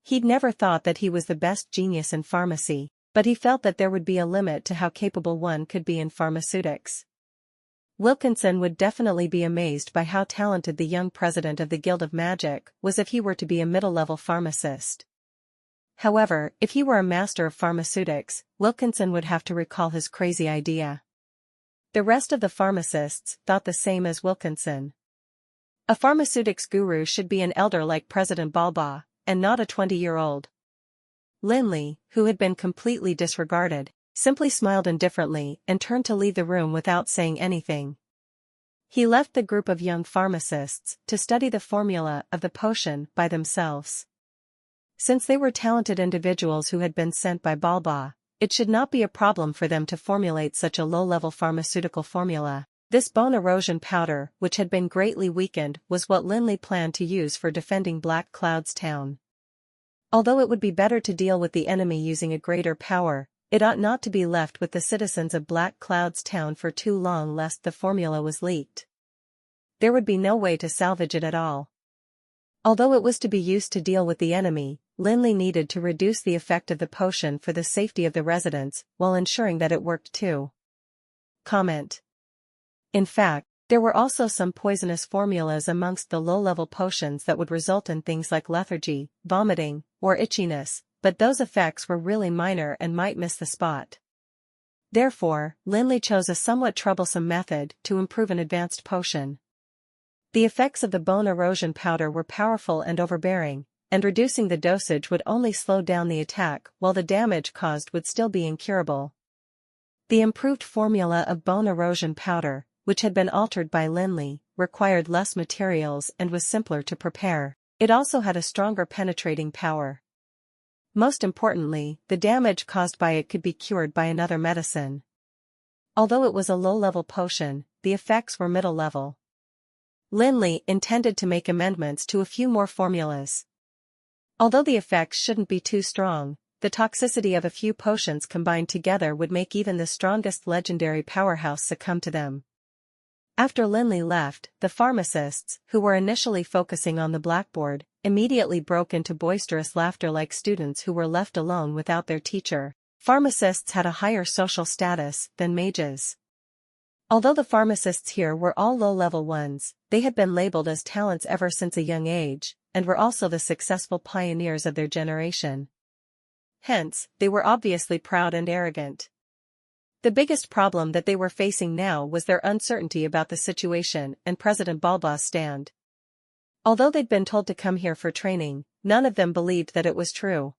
He'd never thought that he was the best genius in pharmacy, but he felt that there would be a limit to how capable one could be in pharmaceutics. Wilkinson would definitely be amazed by how talented the young president of the Guild of Magic was if he were to be a middle-level pharmacist. However, if he were a master of pharmaceutics, Wilkinson would have to recall his crazy idea. The rest of the pharmacists thought the same as Wilkinson. A pharmaceutics guru should be an elder like President Balba, and not a 20-year-old. Lin Li, who had been completely disregarded, simply smiled indifferently and turned to leave the room without saying anything. He left the group of young pharmacists to study the formula of the potion by themselves. Since they were talented individuals who had been sent by Balba, it should not be a problem for them to formulate such a low-level pharmaceutical formula. This bone erosion powder, which had been greatly weakened, was what Lin Li planned to use for defending Black Cloud's town. Although it would be better to deal with the enemy using a greater power, it ought not to be left with the citizens of Black Cloud's town for too long lest the formula was leaked. There would be no way to salvage it at all. Although it was to be used to deal with the enemy, Lin Li needed to reduce the effect of the potion for the safety of the residents, while ensuring that it worked too. Comment. In fact, there were also some poisonous formulas amongst the low-level potions that would result in things like lethargy, vomiting, or itchiness, but those effects were really minor and might miss the spot. Therefore, Lin Li chose a somewhat troublesome method to improve an advanced potion. The effects of the bone erosion powder were powerful and overbearing, and reducing the dosage would only slow down the attack while the damage caused would still be incurable. The improved formula of bone erosion powder, which had been altered by Lin Li, required less materials and was simpler to prepare. It also had a stronger penetrating power. Most importantly, the damage caused by it could be cured by another medicine. Although it was a low-level potion, the effects were middle-level. Lin Li intended to make amendments to a few more formulas. Although the effects shouldn't be too strong, the toxicity of a few potions combined together would make even the strongest legendary powerhouse succumb to them. After Lin Li left, the pharmacists, who were initially focusing on the blackboard, immediately broke into boisterous laughter like students who were left alone without their teacher. Pharmacists had a higher social status than mages. Although the pharmacists here were all low-level ones, they had been labeled as talents ever since a young age, and were also the successful pioneers of their generation. Hence, they were obviously proud and arrogant. The biggest problem that they were facing now was their uncertainty about the situation and President Balba's stand. Although they'd been told to come here for training, none of them believed that it was true.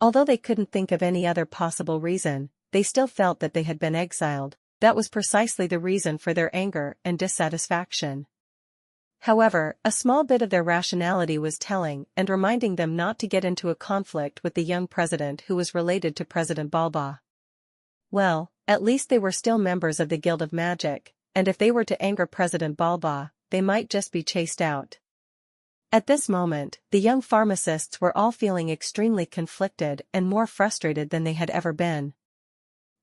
Although they couldn't think of any other possible reason, they still felt that they had been exiled. That was precisely the reason for their anger and dissatisfaction. However, a small bit of their rationality was telling and reminding them not to get into a conflict with the young president who was related to President Balba. Well, at least they were still members of the Guild of Magic, and if they were to anger President Balba, they might just be chased out. At this moment, the young pharmacists were all feeling extremely conflicted and more frustrated than they had ever been.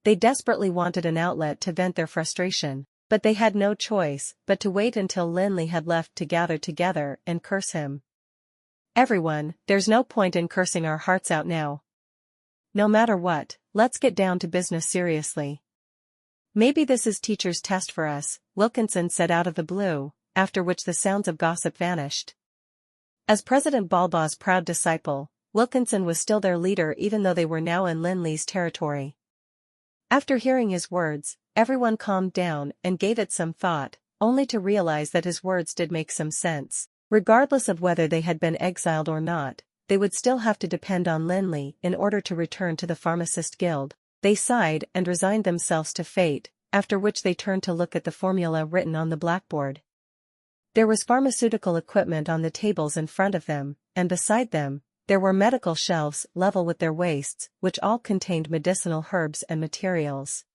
They desperately wanted an outlet to vent their frustration, but they had no choice but to wait until Lin Li had left to gather together and curse him. Everyone, there's no point in cursing our hearts out now. No matter what, let's get down to business seriously. Maybe this is teacher's test for us, Wilkinson said out of the blue, after which the sounds of gossip vanished. As President Balba's proud disciple, Wilkinson was still their leader even though they were now in Lin Li's territory. After hearing his words, everyone calmed down and gave it some thought, only to realize that his words did make some sense. Regardless of whether they had been exiled or not, they would still have to depend on Lin Li in order to return to the Pharmacist Guild. They sighed and resigned themselves to fate, after which they turned to look at the formula written on the blackboard. There was pharmaceutical equipment on the tables in front of them, and beside them, there were medical shelves level with their waists, which all contained medicinal herbs and materials.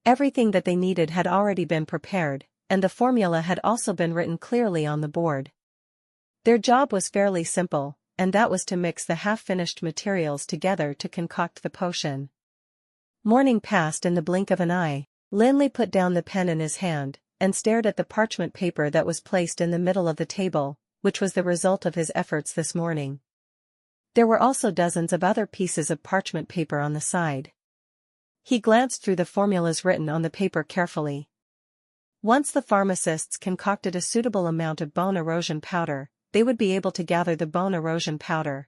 Everything that they needed had already been prepared, and the formula had also been written clearly on the board. Their job was fairly simple, and that was to mix the half-finished materials together to concoct the potion. Morning passed in the blink of an eye. Lin Li put down the pen in his hand, and stared at the parchment paper that was placed in the middle of the table, which was the result of his efforts this morning. There were also dozens of other pieces of parchment paper on the side. He glanced through the formulas written on the paper carefully. Once the pharmacists concocted a suitable amount of bone erosion powder, they would be able to gather the bone erosion powder.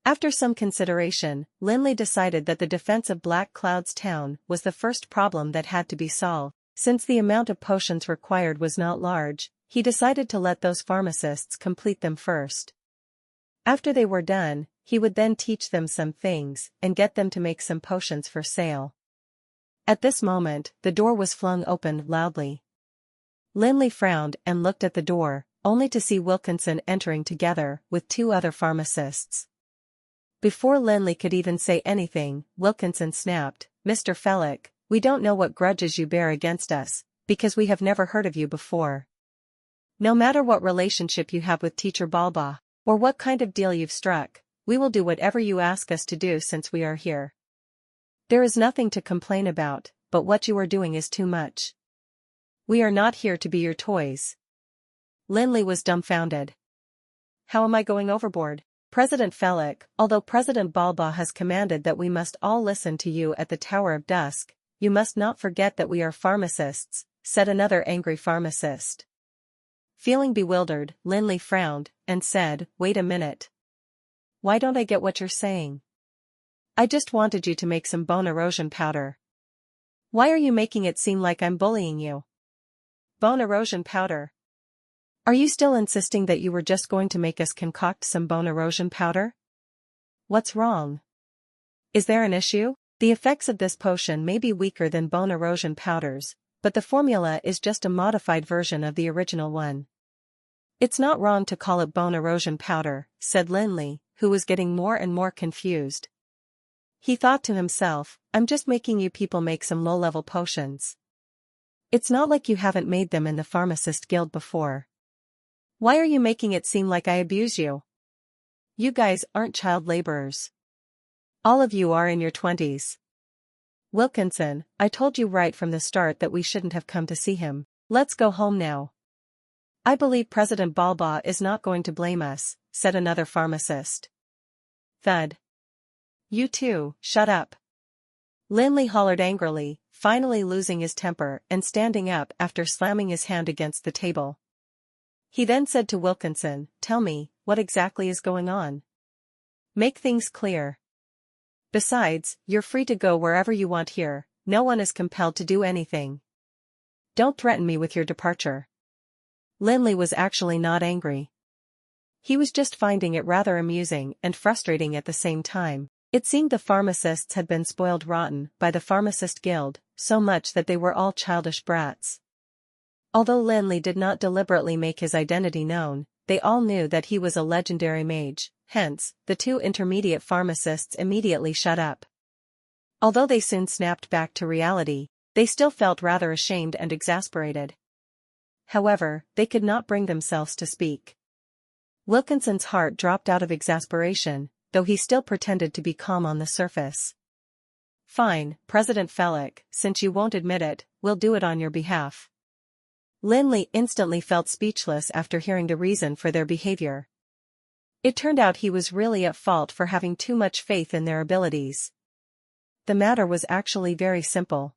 After some consideration, Lin Li decided that the defense of Black Cloud's town was the first problem that had to be solved. Since the amount of potions required was not large, he decided to let those pharmacists complete them first. After they were done, he would then teach them some things and get them to make some potions for sale. At this moment, the door was flung open loudly. Lin Li frowned and looked at the door, only to see Wilkinson entering together with two other pharmacists. Before Lin Li could even say anything, Wilkinson snapped, "Mr. Fellick, we don't know what grudges you bear against us, because we have never heard of you before. No matter what relationship you have with Teacher Balba, or what kind of deal you've struck, we will do whatever you ask us to do since we are here. There is nothing to complain about, but what you are doing is too much. We are not here to be your toys." Lin Li was dumbfounded. "How am I going overboard? President Fellick, although President Balba has commanded that we must all listen to you at the Tower of Dusk, you must not forget that we are pharmacists," said another angry pharmacist. Feeling bewildered, Lin Li frowned and said, "Wait a minute. Why don't I get what you're saying? I just wanted you to make some bone erosion powder. Why are you making it seem like I'm bullying you? Bone erosion powder? Are you still insisting that you were just going to make us concoct some bone erosion powder? What's wrong? Is there an issue? The effects of this potion may be weaker than bone erosion powders, but the formula is just a modified version of the original one. It's not wrong to call it bone erosion powder," said Lin Li, who was getting more and more confused. He thought to himself, "I'm just making you people make some low-level potions. It's not like you haven't made them in the Pharmacist Guild before. Why are you making it seem like I abuse you? You guys aren't child laborers. All of you are in your 20s. Wilkinson, I told you right from the start that we shouldn't have come to see him. Let's go home now." "I believe President Balba is not going to blame us," said another pharmacist. Thud. "You two, shut up." Lin Li hollered angrily, finally losing his temper and standing up after slamming his hand against the table. He then said to Wilkinson, "Tell me, what exactly is going on? Make things clear. Besides, you're free to go wherever you want here, no one is compelled to do anything. Don't threaten me with your departure." Lin Li was actually not angry. He was just finding it rather amusing and frustrating at the same time. It seemed the pharmacists had been spoiled rotten by the Pharmacist Guild, so much that they were all childish brats. Although Lin Li did not deliberately make his identity known, they all knew that he was a legendary mage, hence, the two intermediate pharmacists immediately shut up. Although they soon snapped back to reality, they still felt rather ashamed and exasperated. However, they could not bring themselves to speak. Wilkinson's heart dropped out of exasperation, though he still pretended to be calm on the surface. "Fine, President Fellick, since you won't admit it, we'll do it on your behalf." Lin Li instantly felt speechless after hearing the reason for their behavior. It turned out he was really at fault for having too much faith in their abilities. The matter was actually very simple.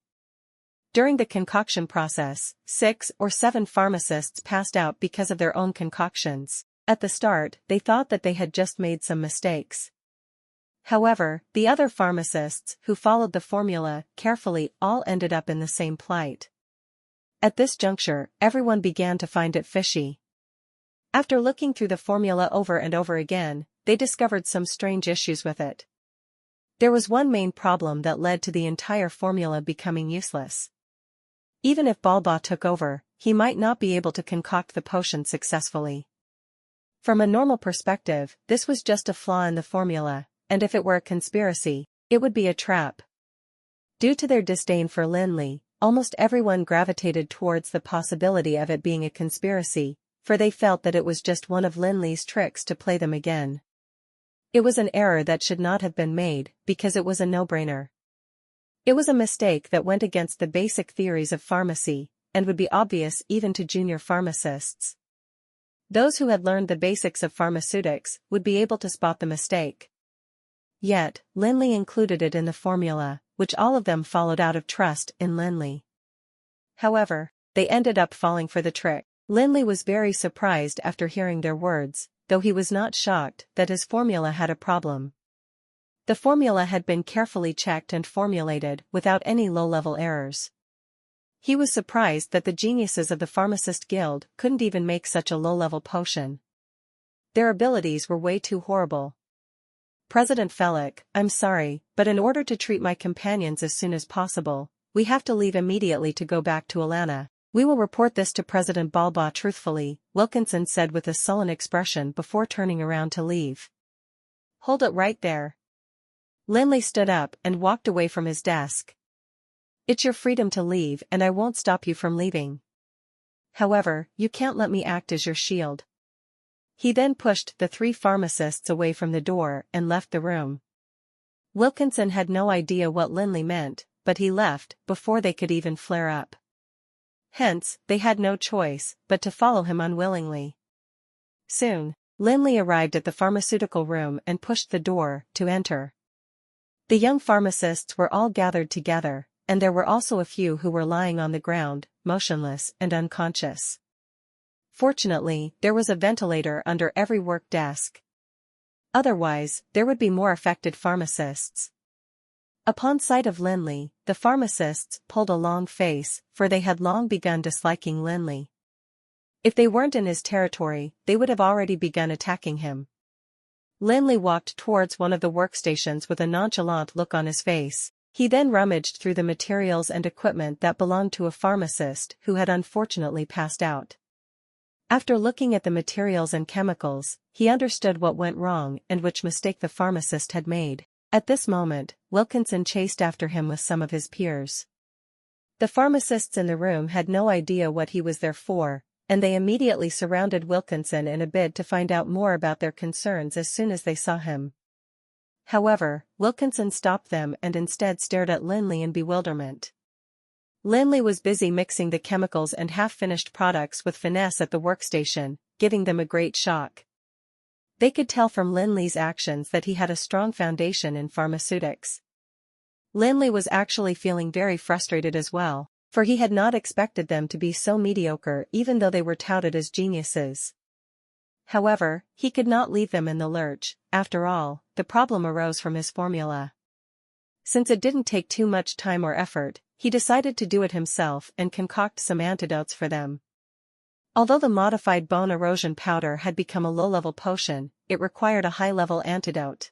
During the concoction process, 6 or 7 pharmacists passed out because of their own concoctions. At the start, they thought that they had just made some mistakes. However, the other pharmacists who followed the formula carefully all ended up in the same plight. At this juncture, everyone began to find it fishy. After looking through the formula over and over again, they discovered some strange issues with it. There was one main problem that led to the entire formula becoming useless. Even if Balba took over, he might not be able to concoct the potion successfully. From a normal perspective, this was just a flaw in the formula, and if it were a conspiracy, it would be a trap. Due to their disdain for Lin Li, almost everyone gravitated towards the possibility of it being a conspiracy, for they felt that it was just one of Lin Li's tricks to play them again. It was an error that should not have been made, because it was a no-brainer. It was a mistake that went against the basic theories of pharmacy, and would be obvious even to junior pharmacists. Those who had learned the basics of pharmaceutics would be able to spot the mistake. Yet, Lin Li included it in the formula, which all of them followed out of trust in Lin Li. However, they ended up falling for the trick. Lin Li was very surprised after hearing their words, though he was not shocked that his formula had a problem. The formula had been carefully checked and formulated without any low-level errors. He was surprised that the geniuses of the Pharmacist Guild couldn't even make such a low-level potion. Their abilities were way too horrible. President Felix, I'm sorry, but in order to treat my companions as soon as possible, we have to leave immediately to go back to Alana. We will report this to President Balba truthfully, Wilkinson said with a sullen expression before turning around to leave. Hold it right there. Lin Li stood up and walked away from his desk. It's your freedom to leave and I won't stop you from leaving. However, you can't let me act as your shield. He then pushed the 3 pharmacists away from the door and left the room. Wilkinson had no idea what Lin Li meant, but he left before they could even flare up. Hence, they had no choice but to follow him unwillingly. Soon, Lin Li arrived at the pharmaceutical room and pushed the door to enter. The young pharmacists were all gathered together, and there were also a few who were lying on the ground, motionless and unconscious. Fortunately, there was a ventilator under every work desk. Otherwise, there would be more affected pharmacists. Upon sight of Lin Li, the pharmacists pulled a long face, for they had long begun disliking Lin Li. If they weren't in his territory, they would have already begun attacking him. Lin Li walked towards one of the workstations with a nonchalant look on his face. He then rummaged through the materials and equipment that belonged to a pharmacist who had unfortunately passed out. After looking at the materials and chemicals, he understood what went wrong and which mistake the pharmacist had made. At this moment, Wilkinson chased after him with some of his peers. The pharmacists in the room had no idea what he was there for, and they immediately surrounded Wilkinson in a bid to find out more about their concerns as soon as they saw him. However, Wilkinson stopped them and instead stared at Lin Li in bewilderment. Lin Li was busy mixing the chemicals and half-finished products with finesse at the workstation, giving them a great shock. They could tell from Lin Li's actions that he had a strong foundation in pharmaceutics. Lin Li was actually feeling very frustrated as well, for he had not expected them to be so mediocre even though they were touted as geniuses. However, he could not leave them in the lurch. After all, the problem arose from his formula. Since it didn't take too much time or effort, he decided to do it himself and concoct some antidotes for them. Although the modified bone erosion powder had become a low-level potion, it required a high-level antidote.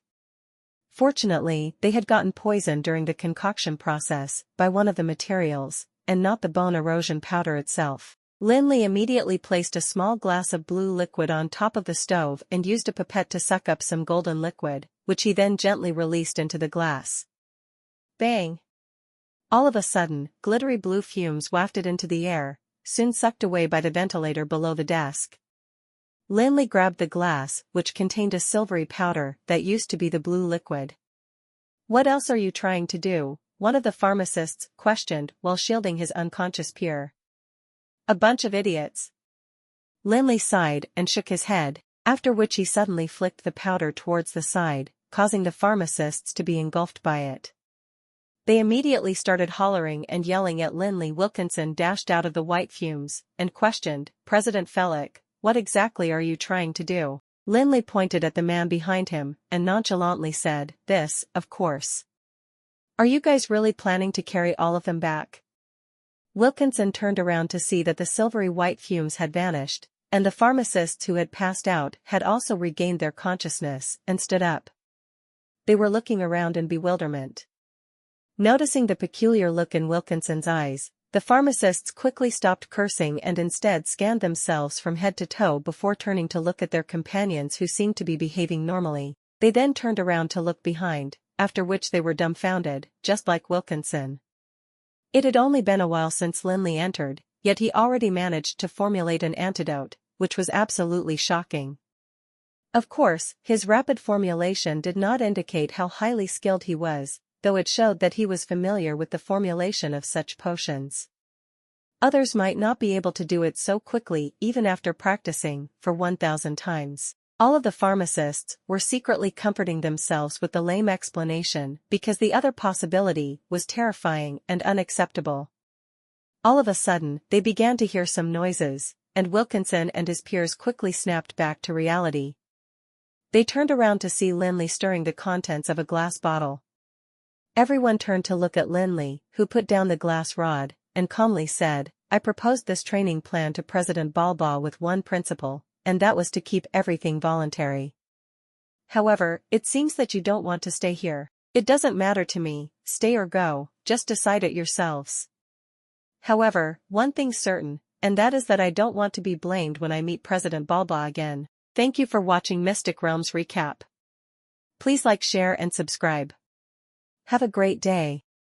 Fortunately, they had gotten poisoned during the concoction process by one of the materials, and not the bone erosion powder itself. Lin Li immediately placed a small glass of blue liquid on top of the stove and used a pipette to suck up some golden liquid, which he then gently released into the glass. Bang! All of a sudden, glittery blue fumes wafted into the air, soon sucked away by the ventilator below the desk. Lin Li grabbed the glass, which contained a silvery powder that used to be the blue liquid. "What else are you trying to do?" one of the pharmacists questioned while shielding his unconscious peer. "A bunch of idiots." Lin Li sighed and shook his head, after which he suddenly flicked the powder towards the side, causing the pharmacists to be engulfed by it. They immediately started hollering and yelling at Lin Li. Wilkinson dashed out of the white fumes and questioned, "President Felix, what exactly are you trying to do?" Lin Li pointed at the man behind him and nonchalantly said, "This, of course. Are you guys really planning to carry all of them back?" Wilkinson turned around to see that the silvery white fumes had vanished, and the pharmacists who had passed out had also regained their consciousness and stood up. They were looking around in bewilderment. Noticing the peculiar look in Wilkinson's eyes, the pharmacists quickly stopped cursing and instead scanned themselves from head to toe before turning to look at their companions who seemed to be behaving normally. They then turned around to look behind, after which they were dumbfounded, just like Wilkinson. It had only been a while since Lin Li entered, yet he already managed to formulate an antidote, which was absolutely shocking. Of course, his rapid formulation did not indicate how highly skilled he was, though it showed that he was familiar with the formulation of such potions. Others might not be able to do it so quickly even after practicing for 1,000 times. All of the pharmacists were secretly comforting themselves with the lame explanation because the other possibility was terrifying and unacceptable. All of a sudden, they began to hear some noises, and Wilkinson and his peers quickly snapped back to reality. They turned around to see Lin Li stirring the contents of a glass bottle. Everyone turned to look at Lin Li, who put down the glass rod, and calmly said, "I proposed this training plan to President Balba with one principle, and that was to keep everything voluntary. However, it seems that you don't want to stay here. It doesn't matter to me, stay or go, just decide it yourselves. However, one thing's certain, and that is that I don't want to be blamed when I meet President Balba again. Thank you for watching Mystic Realms Recap. Please like, share and subscribe. Have a great day.